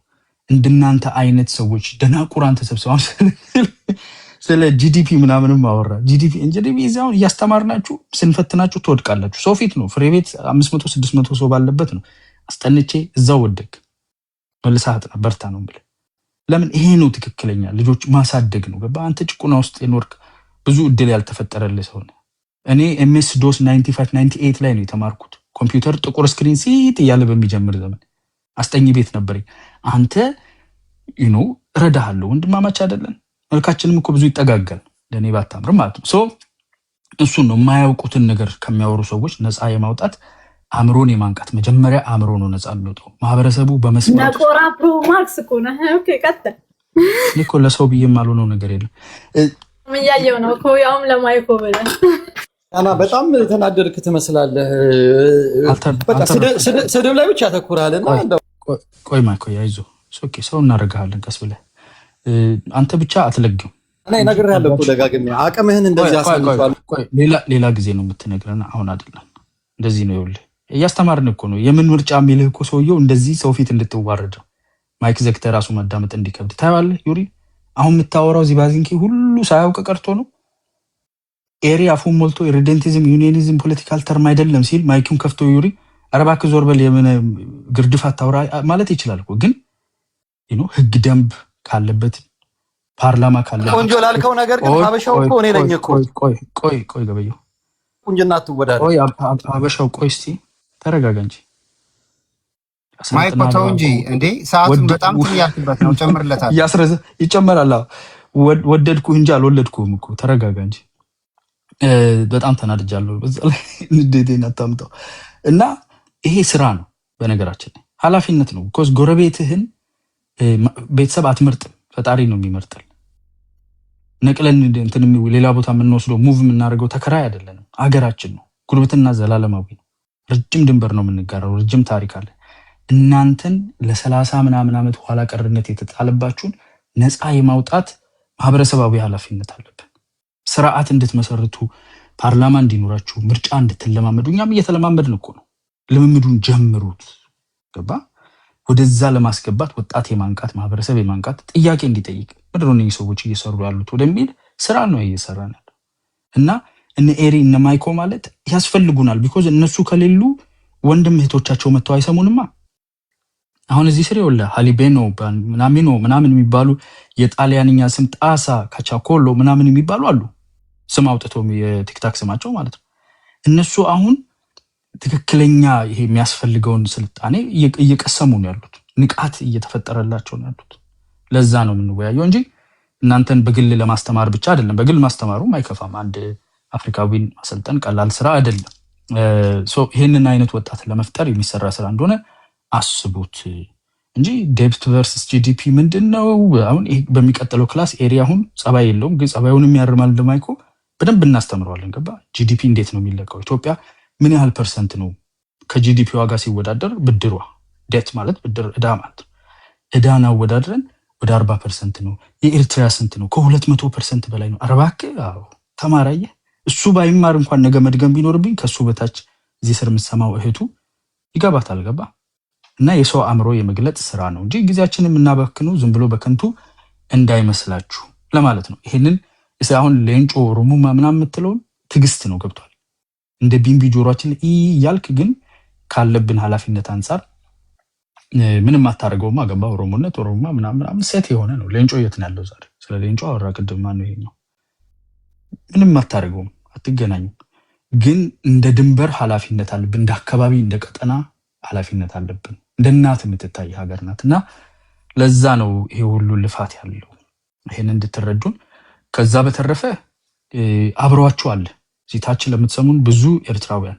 እንደናንተ አይነት ሰዎች ደናቁራን ተሰብስበው ስለ ጂዲፒ ምናምንም አወራ። ጂዲፒ እዚያውን እያስተማርናችሁ ስንፈትናችሁ ትወድቃላችሁ። ሰው ፊት ነው፣ ፍሬ ቤት 500 600 ሰው ባለበት ነው። አስጠንቼ እዛው ወደቅ መልሰህ አጥና በርታ ነው ብለ ለምን ይሄ ነው ትክክለኛ ልጆች ማሳደግ ነው። ገባ አንተ ጭቁና ውስጥ የኖርክ ብዙ እድል ያልተፈጠረልህ ሰው ነህ። እኔ ኤምኤስ ዶስ 95 98 ላይ ነው የተማርኩት። ኮምፒውተር ጥቁር ስክሪን ሲጥ እያለ በሚጀምር ዘመን አስጠኝ ቤት ነበረኝ። አንተ እረዳሃለሁ፣ ወንድማማች አይደለን? መልካችንም እኮ ብዙ ይጠጋጋል ለእኔ ባታምር ማለት ነው። እሱን ነው የማያውቁትን ነገር ከሚያወሩ ሰዎች ነፃ የማውጣት አእምሮን የማንቃት መጀመሪያ አእምሮ ነው ነፃ የሚወጣው። ማህበረሰቡ በመስማት ነቆራ ፕሮ ማክስ እኮ ነው። ኦኬ ቀጥል። እኮ ለሰው ብዬ የማልሆነው ነገር የለም። እያየው ነው እኮ ያውም ለማይኮ ብለህ እና በጣም ተናደድክ ትመስላለህ። ስድብ ላይ ብቻ ተኩራልና ቆይ ማይኮ ያይዞ ኦኬ ሰው እናደርግሃለን ቀስ ብለህ አንተ ብቻ አትለግም። እኔ እነግርሃለሁ እኮ ደጋግሜ አቅምህን እንደዚህ አሳልፈዋል። ሌላ ጊዜ ነው የምትነግረን፣ አሁን አይደለም። እንደዚህ ነው ይኸውልህ፣ እያስተማርን እኮ ነው። የምን ምርጫ የሚልህ እኮ ሰውየው እንደዚህ ሰው ፊት እንድትዋረደው ማይክ ዘግተህ ራሱ ማዳመጥ እንዲከብድ ታያለህ። ዩሪ አሁን የምታወራው ዚባዚንኪ ሁሉ ሳያውቅ ቀርቶ ነው። ኤሪ አፉን ሞልቶ ኢሪደንቲዝም ዩኒየኒዝም ፖለቲካል ተርም አይደለም ሲል ማይኩን ከፍቶ ዩሪ ኧረ እባክህ ዞር በል የምን ግርድፍ አታውራ ማለት ይችላል እኮ። ግን ህግ ደንብ ካለበት ፓርላማ ካለበት ቆንጆ ላልከው ነገር ግን ሀበሻው እኮ እኔ ነኝ እኮ። ቆይ ገበየው ቁንጅና አትወዳደር። ቆይ ሀበሻው ቆይ እስቲ ተረጋጋ እንጂ ማይኮ ተው እንጂ እንዴ! ሰዓቱን በጣም ትያልክበት ነው። ጨምርለታል። ይጨመራል። ወደድኩህ እንጂ አልወለድኩህም እኮ ተረጋጋ እንጂ። በጣም ተናድጃለሁ። በዛ ላይ ንዴቴን አታምጣው። እና ይሄ ስራ ነው፣ በነገራችን ላይ ኃላፊነት ነው። ኮዝ ጎረቤትህን ቤተሰብ አትመርጥም፣ ፈጣሪ ነው የሚመርጥል። ነቅለን እንትን ሌላ ቦታ የምንወስደው ሙቭ የምናደርገው ተከራይ አይደለንም፣ አገራችን ነው። ጉርብትና ዘላለማዊ ነው። ረጅም ድንበር ነው የምንጋራው፣ ረጅም ታሪክ አለ። እናንተን ለ30 ምናምን ዓመት ኋላ ቀርነት የተጣለባችሁን ነፃ የማውጣት ማህበረሰባዊ ኃላፊነት አለብን። ስርዓት እንድትመሰርቱ፣ ፓርላማ እንዲኖራችሁ፣ ምርጫ እንድትለማመዱ። እኛም እየተለማመድን እኮ ነው። ልምምዱን ጀምሩት። ገባ? ወደዛ ለማስገባት ወጣት የማንቃት ማህበረሰብ የማንቃት ጥያቄ እንዲጠይቅ ምድሮ ነው ሰዎች እየሰሩ ያሉት ወደሚል ስራ ነው እየሰራን ያለው። እና እነ ኤሪ እነ ማይኮ ማለት ያስፈልጉናል። ቢኮዝ እነሱ ከሌሉ ወንድም እህቶቻቸው መጥተው አይሰሙንማ። አሁን እዚህ ስር ይወለ ሃሊቤኖ ምናምን የሚባሉ የጣሊያንኛ ስም ጣሳ ካቻኮሎ ምናምን የሚባሉ አሉ። ስም አውጥተው የቲክታክ ስማቸው ማለት ነው። እነሱ አሁን ትክክለኛ ይሄ የሚያስፈልገውን ስልጣኔ እየቀሰሙ ነው ያሉት። ንቃት እየተፈጠረላቸው ነው ያሉት። ለዛ ነው የምንወያየው እንጂ እናንተን በግል ለማስተማር ብቻ አይደለም። በግል ማስተማሩም አይከፋም። አንድ አፍሪካዊን ማሰልጠን ቀላል ስራ አይደለም። ይህንን አይነት ወጣት ለመፍጠር የሚሰራ ስራ እንደሆነ አስቡት እንጂ ዴፕት ቨርሰስ ጂዲፒ ምንድነው? አሁን በሚቀጥለው ክላስ ኤሪያ አሁን ጸባይ የለውም፣ ግን ጸባዩንም ያርማል። እንደማይኮ በደንብ እናስተምረዋለን። ገባ? ጂዲፒ እንዴት ነው የሚለቀው? ኢትዮጵያ ምን ያህል ፐርሰንት ነው ከጂዲፒ ዋጋ ሲወዳደር ብድሯ? ዴት ማለት ብድር ዕዳ ማለት ነው። ዕዳን አወዳድረን ወደ 40% ነው። የኤርትራ ስንት ነው? ከ200% በላይ ነው። አረባክ ተማራየ። እሱ ባይማር እንኳን ነገ መድገም ቢኖርብኝ ከሱ በታች እዚህ ስር የምሰማው እህቱ ይገባታል። ገባ? እና የሰው አእምሮ የመግለጥ ስራ ነው እንጂ ጊዜያችንን የምናባክነው ዝም ብሎ በከንቱ እንዳይመስላችሁ ለማለት ነው። ይሄንን አሁን ሌንጮ ኦሮሞማ ምናምን የምትለውን ትዕግስት ነው። ገብቷል? እንደ ቢንቢ ጆሮአችን እያልክ ግን ካለብን ኃላፊነት አንጻር ምንም አታደርገውማ። ገባ? ኦሮሞነት ኦሮሞማ ምናምን ሴት የሆነ ነው። ሌንጮ የት ነው ያለው ዛሬ? ስለ ሌንጮ አወራ ቅድም። ማነው ይሄኛው? ምንም አታደርገውም፣ አትገናኙም። ግን እንደ ድንበር ኃላፊነት አለብን፣ እንደ አካባቢ እንደ ቀጠና ኃላፊነት አለብን። እንደ እናት የምትታይ ሀገር ናት እና ለዛ ነው ይሄ ሁሉ ልፋት ያለው። ይሄን እንድትረዱን። ከዛ በተረፈ አብረዋችሁ አለ እዚህ ታች ለምትሰሙን ብዙ ኤርትራውያን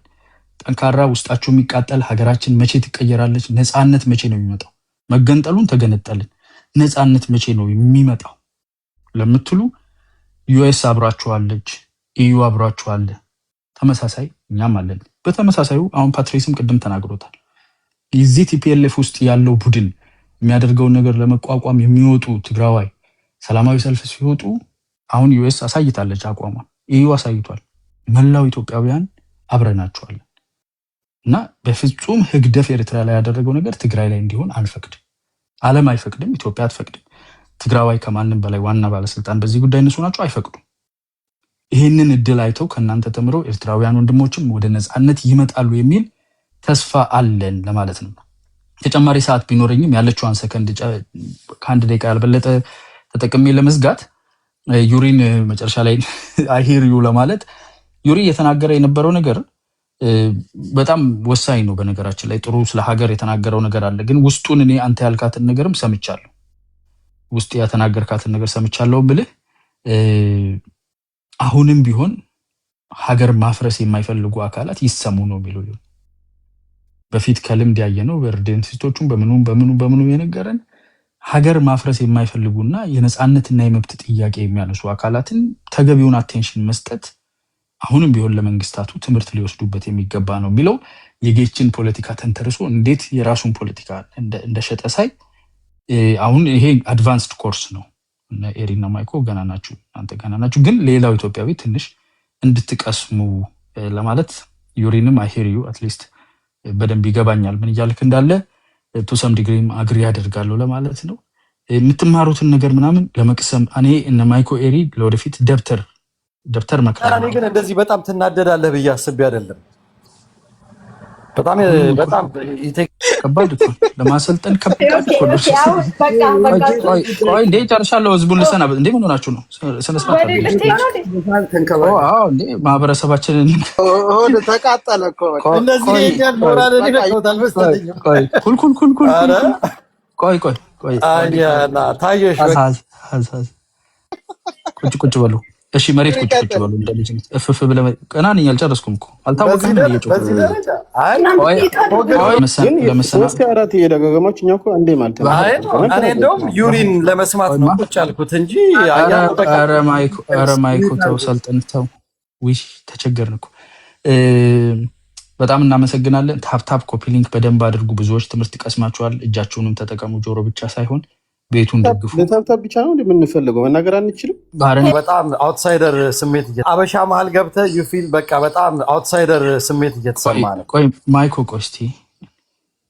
ጠንካራ ውስጣቸው የሚቃጠል ሀገራችን መቼ ትቀየራለች? ነፃነት መቼ ነው የሚመጣው? መገንጠሉን ተገነጠልን፣ ነፃነት መቼ ነው የሚመጣው ለምትሉ ዩኤስ አብራችኋለች፣ ኢዩ አብራችኋለ። ተመሳሳይ እኛም አለን። በተመሳሳዩ አሁን ፓትሪስም ቅድም ተናግሮታል። የዚህ ቲፒኤልኤፍ ውስጥ ያለው ቡድን የሚያደርገውን ነገር ለመቋቋም የሚወጡ ትግራዋይ ሰላማዊ ሰልፍ ሲወጡ አሁን ዩኤስ አሳይታለች አቋሟን፣ ኢዩ አሳይቷል። መላው ኢትዮጵያውያን አብረናቸዋለን እና በፍጹም ህግደፍ ኤርትራ ላይ ያደረገው ነገር ትግራይ ላይ እንዲሆን አንፈቅድ። ዓለም አይፈቅድም፣ ኢትዮጵያ አትፈቅድም። ትግራዋይ ከማንም በላይ ዋና ባለስልጣን በዚህ ጉዳይ እነሱ ናቸው፣ አይፈቅዱም። ይህንን እድል አይተው ከእናንተ ተምረው ኤርትራውያን ወንድሞችም ወደ ነፃነት ይመጣሉ የሚል ተስፋ አለን ለማለት ነው። ተጨማሪ ሰዓት ቢኖረኝም ያለችዋን ሰከንድ ከአንድ ደቂቃ ያልበለጠ ተጠቅሜ ለመዝጋት ዩሪን መጨረሻ ላይ አይ ሂር ዩ ለማለት ዩሪ እየተናገረ የነበረው ነገር በጣም ወሳኝ ነው። በነገራችን ላይ ጥሩ ስለ ሀገር የተናገረው ነገር አለ። ግን ውስጡን እኔ አንተ ያልካትን ነገርም ሰምቻለሁ። ውስጥ ያተናገርካትን ነገር ሰምቻለሁ ብልህ አሁንም ቢሆን ሀገር ማፍረስ የማይፈልጉ አካላት ይሰሙ ነው የሚለው በፊት ከልምድ ያየነው በርዴንቲስቶቹም በምኑ የነገረን ሀገር ማፍረስ የማይፈልጉና የነፃነትና የመብት ጥያቄ የሚያነሱ አካላትን ተገቢውን አቴንሽን መስጠት አሁንም ቢሆን ለመንግስታቱ ትምህርት ሊወስዱበት የሚገባ ነው የሚለው የጌችን ፖለቲካ ተንተርሶ እንዴት የራሱን ፖለቲካ እንደሸጠ ሳይ አሁን ይሄ አድቫንስድ ኮርስ ነው። እና ኤሪና ማይኮ ገና ናችሁ፣ አንተ ገና ናችሁ። ግን ሌላው ኢትዮጵያዊ ትንሽ እንድትቀስሙ ለማለት ዩሪንም አይ ሂር ዩ አትሊስት በደንብ ይገባኛል ምን እያልክ እንዳለ ቱ ሰም ዲግሪም አግሪ ያደርጋለሁ ለማለት ነው። የምትማሩትን ነገር ምናምን ለመቅሰም እኔ እነ ማይኮ ኤሪ ለወደፊት ደብተር መክራ እኔ ግን እንደዚህ በጣም ትናደዳለህ ብዬ አስቤ አይደለም። በጣም ከባድ እኮ ለማሰልጠን ከባድ እኮ ነው። ቆይ እንዴ ጨርሻለሁ። ህዝቡን ልሰናበት እንዴ ምን ሆናችሁ ነው? ስነስርዓት እንዴ ማህበረሰባችንን ሆድ ተቃጠለ እኮ እነዚህ የኛን ሞራል ይነካውታል መሰለኝ። ቆይ አያና ታየሽ ቁጭ በሉ እሺ፣ መሬት ቁጭ በሉ እንደልጅ እፍፍ ብለ ቀና ነኝ። አልጨረስኩም እኮ አልታወቀም። በዚህ ደረጃ ሶስት አራት እየደጋገማችሁ እኛ እኮ አንዴ ማለት ነው። እኔ እንደውም ዩሪን ለመስማት ነው ቁጭ አልኩት እንጂ ኧረ ማይኮ ተው፣ ሰልጥን ተው። ዊሽ ተቸገርን እኮ። በጣም እናመሰግናለን። ታፕ ኮፒ ሊንክ በደንብ አድርጉ። ብዙዎች ትምህርት ይቀስማችኋል። እጃችሁንም ተጠቀሙ፣ ጆሮ ብቻ ሳይሆን ቤቱን ደግፉ። ለታብታብ ብቻ ነው እንደምንፈልገው መናገር አንችልም። በጣም አውትሳይደር ስሜት አበሻ መሀል ገብተህ ዩ ፊል በቃ በጣም አውትሳይደር ስሜት እየተሰማ ነው። ቆይ ማይኮ ቆስቲ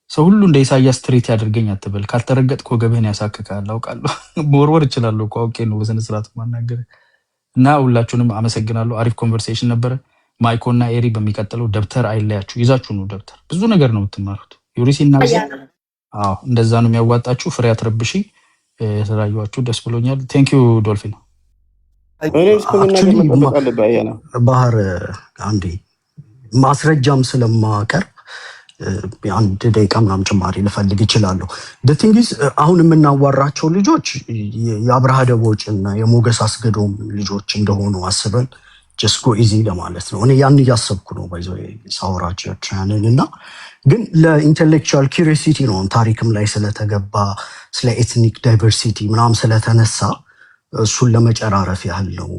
ሰው ሁሉ እንደ ኢሳያስ ትሪት ያደርገኝ አትበል። ካልተረገጥክ ወገብህን ያሳክካል። አውቃለሁ፣ መወርወር እችላለሁ እኮ አውቄ ነው በስነ ስርዓት ማናገር እና ሁላችሁንም አመሰግናለሁ። አሪፍ ኮንቨርሴሽን ነበረ። ማይኮ እና ኤሪ በሚቀጥለው ደብተር አይለያችሁ፣ ይዛችሁ ነው ደብተር። ብዙ ነገር ነው የምትማሩት። ዩሪሲና እንደዛ ነው የሚያዋጣችሁ። ፍሬ አትረብሺ። ስላየኋችሁ ደስ ብሎኛል። ቴንክ ዩ ዶልፊን። ባህር አንዴ ማስረጃም ስለማቀርብ አንድ ደቂቃ ምናምን ጭማሪ ልፈልግ ይችላሉ። ቲንግስ አሁን የምናዋራቸው ልጆች የአብርሃ ደቦጭ እና የሞገስ አስገዶም ልጆች እንደሆኑ አስበን ጀስት ጎ ኢዚ ለማለት ነው። እኔ ያን እያሰብኩ ነው ባይዘው ሳውራቸው ያንን እና ግን ለኢንቴሌክቹዋል ኪሪዮሲቲ ነው ታሪክም ላይ ስለተገባ ስለ ኤትኒክ ዳይቨርሲቲ ምናምን ስለተነሳ እሱን ለመጨራረፍ ያህል ነው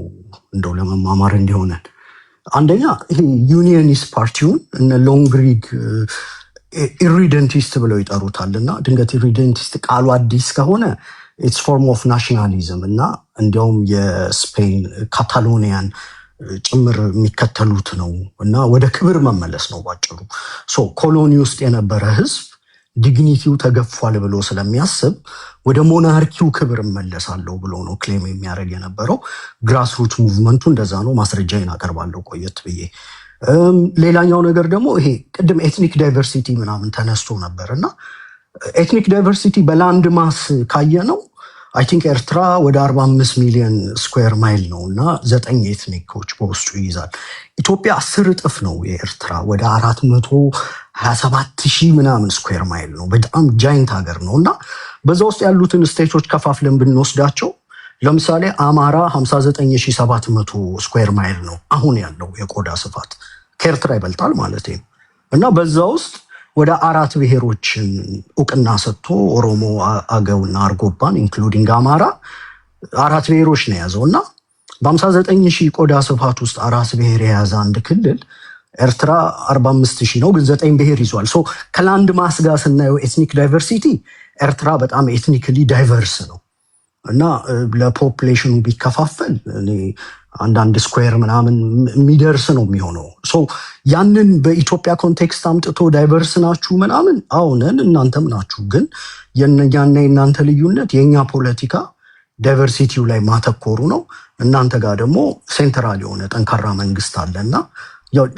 እንደው ለመማማር እንዲሆነን። አንደኛ ይሄ ዩኒየኒስት ፓርቲውን እነ ሎንግሪግ ኢሪደንቲስት ብለው ይጠሩታል እና ድንገት ኢሪደንቲስት ቃሉ አዲስ ከሆነ ኢትስ ፎርም ኦፍ ናሽናሊዝም እና እንዲያውም የስፔን ካታሎኒያን ጭምር የሚከተሉት ነው እና ወደ ክብር መመለስ ነው ባጭሩ። ኮሎኒ ውስጥ የነበረ ህዝብ ዲግኒቲው ተገፏል ብሎ ስለሚያስብ ወደ ሞናርኪው ክብር እመለሳለሁ ብሎ ነው ክሌም የሚያደርግ የነበረው። ግራስሩት ሙቭመንቱ እንደዛ ነው። ማስረጃዬን አቀርባለሁ ቆየት ብዬ። ሌላኛው ነገር ደግሞ ይሄ ቅድም ኤትኒክ ዳይቨርሲቲ ምናምን ተነስቶ ነበር እና ኤትኒክ ዳይቨርሲቲ በላንድ ማስ ካየ ነው አይ ቲንክ ኤርትራ ወደ 45 ሚሊዮን ስኩዌር ማይል ነው እና 9 ኤትኒኮች በውስጡ ይይዛል። ኢትዮጵያ 10 እጥፍ ነው የኤርትራ ወደ 427 ሺህ ምናምን ስኩዌር ማይል ነው። በጣም ጃይንት ሀገር ነው እና በዛ ውስጥ ያሉትን ስቴቶች ከፋፍለን ብንወስዳቸው ለምሳሌ አማራ 59700 ስኩዌር ማይል ነው አሁን ያለው የቆዳ ስፋት፣ ከኤርትራ ይበልጣል ማለት ነው እና በዛ ውስጥ ወደ 4 ብሔሮችን እውቅና ሰጥቶ ኦሮሞ፣ አገውና አርጎባን ኢንክሉዲንግ አማራ 4 ብሔሮች ነው የያዘው እና በ59000 ቆዳ ስፋት ውስጥ 4 ብሔር የያዘ አንድ ክልል ኤርትራ 45000 ነው፣ ግን 9 ብሔር ይዟል። ከላንድ ማስ ጋር ስናየው ኤትኒክ ዳይቨርሲቲ ኤርትራ በጣም ኤትኒክሊ ዳይቨርስ ነው እና ለፖፕሌሽኑ ቢከፋፈል እኔ አንዳንድ ስኩዌር ምናምን የሚደርስ ነው የሚሆነው። ያንን በኢትዮጵያ ኮንቴክስት አምጥቶ ዳይቨርስ ናችሁ ምናምን አሁንን እናንተም ናችሁ። ግን የኛና የእናንተ ልዩነት የእኛ ፖለቲካ ዳይቨርሲቲው ላይ ማተኮሩ ነው። እናንተ ጋር ደግሞ ሴንትራል የሆነ ጠንካራ መንግስት አለና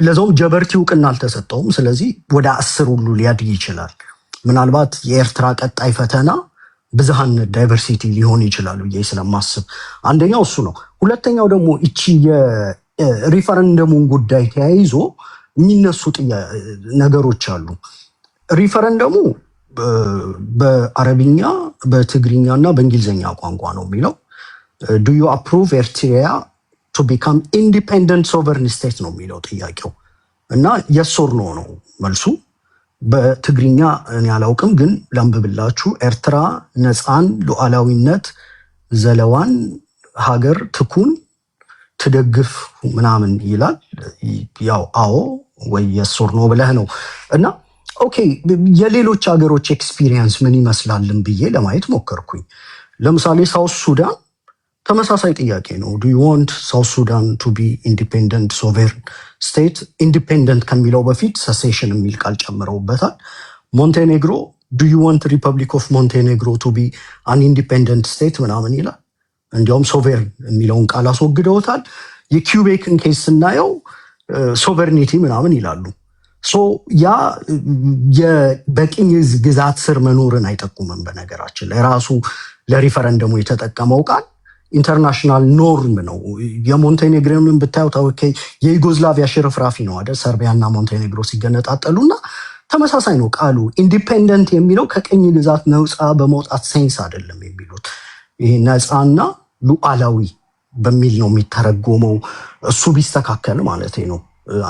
ለዛውም ጀበርቲ እውቅና አልተሰጠውም። ስለዚህ ወደ 10 ሁሉ ሊያድግ ይችላል። ምናልባት የኤርትራ ቀጣይ ፈተና ብዝሃነት ዳይቨርሲቲ ሊሆን ይችላል ብዬ ስለማስብ አንደኛው እሱ ነው። ሁለተኛው ደግሞ እቺ የሪፈረንደሙን ጉዳይ ተያይዞ የሚነሱ ነገሮች አሉ። ሪፈረንደሙ በአረብኛ በትግርኛ እና በእንግሊዝኛ ቋንቋ ነው የሚለው ዱ ዩ አፕሩቭ ኤርትራ ቱ ቢካም ኢንዲፔንደንት ሶቨርን ስቴት ነው የሚለው ጥያቄው እና የስ ኦር ኖ ነው መልሱ። በትግርኛ እኔ አላውቅም፣ ግን ላንብብላችሁ። ኤርትራ ነፃን ሉዓላዊነት ዘለዋን ሀገር ትኩን ትደግፍ ምናምን ይላል። ያው አዎ ወይ የስ ኦር ኖ ብለህ ነው እና ኦኬ የሌሎች ሀገሮች ኤክስፒሪየንስ ምን ይመስላልን ብዬ ለማየት ሞከርኩኝ። ለምሳሌ ሳውት ሱዳን ተመሳሳይ ጥያቄ ነው። ዱ ዩ ዋንት ሳውት ሱዳን ቱ ቢ ኢንዲፔንደንት ሶቨርን ስቴት? ኢንዲፔንደንት ከሚለው በፊት ሰሴሽን የሚል ቃል ጨምረውበታል። ሞንቴኔግሮ ዱ ዩ ዋንት ሪፐብሊክ ኦፍ ሞንቴኔግሮ ቱ ቢ አን ኢንዲፔንደንት ስቴት ምናምን ይላል። እንዲያውም ሶቨርን የሚለውን ቃል አስወግደውታል። የኪውቤክን ኬስ ስናየው ሶቨርኒቲ ምናምን ይላሉ። ያ በቅኝ ግዛት ስር መኖርን አይጠቁምም። በነገራችን ላይ ራሱ ለሪፈረንደሙ የተጠቀመው ቃል ኢንተርናሽናል ኖርም ነው። የሞንቴኔግሮን ብታዩት የዩጎዝላቪያ ሽርፍራፊ ነው አይደል? ሰርቢያና ሞንቴኔግሮ ሲገነጣጠሉና ተመሳሳይ ነው ቃሉ። ኢንዲፔንደንት የሚለው ከቅኝ ግዛት ነፃ በመውጣት ሴንስ አይደለም የሚሉት። ይሄ ነፃና ሉዓላዊ በሚል ነው የሚተረጎመው። እሱ ቢስተካከል ማለት ነው።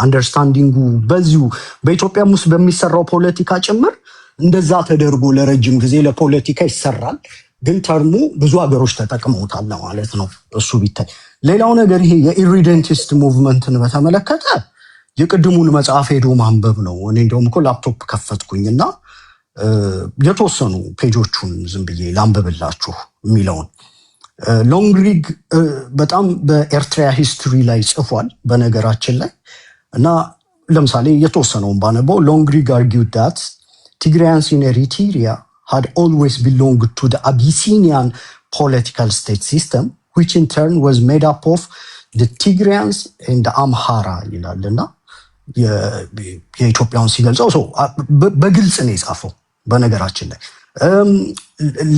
አንደርስታንዲንጉ በዚሁ በኢትዮጵያ ውስጥ በሚሰራው ፖለቲካ ጭምር እንደዛ ተደርጎ ለረጅም ጊዜ ለፖለቲካ ይሰራል። ግን ተርሙ ብዙ ሀገሮች ተጠቅመውታል ማለት ነው። እሱ ቢታይ ሌላው ነገር ይሄ የኢሪደንቲስት ሙቭመንትን በተመለከተ የቅድሙን መጽሐፍ ሄዶ ማንበብ ነው። እኔ እንደውም እኮ ላፕቶፕ ከፈትኩኝና የተወሰኑ ፔጆቹን ዝም ብዬ ላንብብላችሁ የሚለውን ሎንግሪግ በጣም በኤርትራ ሂስትሪ ላይ ጽፏል በነገራችን ላይ እና ለምሳሌ የተወሰነውን ባነበው ሎንግሪግ argued that Tigrayans in Eritrea had always belonged to the Abyssinian political state system, which in turn was made up of the Tigrayans and the Amhara ይላልና የኢትዮጵያውን ሲገልጸው ሰው በግልጽ ነው የጻፈው በነገራችን ላይ።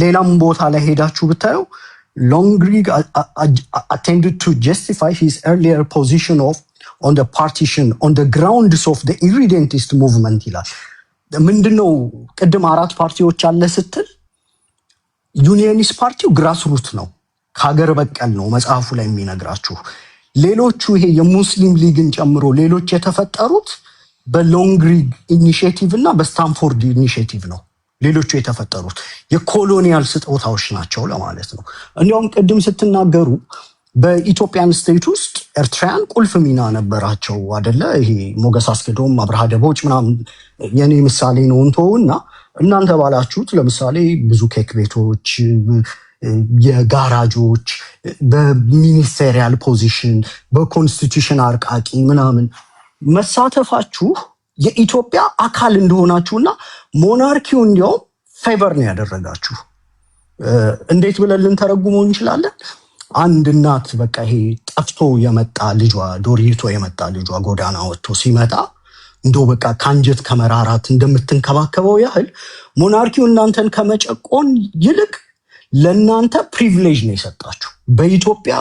ሌላም ቦታ ላይ ሄዳችሁ ብታዩ Longrig attempted to justify his earlier position on the partition on the grounds of the irredentist movement ይላል። ምንድነው ቅድም 4 ፓርቲዎች አለ ስትል ዩኒየኒስት ፓርቲው ግራስሩት ነው፣ ከሀገር በቀል ነው መጽሐፉ ላይ የሚነግራችሁ። ሌሎቹ ይሄ የሙስሊም ሊግን ጨምሮ ሌሎች የተፈጠሩት በሎንግሪግ ኢኒሺዬቲቭ እና በስታንፎርድ ኢኒሺዬቲቭ ነው። ሌሎቹ የተፈጠሩት የኮሎኒያል ስጦታዎች ናቸው ለማለት ነው። እንዲያውም ቅድም ስትናገሩ በኢትዮጵያን ስቴት ውስጥ ኤርትራውያን ቁልፍ ሚና ነበራቸው አደለ? ይሄ ሞገስ አስገዶም አብርሃ ደቦች ምናምን የኔ ምሳሌ ነው እንተውና እናንተ ባላችሁት ለምሳሌ ብዙ ኬክ ቤቶች፣ የጋራጆች፣ በሚኒስቴሪያል ፖዚሽን፣ በኮንስቲቱሽን አርቃቂ ምናምን መሳተፋችሁ የኢትዮጵያ አካል እንደሆናችሁና ሞናርኪው እንዲያውም ፌቨር ነው ያደረጋችሁ። እንዴት ብለን ልንተረጉመው እንችላለን? አንድ እናት በቃ ይሄ ጠፍቶ የመጣ ልጇ ዶሪቶ የመጣ ልጇ ጎዳና ወጥቶ ሲመጣ እንደው በቃ ካንጀት ከመራራት እንደምትንከባከበው ያህል ሞናርኪው እናንተን ከመጨቆን ይልቅ ለእናንተ ፕሪቪሌጅ ነው የሰጣችሁ። በኢትዮጵያ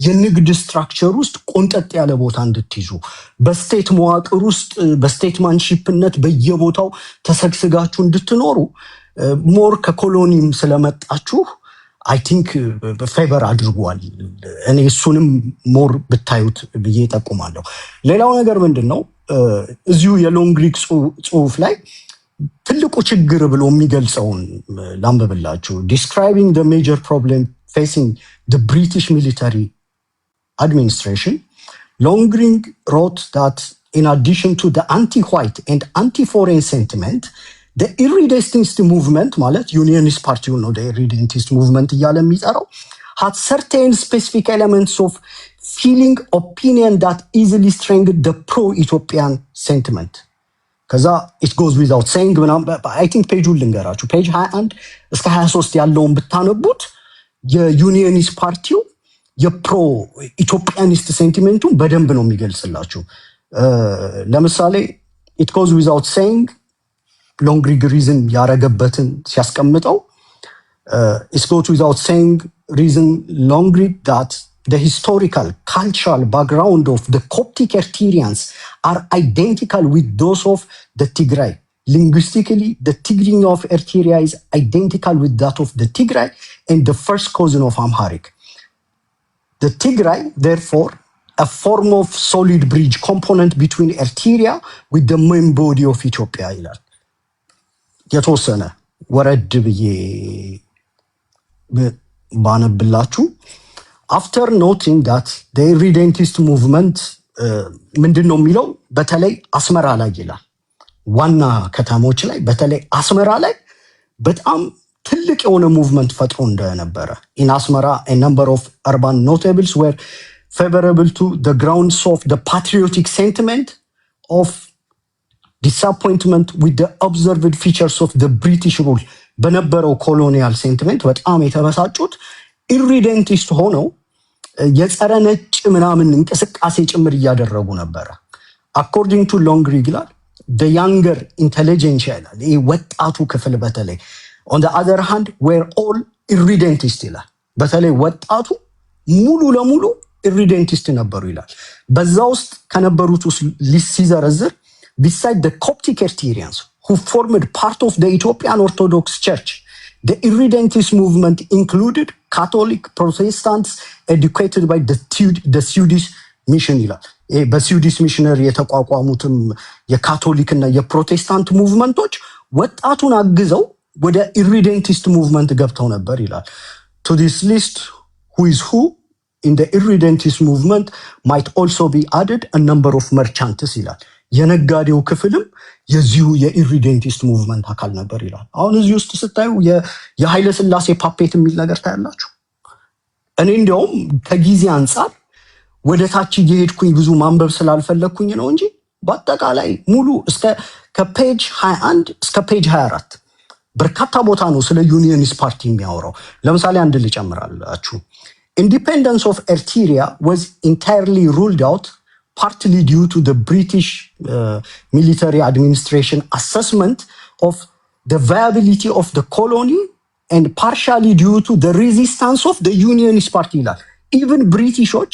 የንግድ ስትራክቸር ውስጥ ቆንጠጥ ያለ ቦታ እንድትይዙ፣ በስቴት መዋቅር ውስጥ በስቴትማንሺፕነት በየቦታው ተሰግስጋችሁ እንድትኖሩ ሞር ከኮሎኒም ስለመጣችሁ አይ ቲንክ ፌቨር አድርጓል። እኔ እሱንም ሞር ብታዩት ብዬ ጠቁማለሁ። ሌላው ነገር ምንድን ነው እዚሁ የሎንግሪግ ጽሁፍ ላይ ትልቁ ችግር ብሎ የሚገልጸውን ላንብብላችሁ። ዲስክራይቢንግ the major problem facing the British military administration, Longrig wrote that in addition to the anti-white and anti-foreign sentiment, the irredentist movement ማለት ዩኒየኒስት ፓርቲው ነው ኢሬደንቲስት ሙቭመንት እያለ የሚጠራው had certain specific elements of feeling opinion that easily strengthened the pro-Ethiopian sentiment. ከዛ it goes without saying I think ፔጁን ልንገራችሁ ፔጅ 21 እስከ 23 ያለውን ብታነቡት የዩኒየኒስት ፓርቲው የፕሮ ኢትዮጵያኒስት ሴንቲሜንቱን በደንብ ነው የሚገልጽላችሁ። ለምሳሌ it goes without saying ሎንግሪግ ሪዝን ያረገበትን ሲያስቀምጠው it goes without saying reason Longgrid that the historical cultural background of the Coptic Eritreans are identical with those of the Tigray. Linguistically, the Tigrinya of Eritrea is identical with that of the Tigray and the first cousin of Amharic. The Tigray, therefore, a form of solid bridge component between Eritrea with the main body of Ethiopia. የተወሰነ ወረድ ብዬ ባነብላችሁ after noting that the irredentist movement ምንድን ነው የሚለው በተለይ አስመራ ላይ ይላል። ዋና ከተሞች ላይ በተለይ አስመራ ላይ በጣም ትልቅ የሆነ ሙቭመንት ፈጥሮ እንደነበረ in Asmara a number of urban notables were favorable to the grounds of the patriotic sentiment of disappointment with the observed features of the British rule. በነበረው ኮሎኒያል ሴንቲሜንት በጣም የተበሳጩት ኢሪደንቲስት ሆነው የጸረ ነጭ ምናምን እንቅስቃሴ ጭምር እያደረጉ ነበረ። አኮርዲንግ ቱ ሎንግሪግ ይላል the younger intelligentsia ይላል ይህ ወጣቱ ክፍል በተለይ on the other hand were all irredentist ይላል። በተለይ ወጣቱ ሙሉ ለሙሉ ኢሪደንቲስት ነበሩ ይላል። በዛ ውስጥ ከነበሩት ውስጥ ሲዘረዝር beside the Coptic Eritreans who formed part of the Ethiopian Orthodox Church, the irredentist movement included Catholic Protestants educated by the Swedish mission ይላል። በስዊዲሽ ሚሽነሪ የተቋቋሙትም የካቶሊክ እና የፕሮቴስታንት ሙቭመንቶች ወጣቱን አግዘው ወደ ኢሪደንቲስት ሙቭመንት ገብተው ነበር ይላል። To this list who is who in the irredentist movement might also be added a number of merchants ይላል። የነጋዴው ክፍልም የዚሁ የኢሪደንቲስት ሙቭመንት አካል ነበር ይላል። አሁን እዚህ ውስጥ ስታዩ የኃይለ ሥላሴ ፓፔት የሚል ነገር ታያላችሁ። እኔ እንዲያውም ከጊዜ አንጻር ወደ ታች እየሄድኩኝ ብዙ ማንበብ ስላልፈለግኩኝ ነው እንጂ በአጠቃላይ ሙሉ እስከ ከፔጅ 21 እስከ ፔጅ 24 በርካታ ቦታ ነው ስለ ዩኒየኒስት ፓርቲ የሚያወራው። ለምሳሌ አንድ ልጨምራላችሁ። Independence of Eritrea was entirely ruled out partly due to the British military administration assessment of the viability of the colony and partially due to the resistance of the Unionist Party. Even Britishዎች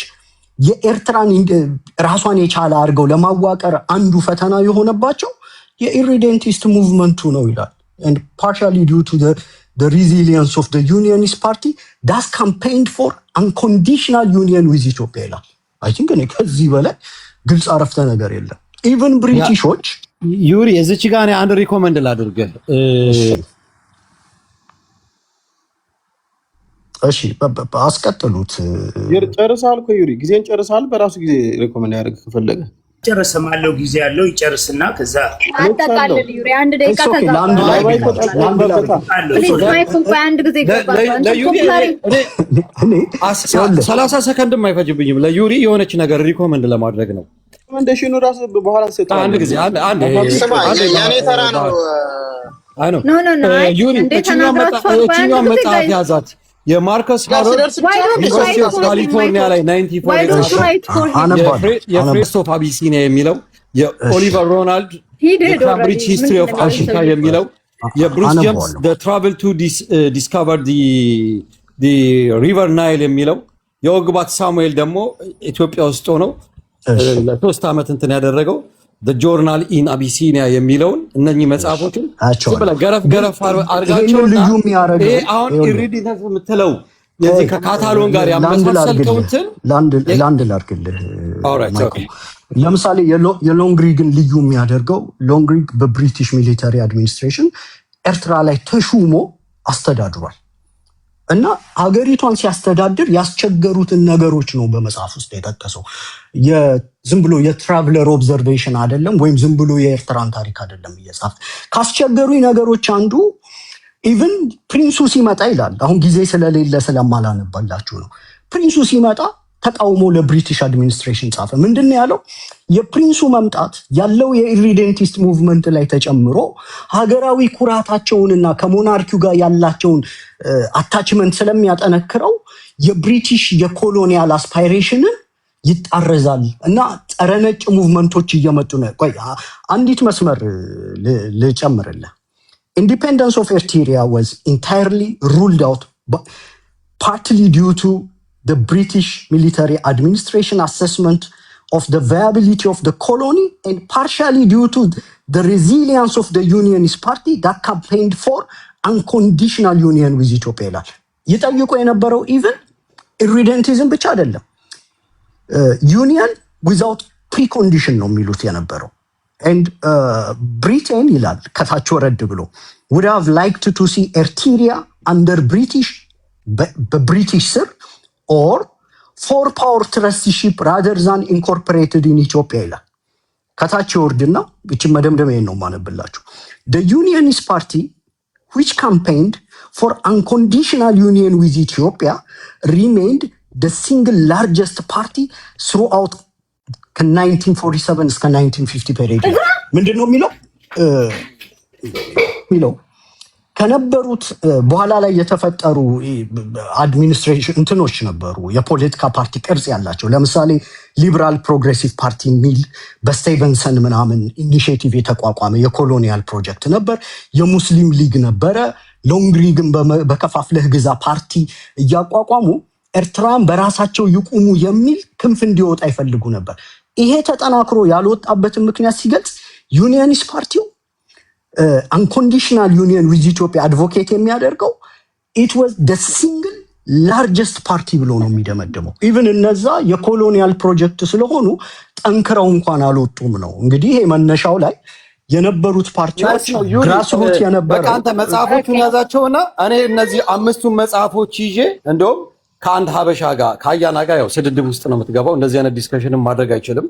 የኤርትራን ራሷን የቻለ አድርገው ለማዋቀር አንዱ ፈተና የሆነባቸው የኢሪደንቲስት ሙቭመንቱ ነው ይላል። and partially due to the resilience of the Unionist Party that campaigned for unconditional union with Ethiopia ይላል። አይ ቲንክ እኔ ከዚህ በላይ ግልጽ አረፍተ ነገር የለም። ኢቭን ብሪቲሾች ዩሪ እዚች ጋር እኔ አንድ ሪኮመንድ ላድርግህ። እሺ አስቀጥሉት። ጨርሳል እኮ ዩሪ፣ ጊዜን ጨርሳል። በራሱ ጊዜ ሪኮመንድ ያደርግ ከፈለገ ጨርሰማለው ጊዜ ያለው ይጨርስና ከዛ አጠቃልል ዩሪ። አንድ ደቂቃ ተጋባ ለዩሪ እኔ 30 ሰከንድም አይፈጅብኝም። ለዩሪ የሆነች ነገር ሪኮመንድ ለማድረግ ነው። ሪኮመንዴሽኑ ራስ በኋላ ሰጣ። አንድ ጊዜ አንድ ያኔ ተራ ነው። አይ ነው ዩሪ እቺኛው መጽሐፍ ያዛት የማርከስ ሃሮልድ ዩኒቨርሲቲ ኦፍ ካሊፎርኒያ ላይ 94 የፍሬስት ኦፍ አቢሲኒያ የሚለው የኦሊቨር ሮናልድ የካምብሪጅ ሂስትሪ ኦፍ አፍሪካ የሚለው የብሩስ ጄምስ the travel to discover the river Nile የሚለው የኦግባት ሳሙኤል ደግሞ ኢትዮጵያ ውስጥ ሆነው ለ3 ዓመት እንትን ያደረገው the journal in Abyssinia የሚለውን እነኚህ መጽሐፎችን ገረፍ አርጋቸው ልዩ የሚያረጋው ይሄ አሁን ኢሪዲተስ የምትለው የዚህ ከካታሎን ጋር ያመሳሰልከው እንትን ላንድ ላርግልህ። ለምሳሌ የሎንግሪግን ልዩ የሚያደርገው ሎንግሪግ በብሪቲሽ ሚሊተሪ አድሚኒስትሬሽን ኤርትራ ላይ ተሹሞ አስተዳድሯል እና ሀገሪቷን ሲያስተዳድር ያስቸገሩትን ነገሮች ነው በመጽሐፍ ውስጥ የጠቀሰው። ዝም ብሎ የትራቭለር ኦብዘርቬሽን አይደለም፣ ወይም ዝም ብሎ የኤርትራን ታሪክ አይደለም እየጻፈ። ካስቸገሩኝ ነገሮች አንዱ ኢቭን ፕሪንሱ ሲመጣ ይላል። አሁን ጊዜ ስለሌለ ስለማላነባላችሁ ነው። ፕሪንሱ ሲመጣ ተቃውሞ ለብሪቲሽ አድሚኒስትሬሽን ጻፈ። ምንድነው ያለው? የፕሪንሱ መምጣት ያለው የኢሪዴንቲስት ሙቭመንት ላይ ተጨምሮ ሀገራዊ ኩራታቸውንና ከሞናርኪው ጋር ያላቸውን አታችመንት ስለሚያጠነክረው የብሪቲሽ የኮሎኒያል አስፓይሬሽንን ይጣረዛል እና ጸረ ነጭ ሙቭመንቶች እየመጡ ነው። ቆይ አንዲት መስመር ልጨምርልህ። Independence of Eritrea was entirely ruled out, partly due to the British military administration assessment of the viability of the colony and partially due to the resilience of the Unionist Party that campaigned for unconditional union with Ethiopia. ይጠይቁ የነበረው even irredentism ብቻ አይደለም union without precondition ነው የሚሉት የነበረው and Britain ይላል ከታች ወረድ ብሎ would have liked to see Eritrea under British በብሪቲሽ ስር or for power trusteeship rather than incorporated in Ethiopia ይላል ከታች ወርድና እቺ መደምደም ነው ማነብላችሁ the Unionist Party which campaigned for unconditional union with Ethiopia remained the single largest party throughout ከ1947 እስከ 1950 ፔሪድ ምንድነው የሚለው ከነበሩት በኋላ ላይ የተፈጠሩ አድሚኒስትሬሽን እንትኖች ነበሩ የፖለቲካ ፓርቲ ቅርጽ ያላቸው ለምሳሌ ሊበራል ፕሮግሬሲቭ ፓርቲ ሚል በስቴቨንሰን ምናምን ኢኒሺዬቲቭ የተቋቋመ የኮሎኒያል ፕሮጀክት ነበር የሙስሊም ሊግ ነበረ ሎንግሪግን በከፋፍለህ ግዛ ፓርቲ እያቋቋሙ ኤርትራን በራሳቸው ይቁሙ የሚል ክንፍ እንዲወጣ ይፈልጉ ነበር ይሄ ተጠናክሮ ያልወጣበትን ምክንያት ሲገልጽ ዩኒየኒስት ፓርቲው unconditional union with Ethiopia advocate የሚያደርገው it was the single largest party ብሎ ነው የሚደመደመው even እነዛ የኮሎኒያል ፕሮጀክት ስለሆኑ ጠንክረው እንኳን አልወጡም ነው እንግዲህ ይሄ መነሻው ላይ የነበሩት ፓርቲዎች ግራስሩት የነበረ በቃ አንተ መጽሐፎቹን ያዛቸውና እኔ እነዚህ አምስቱን መጽሐፎች ይዤ እንደውም ከአንድ ሀበሻ ጋር ከአያና ጋር ያው ስድድብ ውስጥ ነው የምትገባው እንደዚህ አይነት ዲስከሽን ማድረግ አይችልም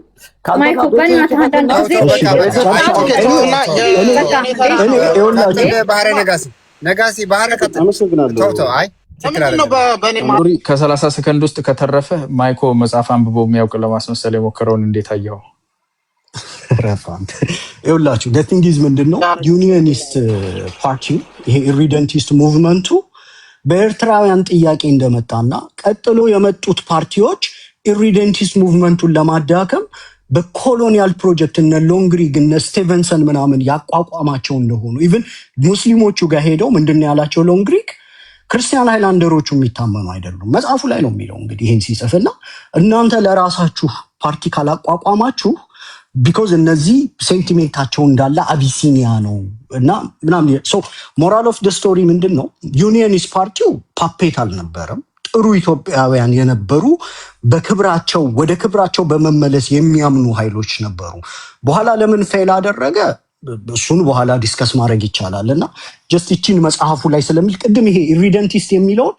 ነጋሲ ባህረ ከ30 ሰከንድ ውስጥ ከተረፈ ማይኮ መጽሐፍ አንብቦ የሚያውቅ ለማስመሰል የሞከረውን እንዴት አየው ረፋን ይውላችሁ the thing is ምንድነው ዩኒየኒስት ፓርቲ ይሄ ኢሪደንቲስት ሙቭመንቱ በኤርትራውያን ጥያቄ እንደመጣና ቀጥሎ የመጡት ፓርቲዎች ኢሪደንቲስት ሙቭመንቱን ለማዳከም በኮሎኒያል ፕሮጀክት እነ ሎንግሪግ እነ ስቴቨንሰን ምናምን ያቋቋማቸው እንደሆኑ ኢቭን ሙስሊሞቹ ጋር ሄደው ምንድነው ያላቸው ሎንግሪግ ክርስቲያን ሃይላንደሮቹ የሚታመኑ አይደሉም መጽሐፉ ላይ ነው የሚለው እንግዲህ ይሄን ሲጽፍና እናንተ ለራሳችሁ ፓርቲ ካላቋቋማችሁ because እነዚህ ሴንቲሜንታቸው እንዳለ አቢሲኒያ ነው እና ምናምን so moral of the story ምንድነው ዩኒየኒስት ፓርቲው ፓፔት አልነበረም ጥሩ ኢትዮጵያውያን የነበሩ በክብራቸው ወደ ክብራቸው በመመለስ የሚያምኑ ኃይሎች ነበሩ በኋላ ለምን ፌል አደረገ እሱን በኋላ ዲስከስ ማድረግ ይቻላልና just እቺን መጽሐፉ ላይ ስለሚል ቅድም ይሄ ኢሪደንቲስት የሚለውን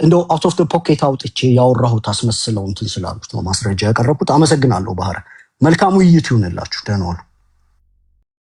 እንደው out of the pocket አውጥቼ ያወራሁት አስመስለው እንትን ስላሉት ነው ማስረጃ ያቀረብኩት አመሰግናለሁ ባህረ መልካም ውይይት ይሁንላችሁ ደህና ዋሉ